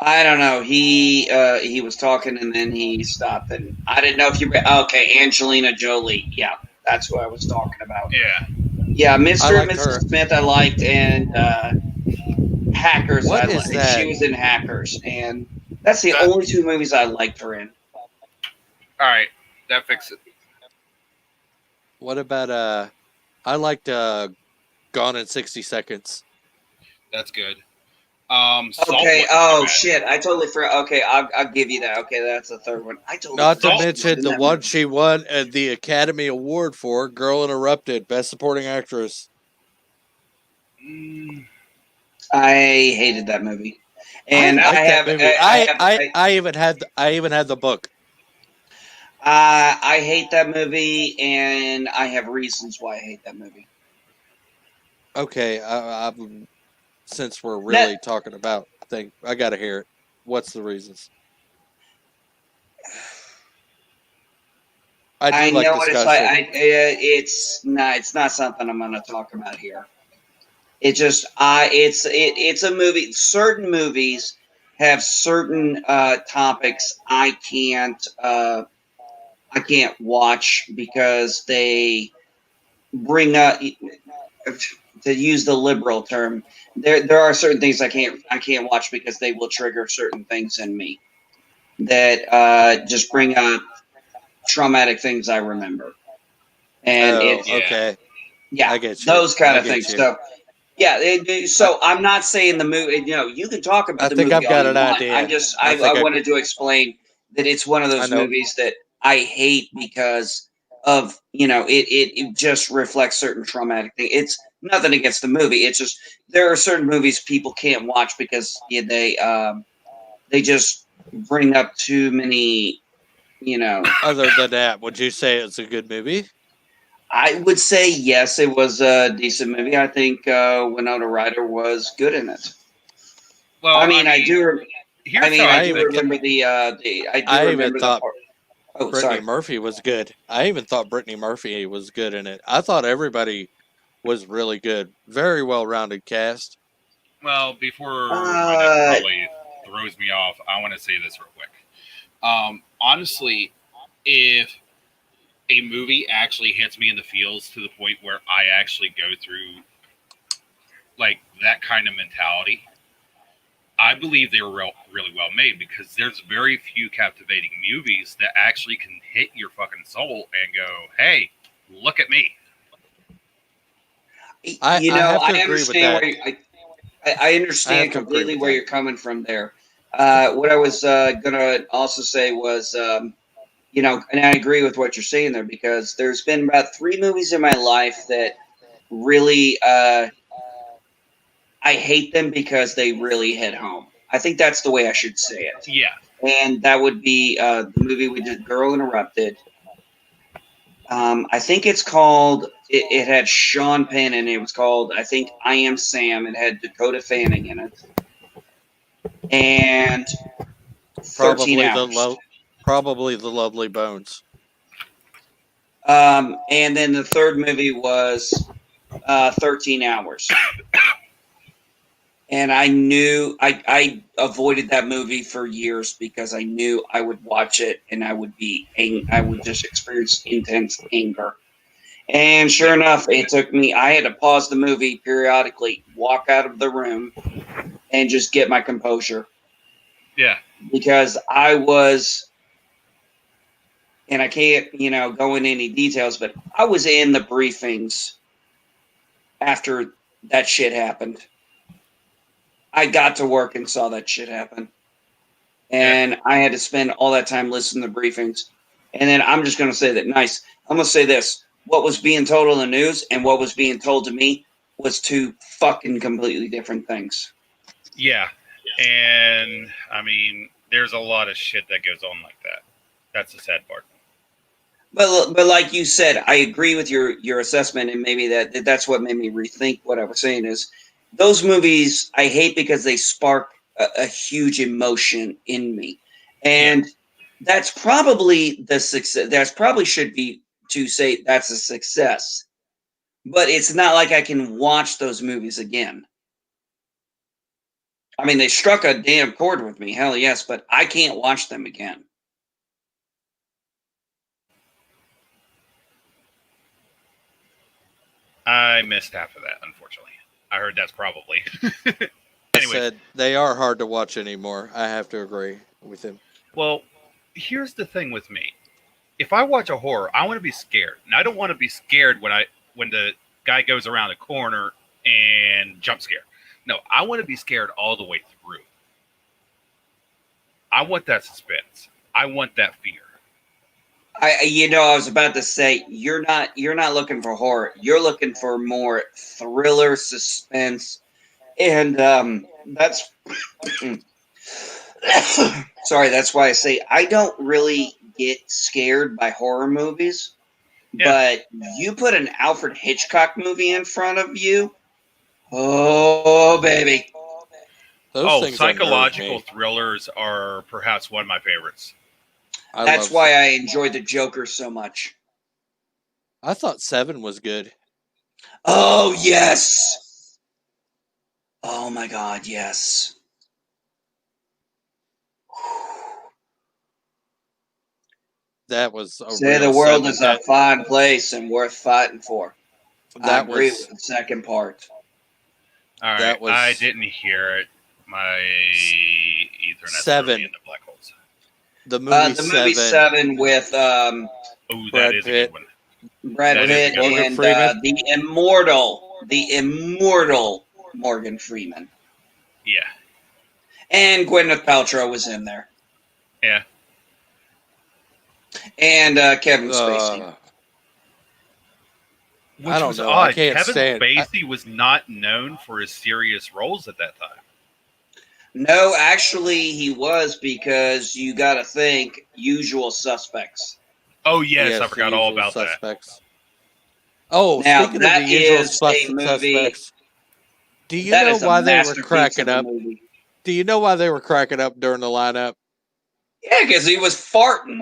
Speaker 2: I don't know. He was talking and then he stopped, and I didn't know if you. Okay, Angelina Jolie. Yeah, that's what I was talking about.
Speaker 6: Yeah.
Speaker 2: Yeah, Mr. and
Speaker 1: liked
Speaker 2: Mrs.
Speaker 1: her.
Speaker 2: Smith I liked, and Hackers.
Speaker 1: What
Speaker 2: I
Speaker 1: is
Speaker 2: liked.
Speaker 1: that?
Speaker 2: She was in Hackers, and that's the
Speaker 6: That-
Speaker 2: only two movies I liked her in.
Speaker 6: All right, that fixes it.
Speaker 1: What about I liked Gone in 60 Seconds.
Speaker 6: That's good.
Speaker 2: Okay.
Speaker 6: Salt
Speaker 2: Oh
Speaker 6: wasn't too bad.
Speaker 2: shit! I totally forgot. Okay, I'll give you that. Okay, that's the third one. I totally
Speaker 1: Not to
Speaker 2: forgot she was
Speaker 1: mention
Speaker 2: in
Speaker 1: the
Speaker 2: that
Speaker 1: one
Speaker 2: movie.
Speaker 1: she won the Academy Award for, Girl Interrupted, Best Supporting Actress.
Speaker 6: Mm,
Speaker 2: I hated that movie, and
Speaker 1: I liked that
Speaker 2: have.
Speaker 1: movie. I even had the book.
Speaker 2: I hate that movie, and I have reasons why I hate that movie.
Speaker 1: Okay, since we're really talking about things, I gotta hear it. What's the reasons? I do
Speaker 2: I
Speaker 1: like
Speaker 2: know what it's like.
Speaker 1: discussion.
Speaker 2: It's not something I'm going to talk about here. It just, it's a movie. Certain movies have certain topics I can't watch because they bring up, to use the liberal term, there are certain things I can't watch because they will trigger certain things in me that just bring up traumatic things I remember. And it's
Speaker 6: Yeah.
Speaker 1: Okay.
Speaker 2: yeah,
Speaker 1: I get you.
Speaker 2: those kind
Speaker 1: I
Speaker 2: of
Speaker 1: get
Speaker 2: things.
Speaker 1: you.
Speaker 2: So yeah, so I'm not saying the movie. You can talk about
Speaker 1: I
Speaker 2: the
Speaker 1: think
Speaker 2: movie
Speaker 1: I've got
Speaker 2: all you
Speaker 1: an
Speaker 2: want.
Speaker 1: idea.
Speaker 2: I'm just
Speaker 1: I
Speaker 2: I
Speaker 1: think I-
Speaker 2: wanted to explain that it's one of
Speaker 1: I
Speaker 2: those
Speaker 1: know.
Speaker 2: movies that I hate because of it just reflects certain traumatic things. It's nothing against the movie. It's just there are certain movies people can't watch because they just bring up too many.
Speaker 1: Other than that, would you say it's a good movie?
Speaker 2: I would say yes, it was a decent movie. I think Winona Ryder was good in it.
Speaker 6: well,
Speaker 2: I mean, I do.
Speaker 6: Here's
Speaker 2: I mean,
Speaker 6: how
Speaker 2: I
Speaker 6: I
Speaker 2: do
Speaker 6: think.
Speaker 2: remember the. I do
Speaker 1: I even
Speaker 2: remember the
Speaker 1: thought
Speaker 2: part. Oh,
Speaker 1: Brittany
Speaker 2: sorry.
Speaker 1: Murphy was good. I even thought Brittany Murphy was good in it. I thought everybody was really good. Very well rounded cast.
Speaker 6: Well, before Reddit
Speaker 2: Uh,
Speaker 6: probably throws me off, I want to say this real quick. Honestly, if a movie actually hits me in the feels to the point where I actually go through like that kind of mentality, I believe they were really well made because there's very few captivating movies that actually can hit your fucking soul and go, "Hey, look at me."
Speaker 1: I have to
Speaker 2: I
Speaker 1: agree with
Speaker 2: understand
Speaker 1: that.
Speaker 2: where I
Speaker 1: I have
Speaker 2: understand
Speaker 1: to agree
Speaker 2: completely
Speaker 1: with
Speaker 2: where
Speaker 1: that.
Speaker 2: you're coming from there. What I was gonna also say was, and I agree with what you're saying there because there's been about 3 movies in my life that really I hate them because they really hit home. I think that's the way I should say it.
Speaker 6: Yeah,
Speaker 2: And that would be the movie we did, Girl Interrupted. I think it's called. It had Sean Penn and it was called. I think I Am Sam. It had Dakota Fanning in it, and 13 Hours.
Speaker 1: Probably the Lovely Bones.
Speaker 2: And then the third movie was 13 Hours. And I knew I avoided that movie for years because I knew I would watch it and I would just experience intense anger. And sure enough, it took me. I had to pause the movie periodically, walk out of the room, and just get my composure
Speaker 6: yeah,
Speaker 2: because I was. And I can't, go into any details, but I was in the briefings after that shit happened. I got to work and saw that shit happen. And I had to spend all that time listening to briefings. And then I'm just going to say that I'm going to say this. What was being told on the news and what was being told to me was two fucking completely different things.
Speaker 6: yeah. And I mean, there's a lot of shit that goes on like that. That's the sad part.
Speaker 2: But like you said, I agree with your assessment, and maybe that's what made me rethink what I was saying is those movies I hate because they spark a huge emotion in me, and that's probably the success. That's probably should be to say that's a success, but it's not like I can watch those movies again. I mean, they struck a damn chord with me, hell yes, but I can't watch them again.
Speaker 6: I missed half of that, unfortunately. I heard that's probably.
Speaker 1: I
Speaker 6: Anyway,
Speaker 1: said they are hard to watch anymore. I have to agree with him.
Speaker 6: well, here's the thing with me. If I watch a horror, I want to be scared. And I don't want to be scared when the guy goes around a corner and jump scare. No, I want to be scared all the way through. I want that suspense. I want that fear.
Speaker 2: I was about to say you're not looking for horror. You're looking for more thriller, suspense, and that's sorry. That's why I say I don't really get scared by horror movies.
Speaker 6: Yeah.
Speaker 2: But you put an Alfred Hitchcock movie in front of you, oh baby.
Speaker 1: Those things unnerve
Speaker 6: psychological
Speaker 1: me.
Speaker 6: thrillers are perhaps one of my favorites.
Speaker 2: That's why I enjoyed the Joker so much.
Speaker 1: I thought Seven was good.
Speaker 2: Oh yes. Oh my God, yes.
Speaker 1: That was a
Speaker 2: Say the
Speaker 1: real
Speaker 2: world
Speaker 1: Seven.
Speaker 2: is a fine place and worth fighting for. I
Speaker 1: That
Speaker 2: agree
Speaker 1: was
Speaker 2: with the second part.
Speaker 6: All right,
Speaker 1: That was-
Speaker 6: I didn't hear it. My Ethernet
Speaker 1: Seven.
Speaker 6: into black holes.
Speaker 1: the movie,
Speaker 2: The movie
Speaker 1: Seven.
Speaker 2: Seven with
Speaker 6: Oh, that
Speaker 1: Brad
Speaker 6: is a
Speaker 1: Pitt.
Speaker 6: good one.
Speaker 2: Brad
Speaker 6: That is a
Speaker 2: Pitt
Speaker 6: good one.
Speaker 1: Morgan
Speaker 2: and
Speaker 1: Freeman.
Speaker 2: the immortal Morgan Freeman.
Speaker 6: Yeah,
Speaker 2: And Gwyneth Paltrow was in there.
Speaker 6: yeah.
Speaker 2: And Kevin Spacey.
Speaker 6: Which
Speaker 1: I don't
Speaker 6: was
Speaker 1: know. I
Speaker 6: odd.
Speaker 1: can't
Speaker 6: Kevin
Speaker 1: stand-
Speaker 6: Spacey was not known for his serious roles at that time.
Speaker 2: No, actually, he was because you got to think Usual Suspects.
Speaker 6: Oh yes, I
Speaker 1: The
Speaker 6: forgot all
Speaker 1: Usual
Speaker 6: about that.
Speaker 1: Suspects. Oh,
Speaker 2: Now,
Speaker 1: speaking of
Speaker 2: that
Speaker 1: the Usual
Speaker 2: is a movie-
Speaker 1: Suspects, do you
Speaker 2: That
Speaker 1: know
Speaker 2: is a
Speaker 1: why they were
Speaker 2: masterpiece
Speaker 1: cracking
Speaker 2: of a
Speaker 1: up?
Speaker 2: movie.
Speaker 1: Do you know why they were cracking up during the lineup?
Speaker 2: Yeah, because he was farting.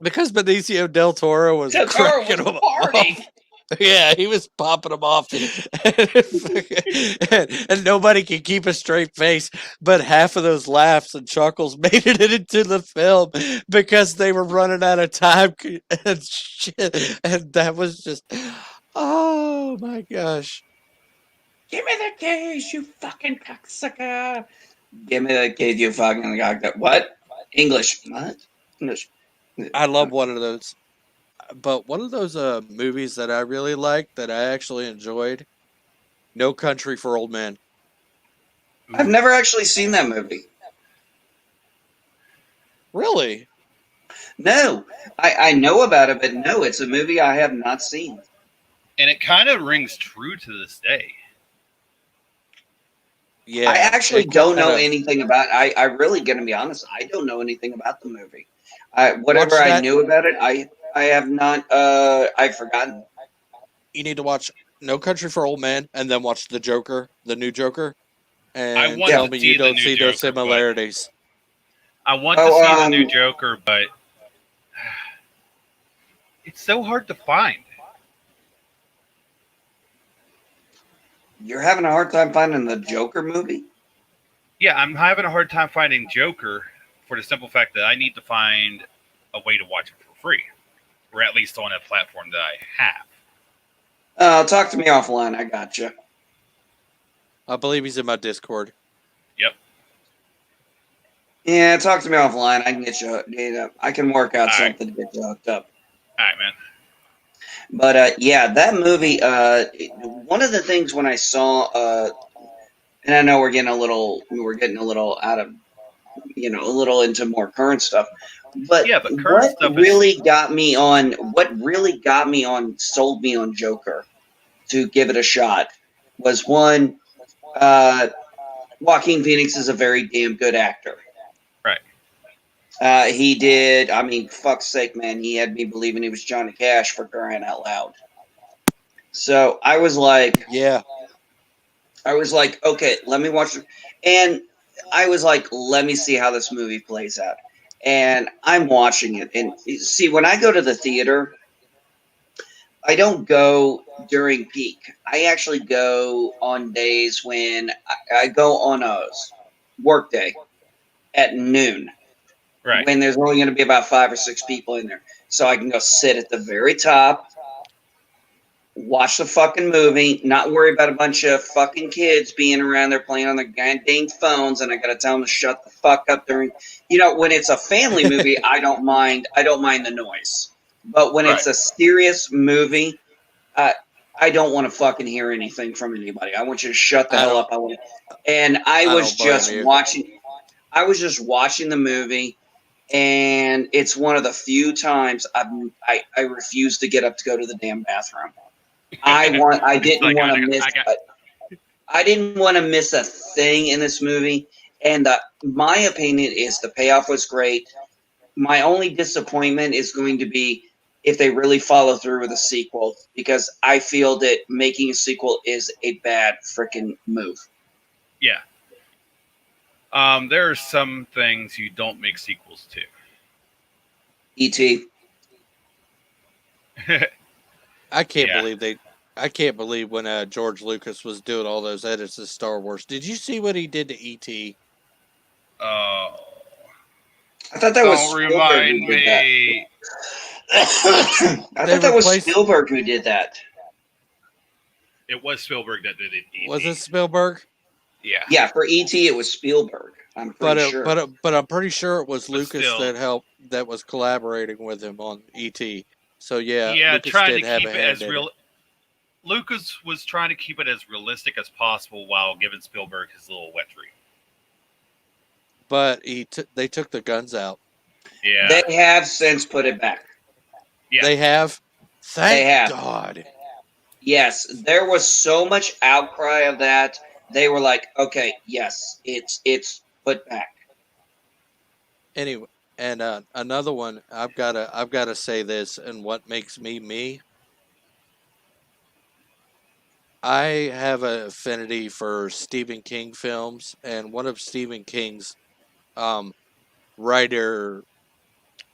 Speaker 1: Because Benicio del Toro was
Speaker 2: Del Toro
Speaker 1: cracking
Speaker 2: was
Speaker 1: them
Speaker 2: farting.
Speaker 1: off. Yeah, he was popping them off, and nobody could keep a straight face. But half of those laughs and chuckles made it into the film because they were running out of time and shit. And that was just, oh my gosh!
Speaker 2: Give me the keys, you fucking cocksucker. Give me the keys, you fucking cocksucker. What? English. What? English.
Speaker 1: I love one of those. But one of those movies that I really liked that I actually enjoyed, No Country for Old Men.
Speaker 2: I've never actually seen that movie.
Speaker 1: Really?
Speaker 2: No. I know about it, but no, it's a movie I have not seen.
Speaker 6: And it kind of rings true to this day.
Speaker 1: Yeah.
Speaker 2: I actually
Speaker 1: it
Speaker 2: don't know
Speaker 1: kinda-
Speaker 2: anything about I really gonna be honest, I don't know anything about the movie. Whatever
Speaker 1: Watch
Speaker 2: I
Speaker 1: that-
Speaker 2: knew about it, I have not I've forgotten.
Speaker 1: You need to watch No Country for Old Men and then watch The Joker, the new Joker, and
Speaker 6: I want
Speaker 1: tell
Speaker 6: to
Speaker 1: me
Speaker 6: see
Speaker 1: you
Speaker 6: the
Speaker 1: don't
Speaker 6: new
Speaker 1: see those
Speaker 6: Joker, but-
Speaker 1: similarities.
Speaker 6: I want to see the new Joker, but it's so hard to find.
Speaker 2: You're having a hard time finding the Joker movie?
Speaker 6: Yeah, I'm having a hard time finding Joker for the simple fact that I need to find a way to watch it for free, or at least on a platform that I have.
Speaker 2: Talk to me offline. I gotcha.
Speaker 1: I believe he's in my Discord.
Speaker 2: Yeah, talk to me offline. I can get you. I can work out
Speaker 6: All right.
Speaker 2: something to get you hooked up.
Speaker 6: All right, man.
Speaker 2: But yeah, that movie. One of the things when I saw, and I know we're getting a little out of, a little into more current stuff. But
Speaker 6: Yeah, but current stuff
Speaker 2: what really got me on, sold me on Joker to give it a shot was one. Joaquin Phoenix is a very damn good actor.
Speaker 6: Right.
Speaker 2: He did. I mean, fuck's sake, man. He had me believing he was Johnny Cash for crying out loud. So I was like,
Speaker 1: Yeah.
Speaker 2: okay, let me watch it. And I was like, let me see how this movie plays out. And I'm watching it. And see, when I go to the theater, I don't go during peak. I actually go on days when I go on a work day at noon
Speaker 6: Right.
Speaker 2: when there's only going to be about 5 or 6 people in there. So I can go sit at the very top, watch the fucking movie, not worry about a bunch of fucking kids being around there playing on their dang phones, and I gotta tell them to shut the fuck up during. When it's a family movie, I don't mind the noise. But when it's a serious movie, I don't want to fucking hear anything from anybody. I want you to shut the hell up. And I was just watching. I was just watching the movie, and it's one of the few times I refuse to get up to go to the damn bathroom. I didn't want to miss a thing in this movie. And my opinion is the payoff was great. My only disappointment is going to be if they really follow through with a sequel, because I feel that making a sequel is a bad freaking move.
Speaker 6: Yeah. There are some things you don't make sequels to.
Speaker 2: E.T.
Speaker 1: I can't believe when George Lucas was doing all those edits of Star Wars. Did you see what he did to E.T.?
Speaker 6: Oh.
Speaker 2: I thought that was Spielberg who did that. I thought that was Spielberg who did that.
Speaker 6: It was Spielberg that did it. E.T.
Speaker 1: Was it Spielberg?
Speaker 6: Yeah.
Speaker 2: Yeah, for E.T. it was Spielberg. I'm pretty sure.
Speaker 1: But I'm pretty sure it was Lucas that was collaborating with him on E.T. So yeah, Lucas
Speaker 6: trying
Speaker 1: did
Speaker 6: to
Speaker 1: have
Speaker 6: keep
Speaker 1: a
Speaker 6: it
Speaker 1: hand
Speaker 6: as
Speaker 1: in
Speaker 6: real. Lucas was trying to keep it as realistic as possible while giving Spielberg his little wet dream.
Speaker 1: But they took the guns out.
Speaker 6: Yeah.
Speaker 2: They have since put it back.
Speaker 6: Yeah.
Speaker 1: They have? Thank God.
Speaker 2: Yes, there was so much outcry of that. They were like, okay, yes, it's put back.
Speaker 1: Anyway, and another one, I've gotta say this, and what makes me me. I have an affinity for Stephen King films, and one of Stephen King's writer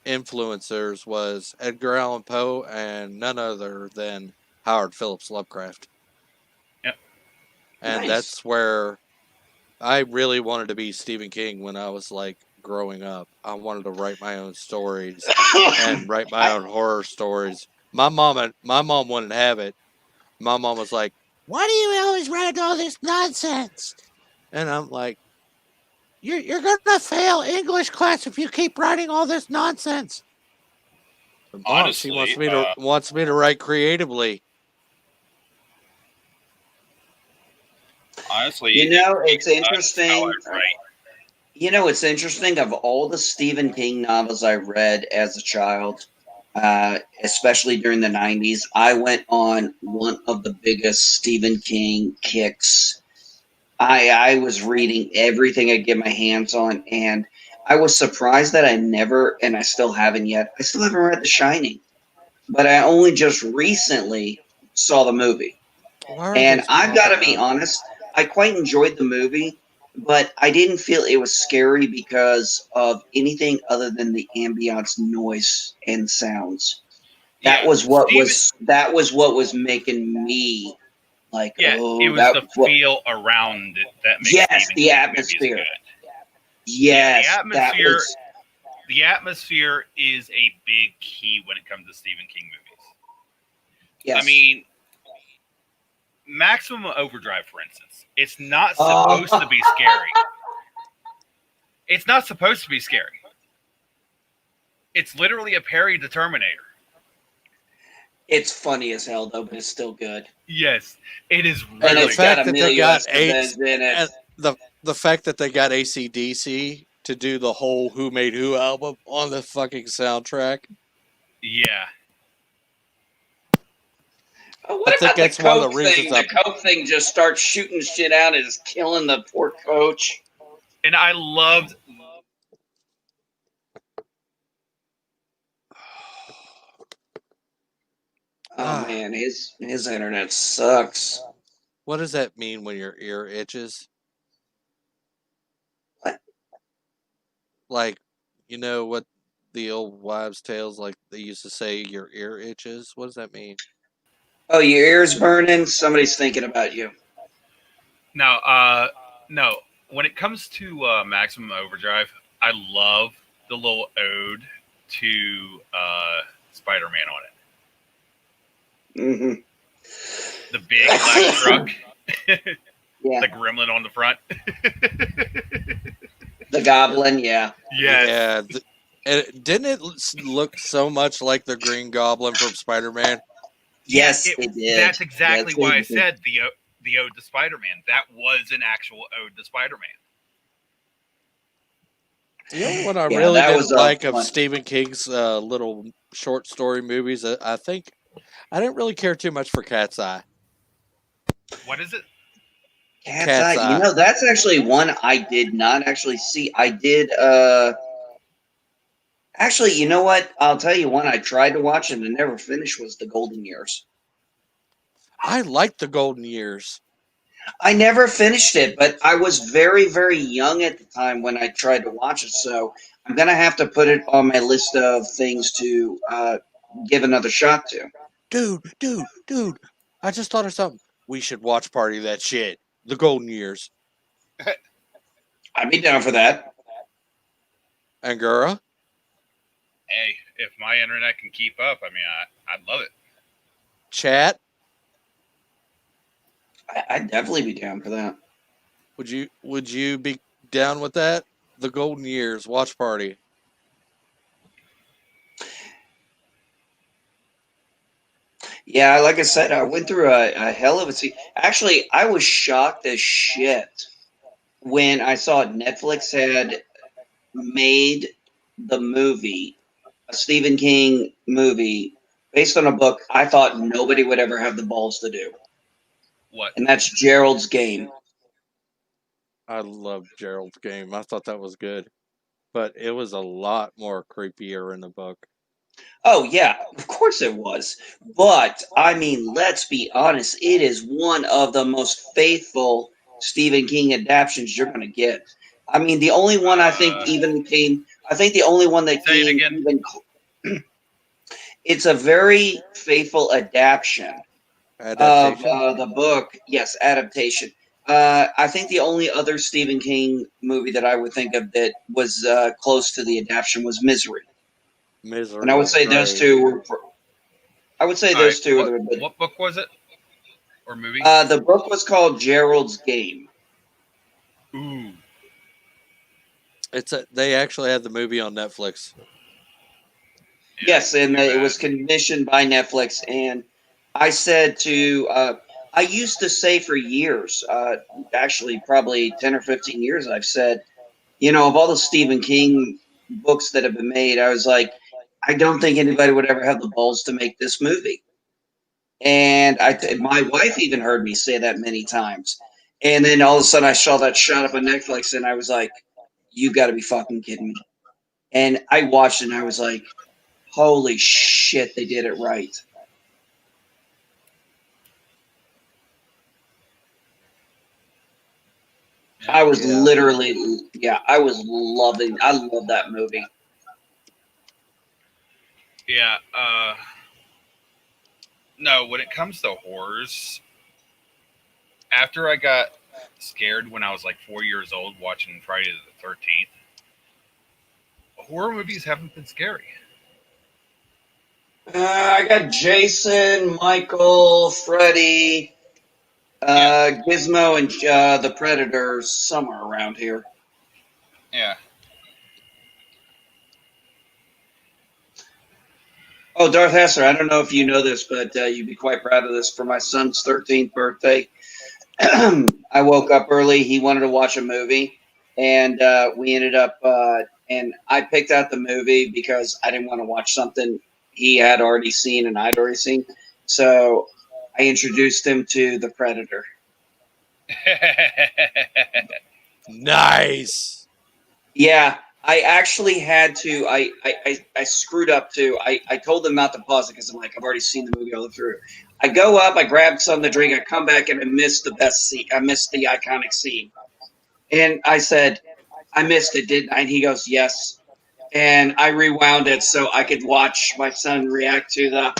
Speaker 1: influencers was Edgar Allan Poe, and none other than Howard Phillips Lovecraft.
Speaker 6: Yep.
Speaker 1: And
Speaker 2: Nice.
Speaker 1: that's where I really wanted to be Stephen King when I was like growing up. I wanted to write my own stories and write my own horror stories. My mom wouldn't have it. My mom was like, "Why do you always write all this nonsense?" And I'm like, "You're gonna fail English class if you keep writing all this nonsense." Mom,
Speaker 6: Honestly,
Speaker 1: she wants me to write creatively.
Speaker 6: Honestly,
Speaker 2: it's interesting.
Speaker 6: How I write.
Speaker 2: It's interesting. Of all the Stephen King novels I read as a child, especially during the 90s, I went on one of the biggest Stephen King kicks. I was reading everything I could get my hands on, and I was surprised that I never, and I still haven't yet, I still haven't read The Shining. But I only just recently saw the movie. And I've got to be honest, I quite enjoyed the movie, but I didn't feel it was scary because of anything other than the ambiance noise and sounds. That was what was making me like,
Speaker 6: it was the feel around it that makes
Speaker 2: the atmosphere. Yes,
Speaker 6: the atmosphere is a big key when it comes to Stephen King movies.
Speaker 2: Yes.
Speaker 6: I mean, Maximum Overdrive, for instance, it's not supposed to be scary. It's not supposed to be scary. It's literally a parody to Terminator.
Speaker 2: It's funny as hell, though, but it's still good.
Speaker 6: Yes, it is really
Speaker 2: and it's got Emilio Estevez in it.
Speaker 1: The fact that they got AC/DC to do the whole Who Made Who album on the fucking soundtrack.
Speaker 6: Yeah.
Speaker 2: What about the Coke thing? The Coke thing just starts shooting shit out and is killing the poor coach.
Speaker 6: And I loved...
Speaker 2: Oh, man, his internet sucks.
Speaker 1: What does that mean when your ear itches? Like, you know what the old wives' tales, like they used to say, your ear itches? What does that mean?
Speaker 2: Oh, your ears burning? Somebody's thinking about you.
Speaker 6: No. When it comes to Maximum Overdrive, I love the little ode to Spider-Man on it.
Speaker 2: Hmm.
Speaker 6: The big black truck,
Speaker 2: Yeah.
Speaker 6: the gremlin on the front.
Speaker 2: The Goblin, yeah.
Speaker 6: Yes.
Speaker 1: Yeah. Didn't it look so much like the Green Goblin from Spider-Man?
Speaker 2: Yes,
Speaker 6: Yeah,
Speaker 2: it did.
Speaker 6: That's exactly
Speaker 2: Yes,
Speaker 6: why I
Speaker 2: it did.
Speaker 6: said the ode to Spider-Man. That was an actual ode to Spider-Man.
Speaker 1: The only one I
Speaker 2: Yeah,
Speaker 1: really
Speaker 2: that
Speaker 1: didn't
Speaker 2: was
Speaker 1: like of
Speaker 2: fun.
Speaker 1: Stephen King's little short story movies, I think I didn't really care too much for Cat's Eye.
Speaker 6: What is it?
Speaker 2: Cat's Eye. You know, that's actually one I did not actually see. I did. Actually, you know what? I'll tell you one I tried to watch and I never finished was The Golden Years.
Speaker 1: I liked The Golden Years.
Speaker 2: I never finished it, but I was very, very young at the time when I tried to watch it. So I'm gonna have to put it on my list of things to give another shot to.
Speaker 1: Dude! I just thought of something. We should watch party that shit. The Golden Years.
Speaker 2: I'd be down for that.
Speaker 1: Angura?
Speaker 6: Hey, if my internet can keep up, I mean, I'd love it.
Speaker 1: Chat?
Speaker 2: I'd definitely be down for that.
Speaker 1: Would you be down with that? The Golden Years watch party.
Speaker 2: Yeah, like I said, I went through a hell of a scene. Actually, I was shocked as shit when I saw Netflix had made the movie, a Stephen King movie based on a book I thought nobody would ever have the balls to do.
Speaker 6: What?
Speaker 2: And that's Gerald's Game.
Speaker 1: I loved Gerald's Game. I thought that was good. But it was a lot more creepier in the book.
Speaker 2: Oh, yeah, of course it was. But, I mean, let's be honest, it is one of the most faithful Stephen King adaptations you're going to get. I mean, the only one I think even came, I think the only one that
Speaker 6: Say it
Speaker 2: came
Speaker 6: again.
Speaker 2: even, it's a very faithful adaptation of
Speaker 1: Adaptation?
Speaker 2: the book. Yes, adaptation. I think the only other Stephen King movie that I would think of that was close to the adaptation was Misery.
Speaker 1: Misery.
Speaker 2: And I would say those two were. I would say those two are the.
Speaker 6: What book was it? Or movie?
Speaker 2: The book was called Gerald's Game.
Speaker 6: Ooh.
Speaker 1: They actually had the movie on Netflix.
Speaker 2: Yes, and it was commissioned by Netflix. And I said to, I used to say for years, actually probably 10 or 15 years, I've said, you know, of all the Stephen King books that have been made, I was like, I don't think anybody would ever have the balls to make this movie. And my wife even heard me say that many times. And then all of a sudden I saw that shot up on Netflix and I was like, you got to be fucking kidding me. And I watched it and I was like, holy shit, they did it right. I was literally, I love that movie.
Speaker 6: Yeah. No, when it comes to horrors, after I got scared when I was like 4 years old watching Friday the 13th, horror movies haven't been scary.
Speaker 2: I got Jason, Michael, Freddy, Gizmo, and the Predator somewhere around here.
Speaker 6: Yeah.
Speaker 2: Oh, Darth Hesser, I don't know if you know this, but you'd be quite proud of this. For my son's 13th birthday, I woke up early. He wanted to watch a movie, and we ended up, and I picked out the movie because I didn't want to watch something he had already seen and I'd already seen. So I introduced him to The Predator.
Speaker 1: Nice.
Speaker 2: Yeah. I actually had to. I screwed up too. I told them not to pause it because I'm like, I've already seen the movie all through. I go up, I grab something to drink, I come back, and I missed the best scene. I missed the iconic scene. And I said, I missed it, didn't I? And he goes, yes. And I rewound it so I could watch my son react to the.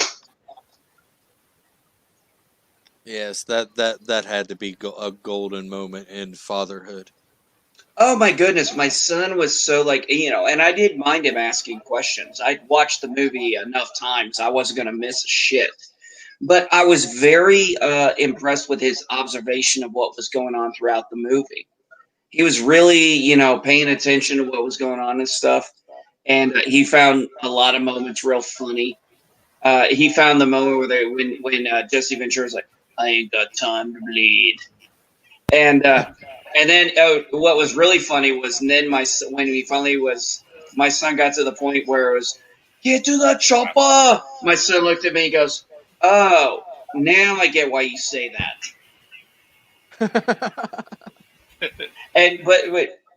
Speaker 1: Yes, that had to be a golden moment in fatherhood.
Speaker 2: Oh my goodness, my son was so like, and I didn't mind him asking questions. I'd watched the movie enough times. I wasn't going to miss a shit. But I was very impressed with his observation of what was going on throughout the movie. He was really, paying attention to what was going on and stuff. And he found a lot of moments real funny. He found the moment where when Jesse Ventura's like, "I ain't got time to bleed," and then what was really funny was then when he finally my son got to the point where it was, "Get to the chopper." My son looked at me and goes, "Oh, now I get why you say that." And but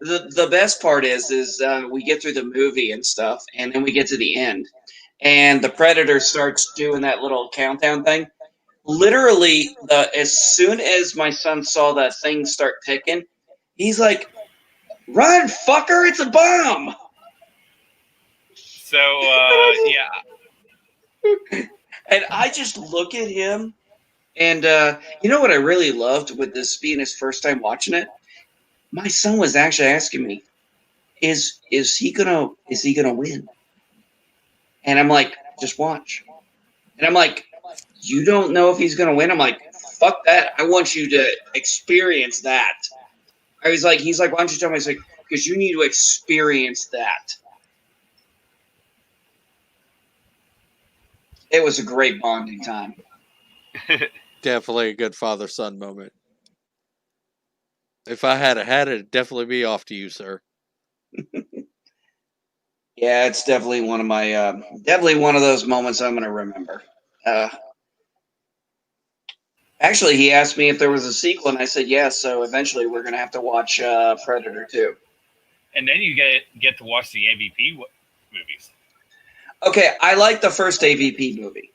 Speaker 2: the best part is we get through the movie and stuff, and then we get to the end, and the Predator starts doing that little countdown thing. Literally, as soon as my son saw that thing start ticking, he's like, "Run, fucker! It's a bomb!"
Speaker 6: So yeah,
Speaker 2: And I just look at him, and you know what I really loved with this being his first time watching it? My son was actually asking me, "Is he gonna win?" And I'm like, "Just watch." And I'm like, "You don't know if he's gonna win?" I'm like, "Fuck that! I want you to experience that." He's like, "Why don't you tell me?" He's like, "Because you need to experience that." It was a great bonding time.
Speaker 1: Definitely a good father-son moment. If I had it'd definitely be off to you, sir.
Speaker 2: Yeah, it's definitely one of my definitely one of those moments I'm gonna remember. Actually, he asked me if there was a sequel, and I said yes. So eventually, we're gonna have to watch Predator 2.
Speaker 6: and then you get to watch the AVP movies.
Speaker 2: Okay, I like the first AVP movie.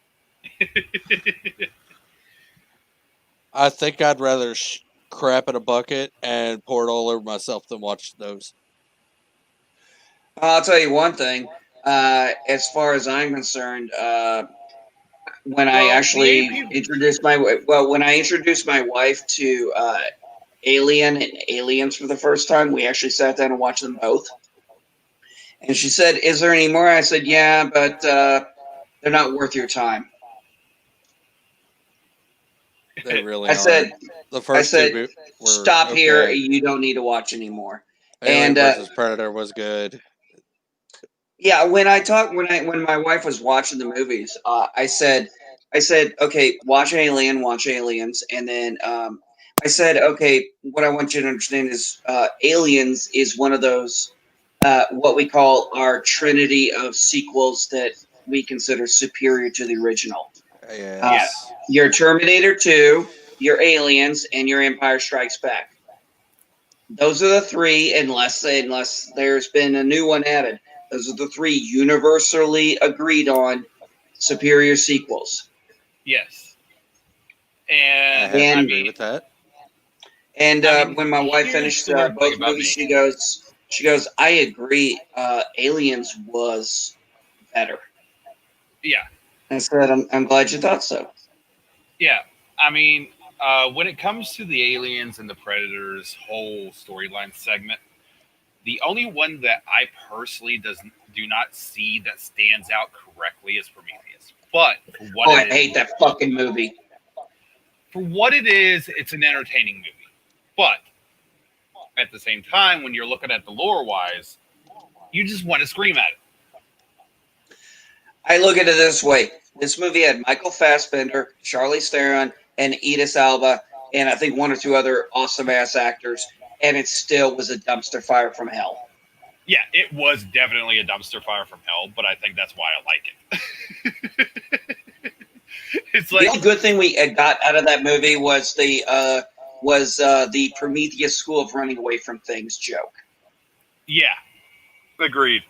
Speaker 1: I think I'd rather crap in a bucket and pour it all over myself than watch those.
Speaker 2: I'll tell you one thing. As far as I'm concerned, when I actually introduced my wife to Alien and Aliens for the first time, we actually sat down and watched them both. And she said, "Is there any more?" I said, "Yeah, but they're not worth your time."
Speaker 1: They really
Speaker 2: I
Speaker 1: aren't.
Speaker 2: said,
Speaker 1: The first two were
Speaker 2: "Stop
Speaker 1: okay.
Speaker 2: here. You don't need to watch anymore."
Speaker 1: Alien
Speaker 2: And
Speaker 1: versus Predator was good.
Speaker 2: yeah, when my wife was watching the movies, I said, "Okay, watch Aliens," and then I said, "Okay, what I want you to understand is Aliens is one of those what we call our trinity of sequels that we consider superior to the original.
Speaker 1: Yes.
Speaker 2: Your Terminator 2, your Aliens, and your Empire Strikes Back. Those are the three, unless there's been a new one added. Those are the three universally agreed on superior sequels.
Speaker 6: Yes,
Speaker 1: I
Speaker 6: and
Speaker 1: have to
Speaker 6: I
Speaker 1: agree
Speaker 6: mean,
Speaker 1: with that.
Speaker 2: And
Speaker 6: when
Speaker 2: my wife
Speaker 6: here's
Speaker 2: finished
Speaker 6: the weird thing
Speaker 2: both
Speaker 6: about
Speaker 2: movies,
Speaker 6: me.
Speaker 2: she goes, "I agree. Aliens was better."
Speaker 6: Yeah,
Speaker 2: I said, "I'm glad you thought so."
Speaker 6: yeah. I mean, when it comes to the Aliens and the Predators whole storyline segment, the only one that I personally do not see that stands out correctly is Prometheus. But for what
Speaker 2: I hate that fucking movie.
Speaker 6: For what it is, it's an entertaining movie. But at the same time, when you're looking at the lore wise, you just want to scream at it.
Speaker 2: I look at it this way: this movie had Michael Fassbender, Charlize Theron, and Idris Elba, and I think one or two other awesome ass actors, and it still was a dumpster fire from hell.
Speaker 6: Yeah, it was definitely a dumpster fire from hell, but I think that's why I like it. It's like
Speaker 2: the only good thing we got out of that movie was the Prometheus School of Running Away from Things joke.
Speaker 6: Yeah, agreed.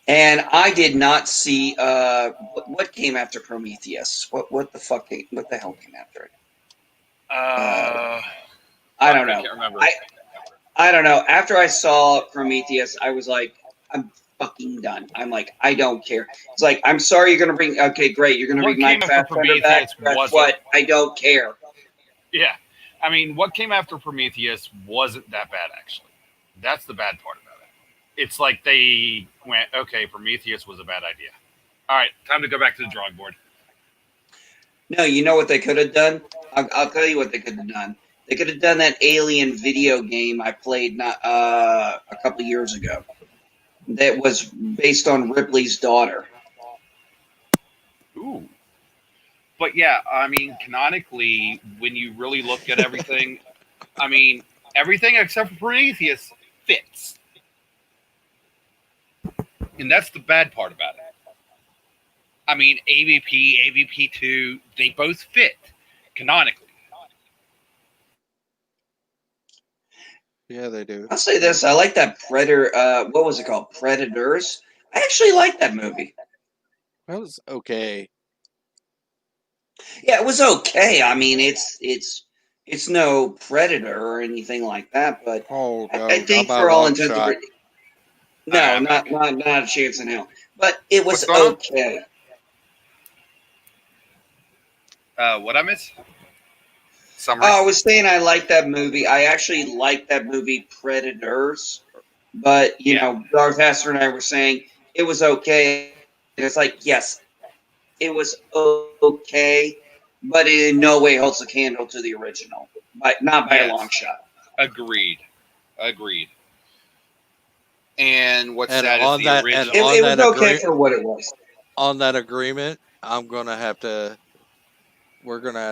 Speaker 2: And I did not see what came after Prometheus. What the hell came after it? I don't know.
Speaker 6: I can't remember.
Speaker 2: I don't know. After I saw Prometheus, I was like, I'm fucking done. I'm like, I don't care. It's like, I'm sorry you're gonna bring. Okay, great. You're gonna
Speaker 7: What
Speaker 2: bring Mike
Speaker 7: came after
Speaker 2: Fassbender back.
Speaker 7: Prometheus
Speaker 2: Guess
Speaker 7: wasn't-
Speaker 2: what? I don't care.
Speaker 7: Yeah. I mean, what came after Prometheus wasn't that bad, actually. That's the bad part about it. It's like they went, okay, Prometheus was a bad idea. All right, time to go back to the drawing board.
Speaker 2: No, you know what they could have done? I'll tell you what they could have done. They could have done that Alien video game I played not a couple years ago. That was based on Ripley's daughter.
Speaker 7: Ooh. But yeah, I mean, canonically, when you really look at everything, I mean, everything except for Prometheus fits. And that's the bad part about it. I mean, AVP, AVP2, they both fit canonically.
Speaker 1: Yeah, they do.
Speaker 2: I'll say this: I like that Predator. What was it called? Predators. I actually like that movie.
Speaker 1: That was okay.
Speaker 2: Yeah, it was okay. I mean, it's no Predator or anything like that, but
Speaker 1: Oh, no,
Speaker 2: I think
Speaker 1: not by
Speaker 2: for
Speaker 1: a
Speaker 2: all
Speaker 1: long
Speaker 2: intents and
Speaker 1: shot.
Speaker 2: purposes, no, not a chance in hell. But it was
Speaker 6: What's going on?
Speaker 2: okay.
Speaker 6: What I miss? Summary.
Speaker 2: Oh, I was saying I like that movie. I actually like that movie, Predators. But you know, Darth Hester and I were saying it was okay. And it's like, yes, it was okay, but it in no way holds a candle to the original. Not by a
Speaker 6: Yes.
Speaker 2: long shot.
Speaker 6: Agreed. And what's
Speaker 1: And
Speaker 6: sad
Speaker 1: on
Speaker 6: is the
Speaker 1: that-
Speaker 6: original.
Speaker 1: and on
Speaker 2: It was
Speaker 1: that
Speaker 2: okay
Speaker 1: agree-
Speaker 2: for what it was.
Speaker 1: On that agreement, we're gonna have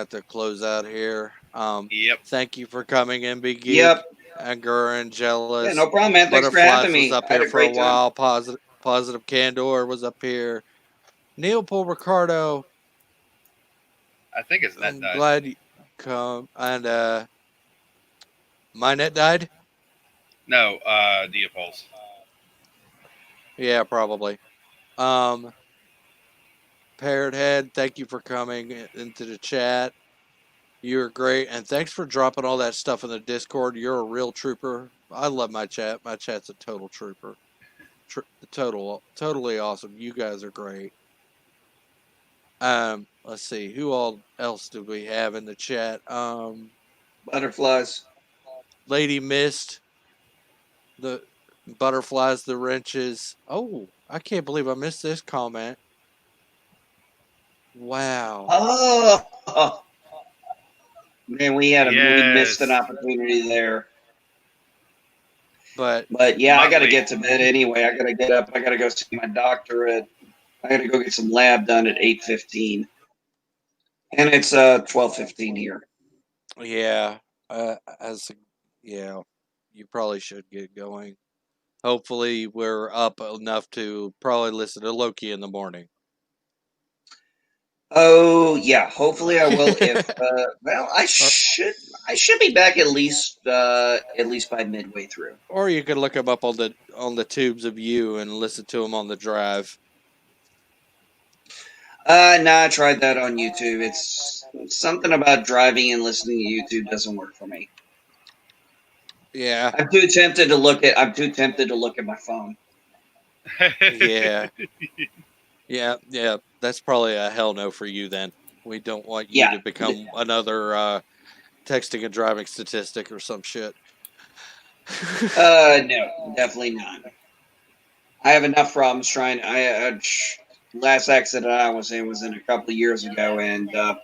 Speaker 1: to close out here.
Speaker 6: Yep.
Speaker 1: Thank you for coming in, Big Geek.
Speaker 2: Yep.
Speaker 1: And Gurren, Jealous.
Speaker 2: Yeah, no problem, man. Thanks for
Speaker 1: Butterflies
Speaker 2: having me.
Speaker 1: was up
Speaker 2: I had
Speaker 1: here
Speaker 2: a
Speaker 1: for a
Speaker 2: great time.
Speaker 1: while. Positive Candor was up here. Neil Paul Ricardo.
Speaker 6: I think it's that
Speaker 1: I'm
Speaker 6: died.
Speaker 1: glad you come. And my net died.
Speaker 6: No, Neopol's.
Speaker 1: Yeah, probably. Parrot Head, thank you for coming into the chat. You're great, and thanks for dropping all that stuff in the Discord. You're a real trooper. I love my chat. My chat's a total trooper. Totally awesome. You guys are great. Let's see, who all else do we have in the chat?
Speaker 2: Butterflies.
Speaker 1: Lady Mist, the Butterflies, the Wrenches. Oh, I can't believe I missed this comment. Wow.
Speaker 2: Oh, man, we missed an
Speaker 6: Yes.
Speaker 2: opportunity there.
Speaker 1: But
Speaker 2: But yeah, I got to
Speaker 6: Lovely.
Speaker 2: get to bed anyway. I got to get up. I got to go see my doctor I got to go get some lab done at 8:15, and it's 12:15 here.
Speaker 1: yeah, you probably should get going. Hopefully, we're up enough to probably listen to Loki in the morning.
Speaker 2: Oh yeah, hopefully I will. If well, I should be back at least by midway through.
Speaker 1: Or you could look them up on the tubes of you and listen to them on the drive.
Speaker 2: No, I tried that on YouTube. It's something about driving and listening to YouTube doesn't work for me.
Speaker 1: Yeah,
Speaker 2: I'm too tempted to look at my phone.
Speaker 1: yeah, yeah. That's probably a hell no for you. Then we don't want you
Speaker 2: Yeah.
Speaker 1: to become another texting and driving statistic or some shit.
Speaker 2: No, definitely not. I have enough problems trying. Last accident I was in a couple of years ago, and it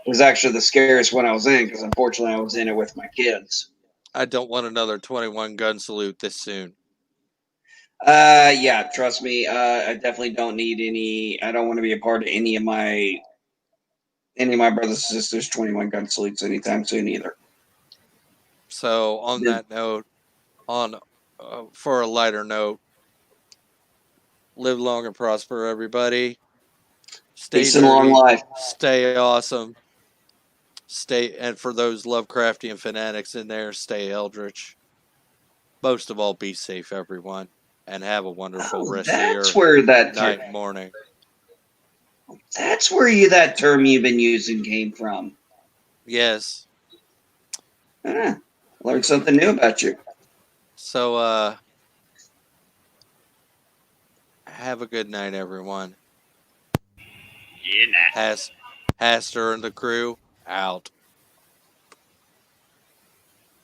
Speaker 2: was actually the scariest one I was in because unfortunately I was in it with my kids.
Speaker 1: I don't want another 21 gun salute this soon.
Speaker 2: Yeah, trust me. I definitely don't need any. I don't want to be a part of any of my brothers and sisters 21 gun salutes anytime soon either.
Speaker 1: So on
Speaker 2: Yeah.
Speaker 1: that note, for a lighter note, live long and prosper, everybody. Stay
Speaker 2: Peace and long
Speaker 1: nerdy,
Speaker 2: life.
Speaker 1: stay awesome. And for those Lovecraftian fanatics in there, stay eldritch. Most of all, be safe, everyone, and have a wonderful
Speaker 2: Oh,
Speaker 1: rest of
Speaker 2: that's
Speaker 1: your
Speaker 2: where that
Speaker 1: night, morning.
Speaker 2: that's where that term you've been using came from.
Speaker 1: Yes.
Speaker 2: Learned something new about you.
Speaker 1: So, have a good night, everyone.
Speaker 7: Yeah, nah.
Speaker 1: Haster and the crew out.